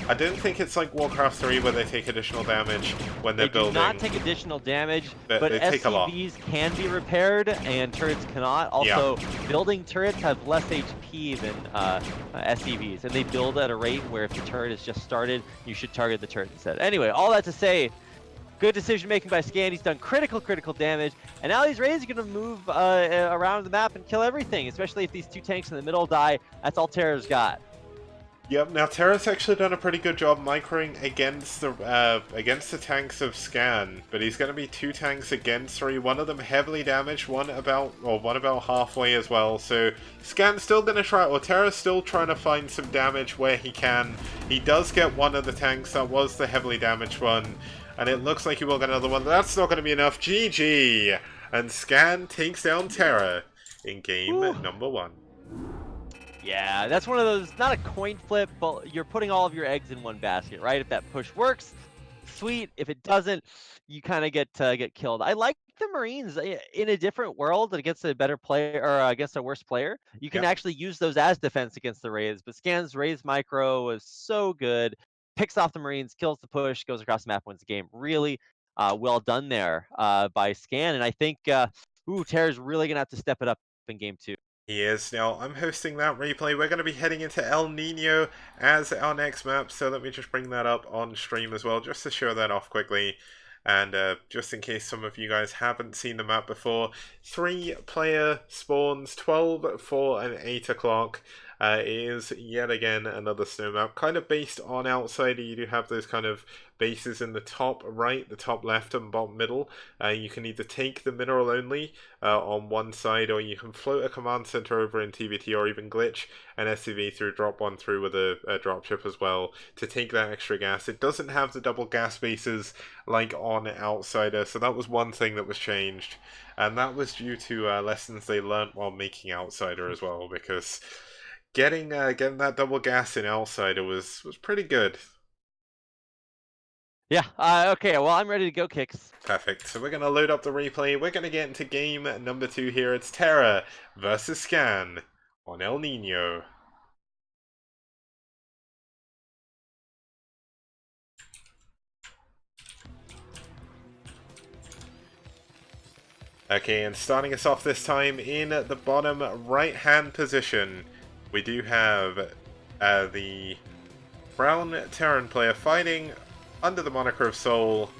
I don't think it's like Warcraft 3 where they take additional damage when they're building. They do not take additional damage, but they take a lot. SCVs can be repaired and turrets cannot. Also, building turrets have less HP than SCVs, and they build at a rate where if the turret is just started, you should target the turret instead. Anyway, all that to say, good decision making by Scan. He's done critical damage, and now these raids are going to move around the map and kill everything, especially if these 2 tanks in the middle die. That's all TerrOr's got. Yep, now TerrOr's actually done a pretty good job microing against the tanks of Scan, but he's going to be 2 tanks against 3, one of them heavily damaged, one about halfway as well, so Scan's still going to try, or TerrOr's still trying to find some damage where he can. He does get one of the tanks, that was the heavily damaged one, and it looks like he will get another one. That's not going to be enough. GG! And Scan takes down TerrOr in game number 1. Yeah, that's one of those, not a coin flip, but you're putting all of your eggs in one basket, right? If that push works, sweet. If it doesn't, you kind of get killed. I like the Marines in a different world against a better player, or against a worse player. You can actually use those as defense against the Rays, but Scan's Rays micro was so good. Picks off the Marines, kills the push, goes across the map, wins the game. Really well done there by Scan, and I think TerrOr's really gonna have to step it up in game 2. He is. Now, I'm hosting that replay. We're going to be heading into El Nino as our next map, so let me just bring that up on stream as well, just to show that off quickly. And just in case some of you guys haven't seen the map before, 3-player spawns, 12, 4, and 8 o'clock. Is yet again another snow map, kind of based on Outsider. You do have those kind of bases in the top right, the top left, and bottom middle. You can either take the mineral only on one side, or you can float a command center over in TBT, or even glitch an SCV through, drop one through with a dropship as well to take that extra gas. It doesn't have the double gas bases like on Outsider, so that was one thing that was changed, and that was due to lessons they learnt while making Outsider as well, because getting that double gas in Outsider was pretty good. Yeah, okay, well, I'm ready to go, Kicks. Perfect. So we're going to load up the replay. We're going to get into game number 2 here. It's TerrOr versus Scan on El Nino. Okay, and starting us off this time in the bottom right-hand position, we do have the brown Terran player fighting under the moniker of Soul.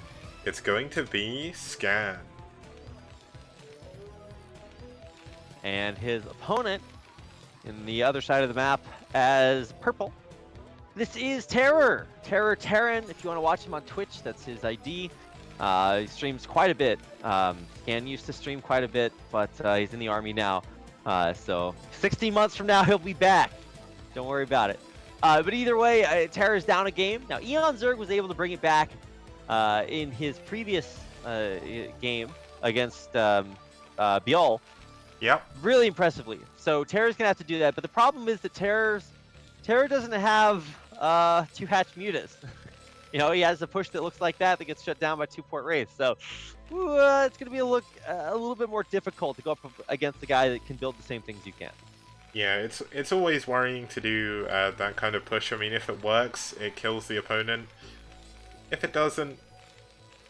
It's going to be Scan. And his opponent in the other side of the map as purple. This is TerrOr. Terran, if you want to watch him on Twitch, that's his ID. He streams quite a bit. Scan used to stream quite a bit, but he's in the army now. So 16 months from now, he'll be back. Don't worry about it. But either way, Terror's down a game. Now, eOnzErG was able to bring it back in his previous game against ByuL. Yep. Really impressively. So Terror's going to have to do that. But the problem is that Terror doesn't have 2 hatch mutas. You know, he has a push that looks like that gets shut down by 2 port wraiths. So it's going to be a little bit more difficult to go up against the guy that can build the same things you can. Yeah, it's always worrying to do that kind of push. I mean, if it works, it kills the opponent. If it doesn't,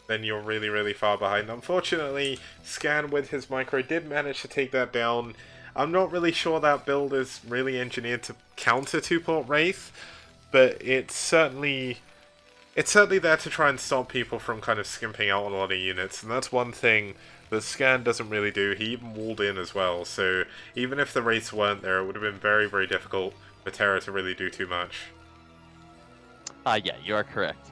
then you're really, really far behind. Unfortunately, Scan with his micro did manage to take that down. I'm not really sure that build is really engineered to counter 2-port Wraith, but it's certainly there to try and stop people from kind of skimping out on a lot of units, and that's one thing that Scan doesn't really do. He even walled in as well, so even if the Wraiths weren't there, it would have been very, very difficult for Terror to really do too much. Yeah, you are correct.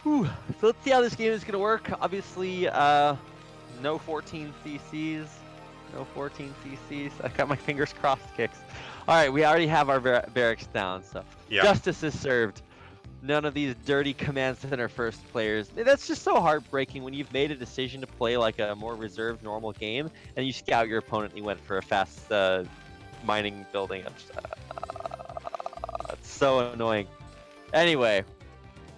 Whew. So let's see how this game is going to work. Obviously, no 14 CCs. No 14 CCs. I got my fingers crossed kicks. Alright, we already have our barracks down, so yeah. Justice is served. None of these dirty command center first players. That's just so heartbreaking when you've made a decision to play like a more reserved normal game and you scout your opponent and you went for a fast mining building. It's so annoying. Anyway,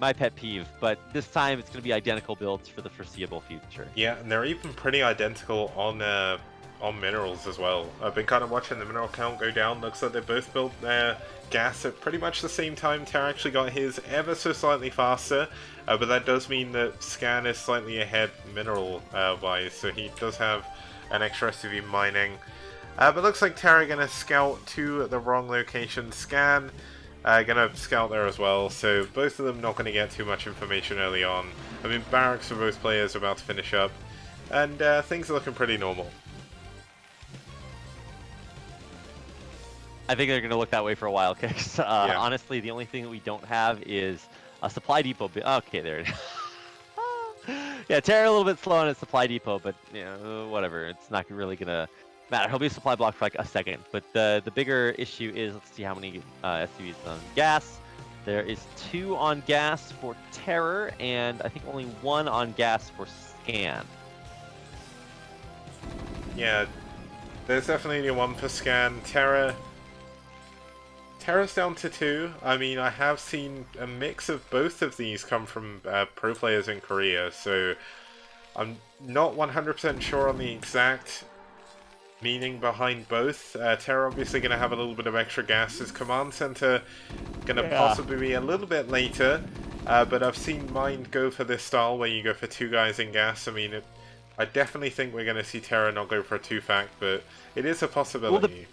my pet peeve, but this time it's going to be identical builds for the foreseeable future. Yeah, and they're even pretty identical on minerals as well. I've been kind of watching the mineral count go down. Looks like they both built their gas at pretty much the same time. Terra actually got his ever so slightly faster, but that does mean that Scan is slightly ahead mineral wise, so he does have an extra SUV mining. But looks like Terra gonna scout to the wrong location. Scan gonna scout there as well, so both of them not gonna get too much information early on. I mean, barracks for both players are about to finish up, and things are looking pretty normal. I think they're going to look that way for a while, Kicks. Yeah. Honestly, the only thing that we don't have is a supply depot. Okay, there it is. Yeah, Terra a little bit slow on his supply depot, but you know, whatever. It's not really going to matter. He'll be a supply block for like a second. But the bigger issue is, let's see how many SUVs on gas. There is 2 on gas for Terror, and I think only 1 on gas for Scan. Yeah, there's definitely 1 for Scan. Terra's down to 2. I mean, I have seen a mix of both of these come from pro players in Korea, so I'm not 100% sure on the exact meaning behind both. Terra obviously going to have a little bit of extra gas. His command center going to possibly be a little bit later, but I've seen mine go for this style where you go for 2 guys in gas. I mean, I definitely think we're going to see Terra not go for a 2-fac, but it is a possibility. Well,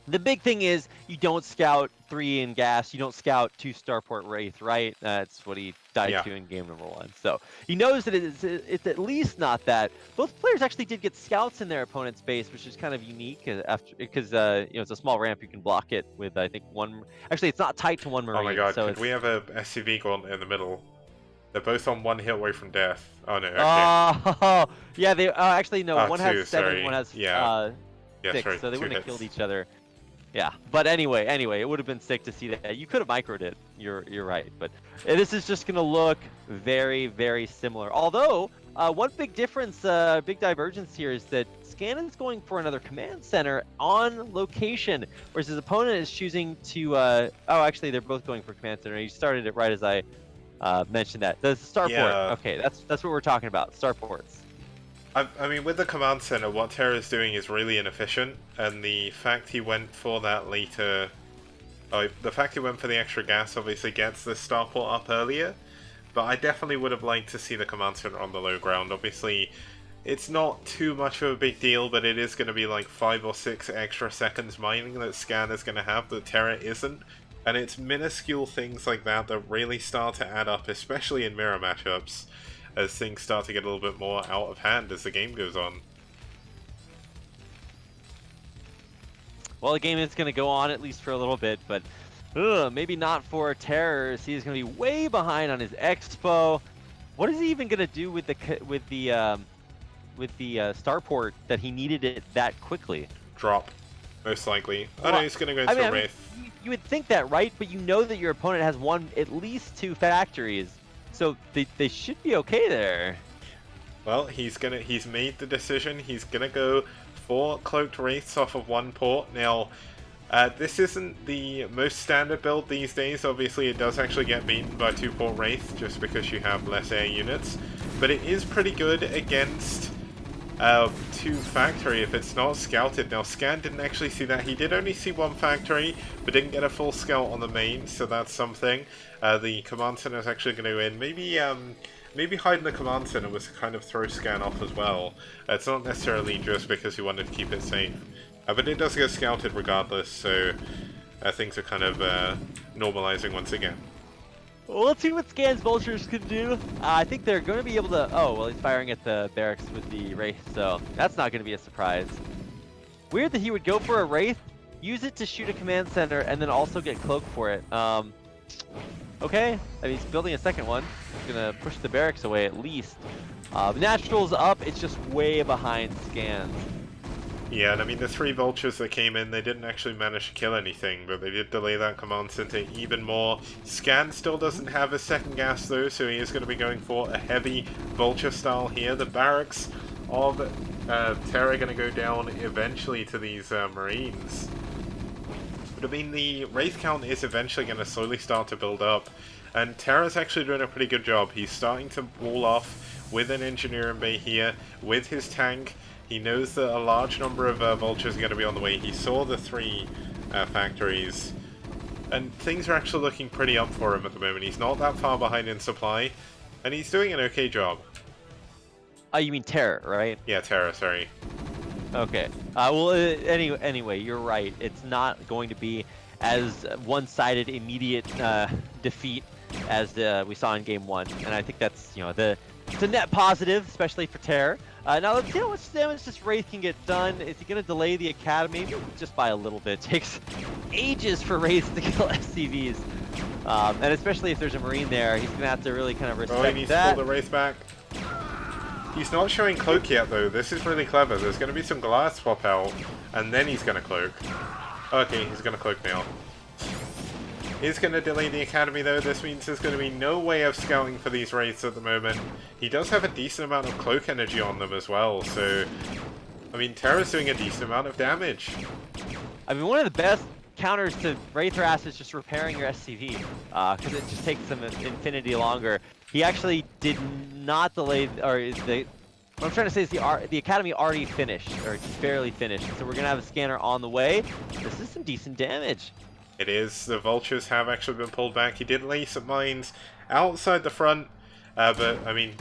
the big thing is you don't scout 3 in gas, you don't scout 2 starport Wraith, right? That's what he died to in game number 1. So he knows that it's at least not that. Both players actually did get scouts in their opponent's base, which is kind of unique because you know, it's a small ramp. You can block it with I think 1. Actually, it's not tight to 1 Marine. Oh my god! So could we have a SCV going in the middle? They're both on 1 hit away from death. Oh no! Okay. Yeah, they actually no. One 2, has 7, sorry. one has 6, sorry, so they 2 wouldn't have hits. killed each other. Yeah, but anyway, it would have been sick to see that. You could have microed it. You're right, but this is just gonna look very, very similar. Although one big difference, big divergence here is that Scan is going for another command center on location, whereas his opponent is choosing to. Oh, actually, they're both going for command center. He started it right as I mentioned that. The starport. Yeah. Okay, that's what we're talking about. Starports. I mean, with the command center, what Terra is doing is really inefficient, and the fact he went for that later... the fact he went for the extra gas obviously gets the starport up earlier, but I definitely would have liked to see the command center on the low ground. Obviously, it's not too much of a big deal, but it is going to be like 5 or 6 extra seconds mining that Scan is going to have that Terra isn't, and it's minuscule things like that that really start to add up, especially in mirror matchups, as things start to get a little bit more out of hand as the game goes on. Well, the game is going to go on at least for a little bit, but maybe not for TerrOr. He's going to be way behind on his expo. What is he even going to do with the starport that he needed it that quickly? Drop, most likely. Oh no, he's going to go into a Wraith. You would think that, right? But you know that your opponent has at least 2 factories, so they should be okay there. Well, he's made the decision. He's gonna go 4 cloaked wraiths off of 1 port. Now, this isn't the most standard build these days. Obviously, it does actually get beaten by 2 port wraith just because you have less air units, but it is pretty good against 2 factory if it's not scouted. Now, Scan didn't actually see that. He did only see 1 factory, but didn't get a full scout on the main, so that's something. The command center is actually going to go in. Maybe hiding the command center was to kind of throw Scan off as well. It's not necessarily just because he wanted to keep it safe. But it does get scouted regardless, so things are kind of normalizing once again. Well, let's see what Scan's Vultures can do. I think they're going to be able to... Oh, well, he's firing at the barracks with the Wraith, so that's not going to be a surprise. Weird that he would go for a Wraith, use it to shoot a command center, and then also get cloaked for it. Okay, I mean, he's building a second one. He's going to push the barracks away at least. Natural's up, it's just way behind Scans. Yeah, and I mean, the 3 vultures that came in, they didn't actually manage to kill anything, but they did delay that command center even more. Scan still doesn't have a second gas though, so he is going to be going for a heavy vulture style here. The barracks of TerrOr are going to go down eventually to these Marines. But I mean, the Wraith count is eventually going to slowly start to build up, and TerrOr's actually doing a pretty good job. He's starting to wall off with an engineering bay here, with his tank. He knows that a large number of vultures are going to be on the way. He saw the 3 factories, and things are actually looking pretty up for him at the moment. He's not that far behind in supply, and he's doing an okay job. Oh, you mean TerrOr, right? Yeah, TerrOr, sorry. Okay. Well, anyway, you're right. It's not going to be as one-sided immediate defeat as we saw in Game 1, and I think that's, you know, it's a net positive, especially for TerrOr. Now let's see how much damage this Wraith can get done. Is he going to delay the Academy? Just by a little bit. It takes ages for Wraiths to kill SCVs. And especially if there's a Marine there, he's going to have to really kind of respect that. Oh, he needs to pull the Wraith back. He's not showing Cloak yet, though. This is really clever. There's going to be some Goliaths pop out, and then he's going to Cloak. Okay, he's going to Cloak now. He's going to delay the Academy, though. This means there's going to be no way of scouting for these Wraiths at the moment. He does have a decent amount of Cloak energy on them as well, so... I mean, TerrOr's doing a decent amount of damage. I mean, one of the best counters to Wraith Harass is just repairing your SCV, because it just takes them infinity longer. He actually did not delay, or what I'm trying to say is the Academy already finished, or barely finished, so we're going to have a scanner on the way. This is some decent damage. It is. The Vultures have actually been pulled back. He did lay some mines outside the front, but, I mean,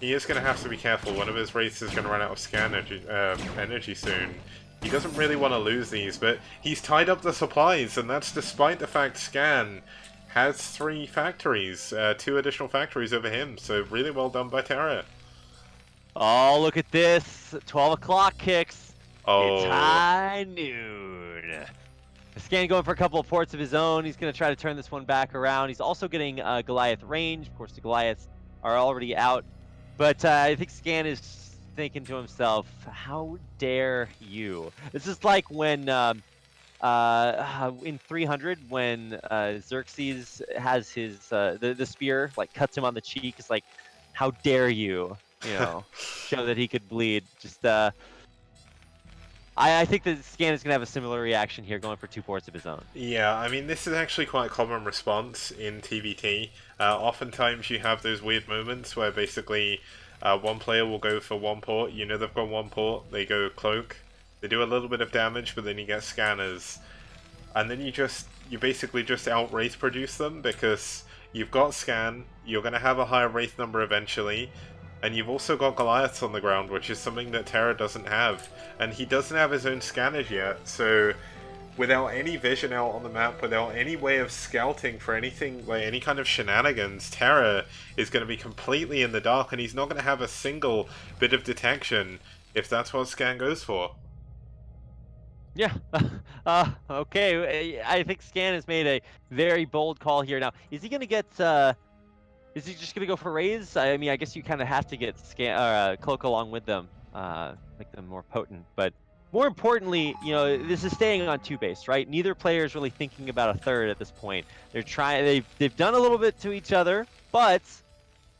he is going to have to be careful. One of his Wraiths is going to run out of scan energy soon. He doesn't really want to lose these, but he's tied up the supplies, and that's despite the fact Scan has 3 factories, 2 additional factories over him, so really well done by TerrOr. Oh, look at this. 12 o'clock kicks. Oh. It's high noon. Scan going for a couple of ports of his own. He's going to try to turn this one back around. He's also getting Goliath range. Of course, the Goliaths are already out. But I think Scan is thinking to himself, how dare you? This is like when, in 300, when Xerxes has his, the spear, like, cuts him on the cheek. It's like, how dare you, you know, show that he could bleed. Just, I think that Scan is going to have a similar reaction here, going for 2 ports of his own. Yeah, I mean, this is actually quite a common response in TVT. Oftentimes you have those weird moments where basically one player will go for 1 port, you know they've got 1 port, they go Cloak, they do a little bit of damage, but then you get Scanners. And then you basically just out-Wraith produce them, because you've got Scan, you're going to have a higher Wraith number eventually, and you've also got Goliaths on the ground, which is something that TerrOr doesn't have. And he doesn't have his own scanners yet, so without any vision out on the map, without any way of scouting for anything, like any kind of shenanigans, TerrOr is going to be completely in the dark, and he's not going to have a single bit of detection if that's what Scan goes for. Yeah. Okay. I think Scan has made a very bold call here. Now, is he gonna get? Is he just gonna go for Rays? I mean, I guess you kind of have to get Cloak along with them, make them more potent. But more importantly, you know, this is staying on 2 base, right? Neither player is really thinking about a third at this point. They're trying. They've done a little bit to each other, but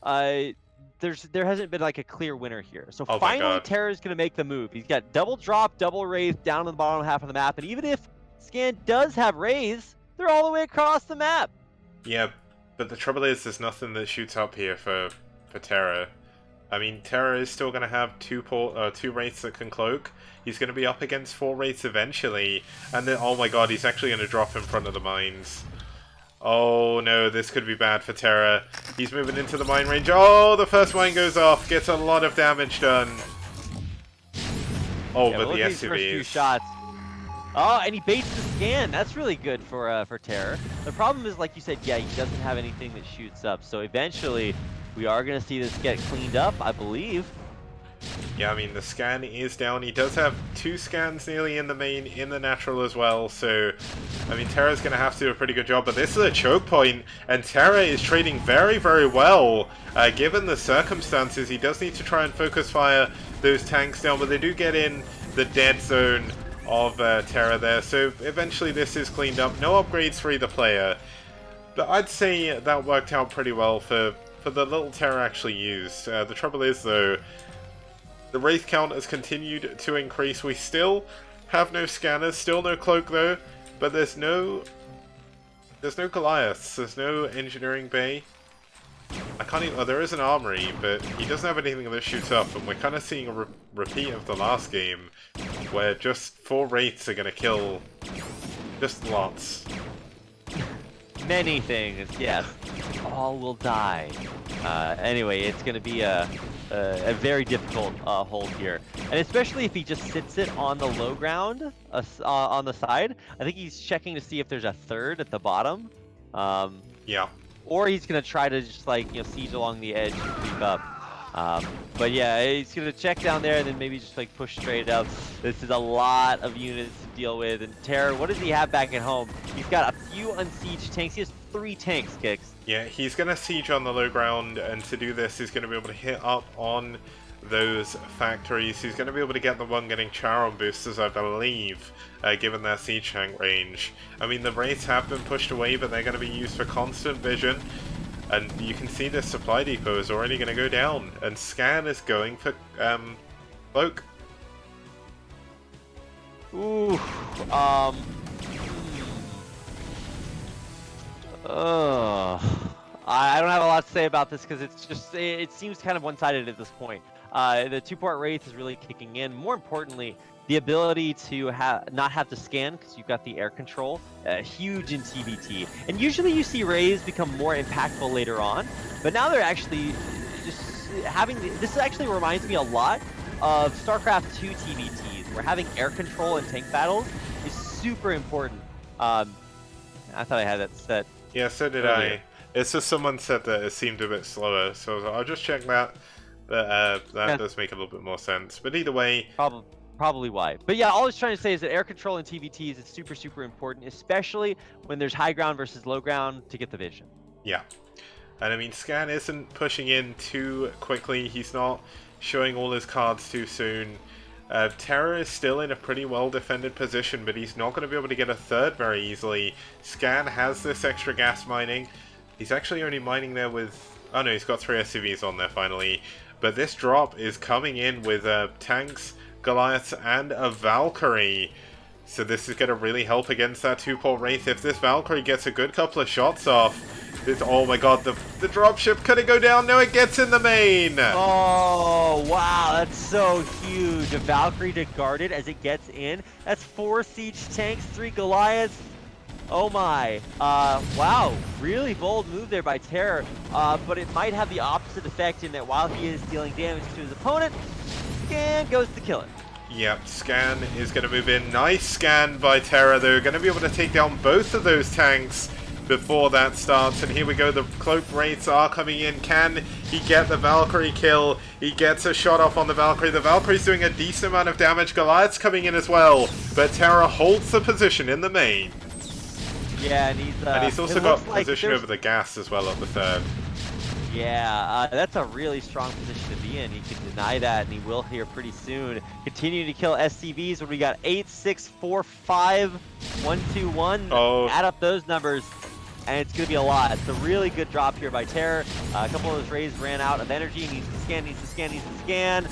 there hasn't been like a clear winner here. So Oh finally, TerrOr is gonna make the move. He's got double drop, double Rays down in the bottom half of the map, and even if Scan does have Rays, they're all the way across the map. Yeah. But the trouble is, there's nothing that shoots up here for TerrOr. I mean, TerrOr is still going to have 2 Wraiths that can cloak. He's going to be up against 4 Wraiths eventually. And then, oh my god, he's actually going to drop in front of the mines. Oh no, this could be bad for TerrOr. He's moving into the mine range. Oh, the first mine goes off. Gets a lot of damage done. Oh, yeah, but the SUVs. First few shots. Oh, and he baits the Scan. That's really good for TerrOr. The problem is, like you said, yeah, he doesn't have anything that shoots up. So eventually, we are going to see this get cleaned up, I believe. Yeah, I mean, the Scan is down. He does have 2 Scans nearly in the main, in the natural as well. So, I mean, TerrOr's going to have to do a pretty good job. But this is a choke point, and TerrOr is trading very, very well. Given the circumstances, he does need to try and focus fire those tanks down. But they do get in the dead zone of TerrOr there, so eventually this is cleaned up. No upgrades for either player, but I'd say that worked out pretty well for the little TerrOr actually used. The trouble is, though, the Wraith count has continued to increase. We still have no scanners, still no cloak though, but there's no Goliaths, there's no engineering bay. I can't even, oh, there is an armory, but he doesn't have anything that shoots up, and we're kind of seeing a repeat of the last game, where just 4 Wraiths are going to kill just lots. Many things, yes. All will die. Anyway, it's going to be a very difficult hold here. And especially if he just sits it on the low ground, on the side. I think he's checking to see if there's a third at the bottom. Yeah. Or he's going to try to just, like, you know, siege along the edge and creep up. But yeah, he's going to check down there and then maybe just, like, push straight up. This is a lot of units to deal with. And TerrOr, what does he have back at home? He's got a few unsieged tanks. He has 3 tanks, Kicks. Yeah, he's going to siege on the low ground, and to do this, he's going to be able to hit up on those factories. He's going to be able to get the one getting Charon boosters, I believe, given their siege tank range. I mean, the Wraiths have been pushed away, but they're going to be used for constant vision. And you can see this supply depot is already going to go down. And Scan is going for Cloak. Ooh, I don't have a lot to say about this because it's just, it seems kind of one-sided at this point. The 2-port Wraith is really kicking in. More importantly, the ability to not have to scan because you've got the air control, huge in TVT. And usually you see Rays become more impactful later on, but now they're actually just having, this actually reminds me a lot of StarCraft 2 TVTs, where having air control in tank battles is super important. I thought I had that set. Yeah, so did earlier. It's just someone said that it seemed a bit slower, so I'll just check that. But that does make a little bit more sense. But either way, probably why. But yeah, all I was trying to say is that air control in TVTs is super, super important, especially when there's high ground versus low ground to get the vision. Yeah. And I mean, Scan isn't pushing in too quickly. He's not showing all his cards too soon. TerrOr is still in a pretty well-defended position, but he's not going to be able to get a third very easily. Scan has this extra gas mining. He's actually only mining there with... Oh no, he's got 3 SCVs on there finally. But this drop is coming in with tanks, Goliaths, and a Valkyrie. So this is going to really help against that 2-port Wraith. If this Valkyrie gets a good couple of shots off, this, oh my god, the dropship, could it go down? No, it gets in the main! Oh, wow, that's so huge. A Valkyrie to guard it as it gets in. That's 4 siege tanks, 3 Goliaths. Oh my. Wow, really bold move there by TerrOr. But it might have the opposite effect in that while he is dealing damage to his opponent, Scan goes to kill it. Yep, Scan is going to move in. Nice scan by TerrOr. They're going to be able to take down both of those tanks. before that starts. And here we go, the cloaked wraiths are coming in. Can he get the Valkyrie kill? He gets a shot off on the Valkyrie. The Valkyrie's doing a decent amount of damage. Goliath's coming in as well, but TerrOr holds the position in the main. Yeah, and he's also got position over the gas as well at the third. Yeah, that's a really strong position to be in. He can deny that, and he will here pretty soon. Continue to kill SCVs when we got 8, 6, 4, 5, 1, 2, 1. Oh. Add up those numbers, and it's going to be a lot. It's a really good drop here by TerrOr. A couple of those Rays ran out of energy. Needs to scan, needs to scan, needs to scan.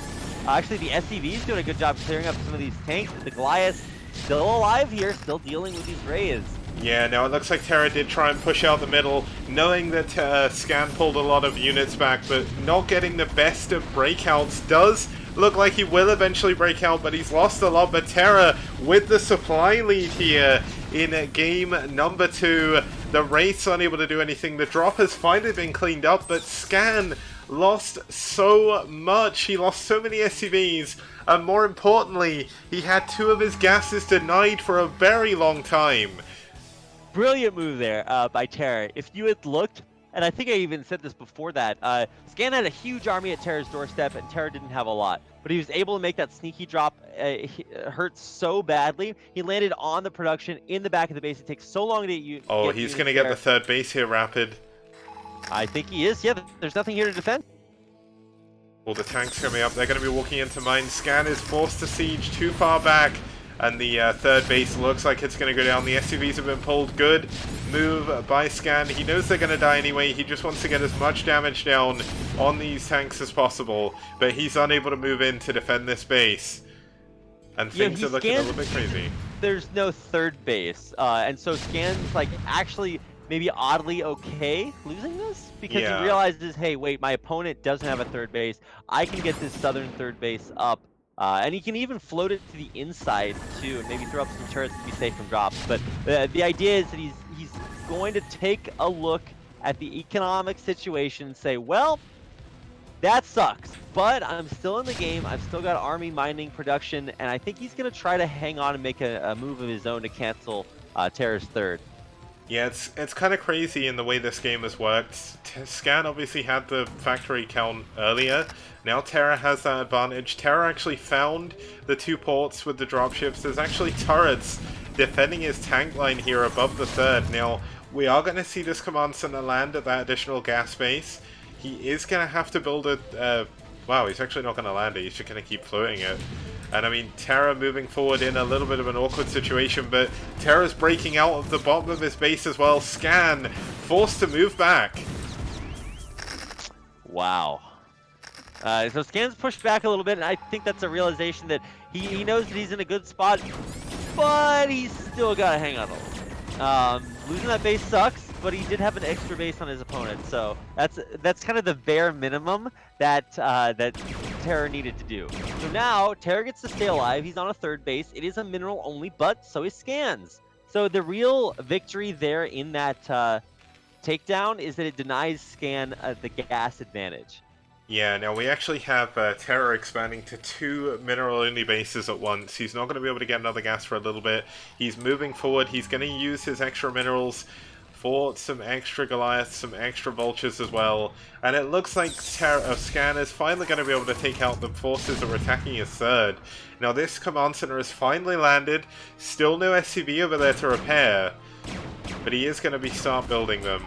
Actually, the SCV's doing a good job clearing up some of these tanks, but the Goliath still alive here, still dealing with these Rays. Yeah, now it looks like TerrOr did try and push out the middle, knowing that Scan pulled a lot of units back, but not getting the best of breakouts. Does look like he will eventually break out, but he's lost a lot. But TerrOr with the supply lead here in game number 2. The Wraiths unable to do anything. The drop has finally been cleaned up, but Scan lost so much. He lost so many SCVs, and more importantly, he had 2 of his gases denied for a very long time. Brilliant move there by TerrOr. If you had looked, and I think I even said this before that, Scan had a huge army at TerrOr's doorstep, and TerrOr didn't have a lot. But he was able to make that sneaky drop. Hurt so badly. He landed on the production in the back of the base. It takes so long to Oh, he's going to get the third base here, Rapid. I think he is. Yeah, there's nothing here to defend. All the tanks coming up. They're going to be walking into mine. Scan is forced to siege too far back. And the third base looks like it's going to go down. The SCVs have been pulled. Good move by Scan. He knows they're going to die anyway. He just wants to get as much damage down on these tanks as possible. But he's unable to move in to defend this base. And things are looking a little bit crazy. There's no third base. And so Scan's like actually maybe oddly okay losing this. Because he realizes, hey, wait, my opponent doesn't have a third base. I can get this southern third base up. And he can even float it to the inside too, and maybe throw up some turrets to be safe from drops. But the idea is that he's going to take a look at the economic situation and say, well, that sucks, but I'm still in the game. I've still got army mining production, and I think he's going to try to hang on and make a move of his own to cancel TerrOr's third. Yeah, it's kind of crazy in the way this game has worked. Scan obviously had the factory count earlier. Now TerrOr has that advantage. TerrOr actually found the 2 ports with the dropships. There's actually turrets defending his tank line here above the third. Now, we are going to see this command center land at that additional gas base. He is going to have to build a... wow, he's actually not going to land it. He's just going to keep floating it. And I mean, TerrOr moving forward in a little bit of an awkward situation, but TerrOr's breaking out of the bottom of his base as well. Scan forced to move back. Wow. So Scan's pushed back a little bit, and I think that's a realization that he knows that he's in a good spot, but he's still got to hang on a little. Losing that base sucks, but he did have an extra base on his opponent, so that's kind of the bare minimum that TerrOr needed to do. So now TerrOr gets to stay alive. He's on a third base. It is a mineral only, but so is Scans. So the real victory there in that takedown is that it denies Scan the gas advantage. Yeah, now we actually have TerrOr expanding to 2 mineral-only bases at once. He's not going to be able to get another gas for a little bit. He's moving forward. He's going to use his extra minerals for some extra Goliaths, some extra Vultures as well. And it looks like Scan is finally going to be able to take out the forces that were attacking his third. Now this command center has finally landed. Still no SCV over there to repair. But he is going to start building them.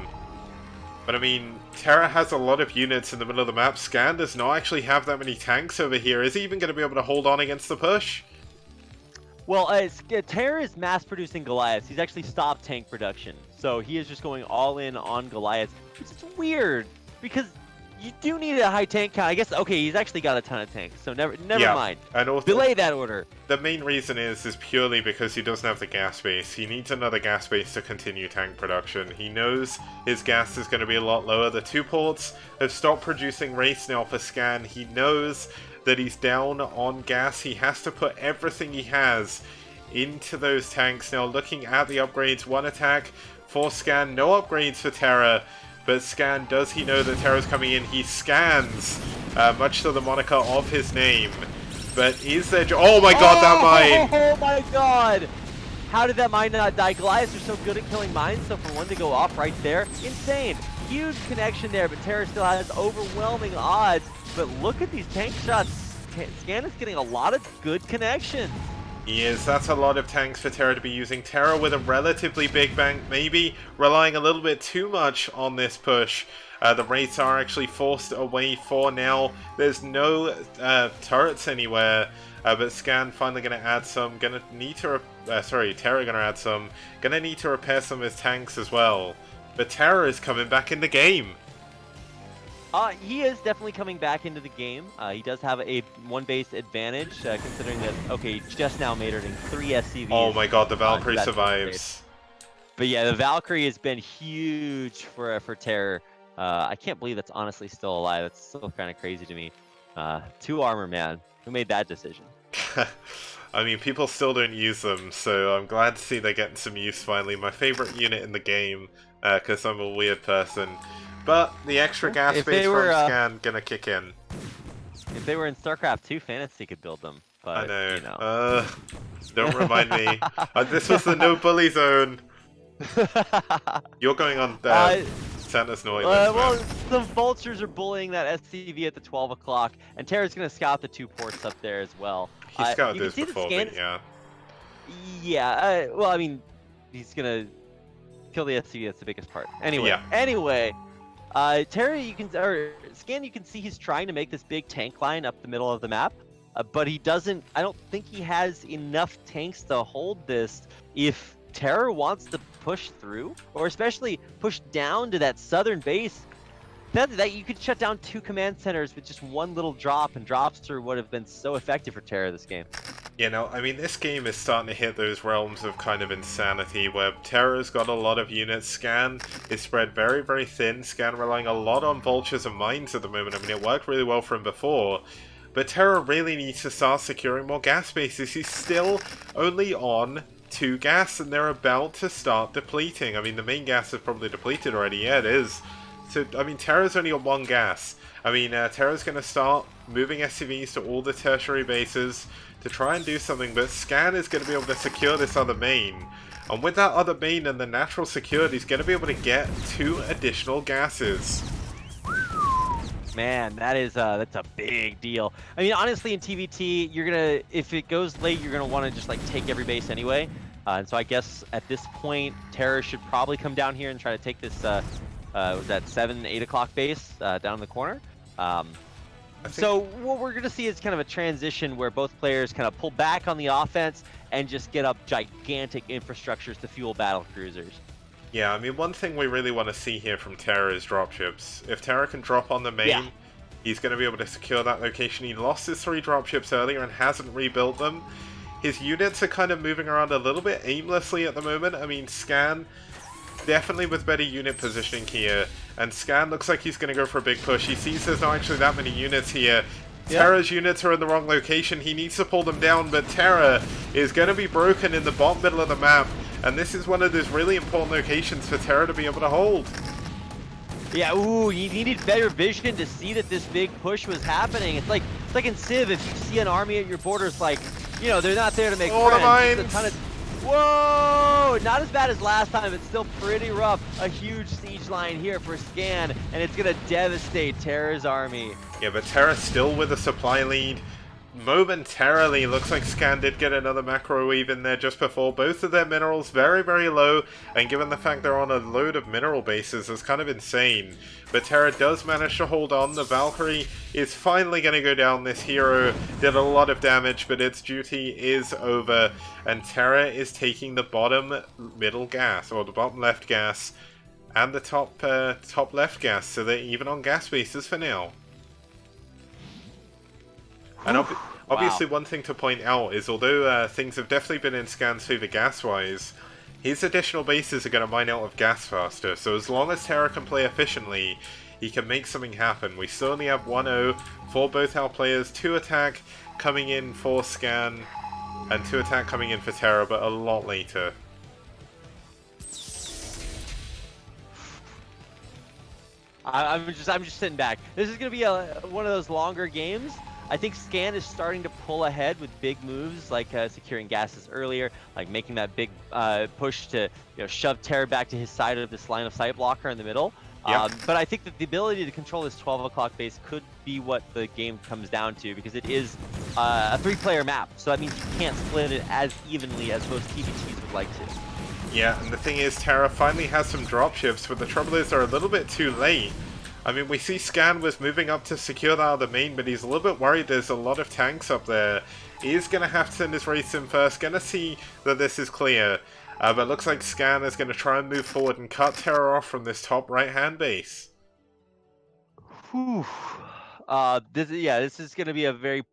But I mean, TerrOr has a lot of units in the middle of the map. Scan does not actually have that many tanks over here. Is he even going to be able to hold on against the push? Well, TerrOr is mass-producing Goliaths. He's actually stopped tank production. So he is just going all in on Goliaths, which is weird, because you do need a high tank count. I guess, okay, he's actually got a ton of tanks, so never mind. And also, delay that order. The main reason is purely because he doesn't have the gas base. He needs another gas base to continue tank production. He knows his gas is going to be a lot lower. The 2 ports have stopped producing Wraiths now for Scan. He knows that he's down on gas. He has to put everything he has into those tanks. Now looking at the upgrades, 1 attack for Scan, no upgrades for TerrOr. But Scan, does he know that TerrOr's coming in? He scans, much to the moniker of his name. But is there... oh my god, that mine! Oh my god! How did that mine not die? Goliaths are so good at killing mines, so for one to go off right there, insane. Huge connection there, but TerrOr still has overwhelming odds. But look at these tank shots. Scan is getting a lot of good connections. He is. That's a lot of tanks for TerrOr to be using. TerrOr with a relatively big bank, maybe relying a little bit too much on this push. The Wraiths are actually forced away for now. There's no turrets anywhere, but Scan finally going to add some. Going to need to, TerrOr going to add some. Going to need to repair some of his tanks as well. But TerrOr is coming back in the game. He is definitely coming back into the game. He does have a one base advantage, considering that, okay, he just now made it in 3 SCVs. Oh my god, the Valkyrie survives. But yeah, the Valkyrie has been huge for TerrOr. I can't believe that's honestly still alive. It's still kind of crazy to me. 2 armor, man. Who made that decision? I mean, people still don't use them, so I'm glad to see they're getting some use finally. My favorite unit in the game, because I'm a weird person. But the extra gas base from Scan gonna kick in. If they were in StarCraft 2, Fantasy could build them. But, I know. You know. Don't remind me. This was the no bully zone. You're going on Santa's noise. Well, some vultures are bullying that SCV at the 12 o'clock, and TerrOr's gonna scout the 2 ports up there as well. He scouted those before, but yeah. Yeah, well, I mean, he's gonna kill the SCV. That's the biggest part. Anyway, Scan, you can see he's trying to make this big tank line up the middle of the map, but he doesn't. I don't think he has enough tanks to hold this. If TerrOr wants to push through, or especially push down to that southern base, that you could shut down 2 command centers with just one little drop, and drops through would have been so effective for TerrOr this game. You know, I mean, this game is starting to hit those realms of kind of insanity, where TerrOr's got a lot of units. Scan is spread very, very thin. Scan relying a lot on vultures and mines at the moment. I mean, it worked really well for him before, but TerrOr really needs to start securing more gas bases. He's still only on 2 gas, and they're about to start depleting. I mean, the main gas is probably depleted already. Yeah, it is. So, I mean, TerrOr's only on 1 gas. I mean, TerrOr's going to start moving SCVs to all the tertiary bases to try and do something, but Scan is going to be able to secure this other main. And with that other main and the natural security, he's going to be able to get 2 additional gases. Man, that's a big deal. I mean, honestly, in TVT, you're gonna, if it goes late, you're gonna want to just like take every base anyway. And so I guess at this point, TerrOr should probably come down here and try to take this, was that 7, 8 o'clock base down in the corner. So what we're gonna see is kind of a transition where both players kind of pull back on the offense and just get up gigantic infrastructures to fuel battle cruisers. Yeah, I mean, one thing we really want to see here from TerrOr is dropships. If TerrOr can drop on the main, he's going to be able to secure that location. He lost his 3 dropships earlier and hasn't rebuilt them. His units are kind of moving around a little bit aimlessly at the moment. I mean, Scan, definitely with better unit positioning here. And Scan looks like he's going to go for a big push. He sees there's not actually that many units here. TerrOr's units are in the wrong location. He needs to pull them down, but TerrOr is going to be broken in the bottom middle of the map. And this is one of those really important locations for TerrOr to be able to hold. Yeah, ooh, you needed better vision to see that this big push was happening. It's like in Civ, if you see an army at your borders, like, you know, they're not there to make friends. It's a ton of... Whoa! Not as bad as last time, but still pretty rough. A huge siege line here for Scan, and it's gonna devastate TerrOr's army. Yeah, but TerrOr still with a supply lead. Momentarily, looks like Scan did get another macro weave in there just before. Both of their minerals very, very low, and given the fact they're on a load of mineral bases, it's kind of insane. But TerrOr does manage to hold on. The Valkyrie is finally going to go down. This hero did a lot of damage, but its duty is over, and TerrOr is taking the bottom middle gas, or the bottom left gas, and the top left gas, so they're even on gas bases for now. And obviously one thing to point out is, although things have definitely been in Scan's favor gas-wise, his additional bases are going to mine out of gas faster, so as long as TerrOr can play efficiently, he can make something happen. We still only have 1-0 for both our players, 2 attack coming in for Scan, and 2 attack coming in for TerrOr, but a lot later. I'm just sitting back. This is going to be one of those longer games. I think Scan is starting to pull ahead with big moves, like securing gases earlier, like making that big push to shove TerrOr back to his side of this line of sight blocker in the middle. Yep. But I think that the ability to control this 12 o'clock base could be what the game comes down to, because it is a 3-player map, so that means you can't split it as evenly as most TVTs would like to. Yeah, and the thing is, TerrOr finally has some dropships, but the trouble is they're a little bit too late. I mean, we see Scan was moving up to secure that other main, but he's a little bit worried there's a lot of tanks up there. He's going to have to send his race in first, going to see that this is clear. But it looks like Scan is going to try and move forward and cut TerrOr off from this top right-hand base. Whew. This is going to be a very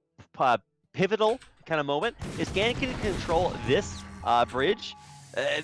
pivotal kind of moment. If Scan can control this bridge,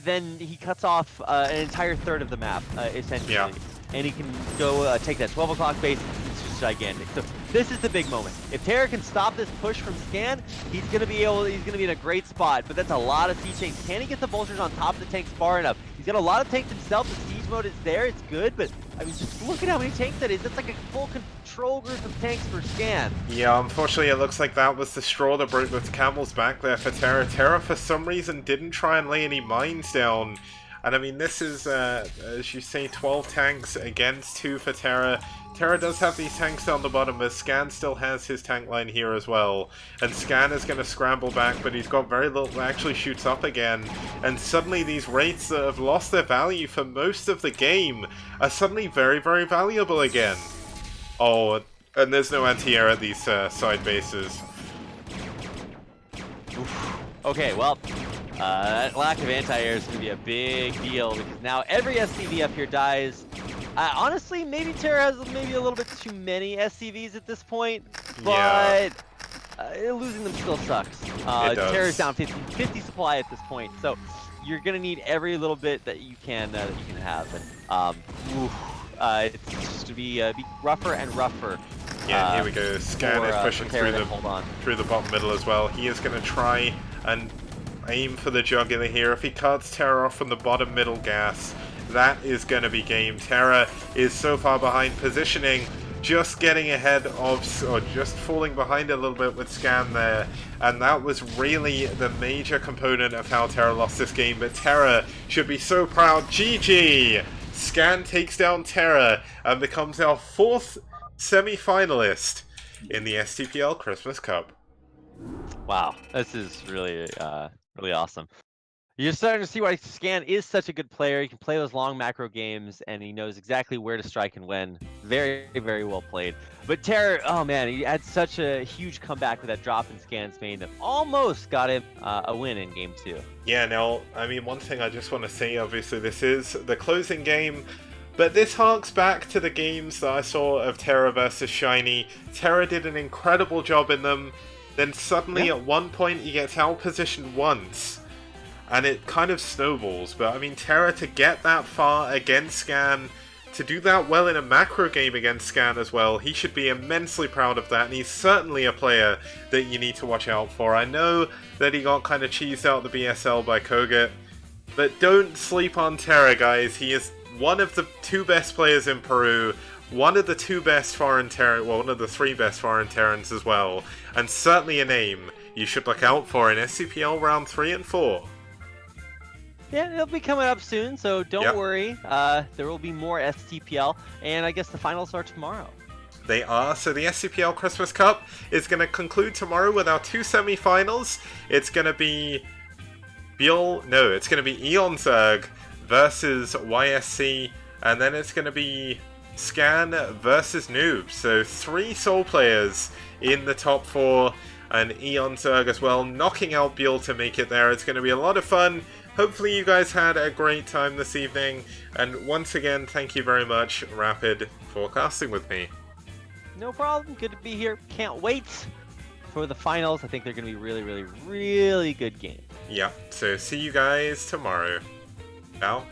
then he cuts off an entire third of the map, essentially. Yeah. And he can go take that 12 o'clock base. It's just gigantic. So this is the big moment. If TerrOr can stop this push from Scan, he's gonna be in a great spot. But that's a lot of siege tanks. Can he get the vultures on top of the tanks far enough? He's got a lot of tanks himself. The siege mode is there. It's good, but I mean, just look at how many tanks that is. That's like a full control group of tanks for Scan. Yeah, unfortunately, it looks like that was the straw that broke the camel's back there for TerrOr. TerrOr, for some reason, didn't try and lay any mines down. And I mean, this is, as you say, 12 tanks against 2 for TerrOr. TerrOr does have these tanks down the bottom, but Scan still has his tank line here as well. And Scan is going to scramble back, but he's got very little that actually shoots up again. And suddenly these Wraiths that have lost their value for most of the game are suddenly very, very valuable again. Oh, and there's no anti-air at these side bases. Oof. Okay, well, that lack of anti-air is going to be a big deal, because now every SCV up here dies. Honestly, maybe TerrOr has maybe a little bit too many SCVs at this point, but losing them still sucks. TerrOr's down 50 supply at this point, so you're going to need every little bit that you can have. And it's just to be rougher and rougher. Yeah, here we go. Scan is pushing through the bottom middle as well. He is going to try and aim for the jugular here. If he cuts TerrOr off from the bottom middle gas, that is going to be game. TerrOr is so far behind positioning, just getting ahead of, or just falling behind a little bit with Scan there. And that was really the major component of how TerrOr lost this game. But TerrOr should be so proud. GG! Scan takes down TerrOr and becomes our 4th semi-finalist in the STPL Christmas Cup. Wow, this is really really awesome. You're starting to see why Scan is such a good player. He can play those long macro games, and he knows exactly where to strike and when. Very, very well played. But TerrOr, oh man, he had such a huge comeback with that drop in Scan's main that almost got him a win in Game 2. Yeah, now, I mean, one thing I just want to say, obviously, this is the closing game, but this harks back to the games that I saw of TerrOr versus Shiny. TerrOr did an incredible job in them. Then suddenly at one point he gets out-positioned once, and it kind of snowballs. But I mean, TerrOr, to get that far against Scan, to do that well in a macro game against Scan as well, he should be immensely proud of that, and he's certainly a player that you need to watch out for. I know that he got kind of cheesed out the BSL by Kogut, but don't sleep on TerrOr, guys. He is one of the 2 best players in Peru, one of the 2 best foreign Terrans, well, one of the 3 best foreign Terrans as well, and certainly a name you should look out for in STPL round 3 and 4. Yeah, it'll be coming up soon, so don't worry. There will be more STPL, and I guess the finals are tomorrow. They are. So the STPL Christmas Cup is going to conclude tomorrow with our 2 semi-finals. It's going to be ByuL, no, it's going to be eOnzErG versus YSC, and then it's going to be Scan versus Noob. So 3 Soul players in the top 4, and eOnzErG as well, knocking out ByuL to make it there. It's going to be a lot of fun. Hopefully you guys had a great time this evening, and once again, thank you very much, Rapid, for casting with me. No problem. Good to be here. Can't wait for the finals. I think they're going to be really, really, really good games. Yeah, so see you guys tomorrow. Ciao.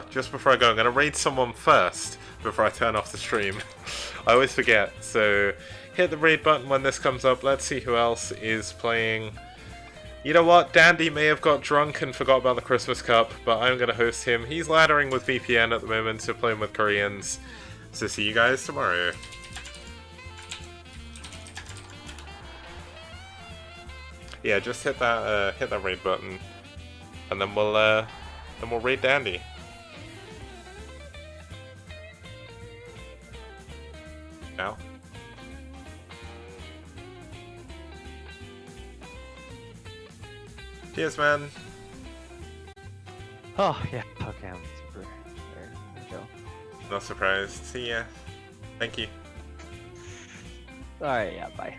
Just before I go, I'm going to raid someone first before I turn off the stream. I always forget, so hit the raid button when this comes up. Let's see who else is playing. You know what? Dandy may have got drunk and forgot about the Christmas Cup, but I'm going to host him. He's laddering with VPN at the moment, so playing with Koreans. So see you guys tomorrow. Yeah, just hit that raid button, and then we'll raid Dandy. Now. Cheers, man. Oh yeah. Okay, I'm super. There we go. Not surprised. See ya. Thank you. All right. Yeah. Bye.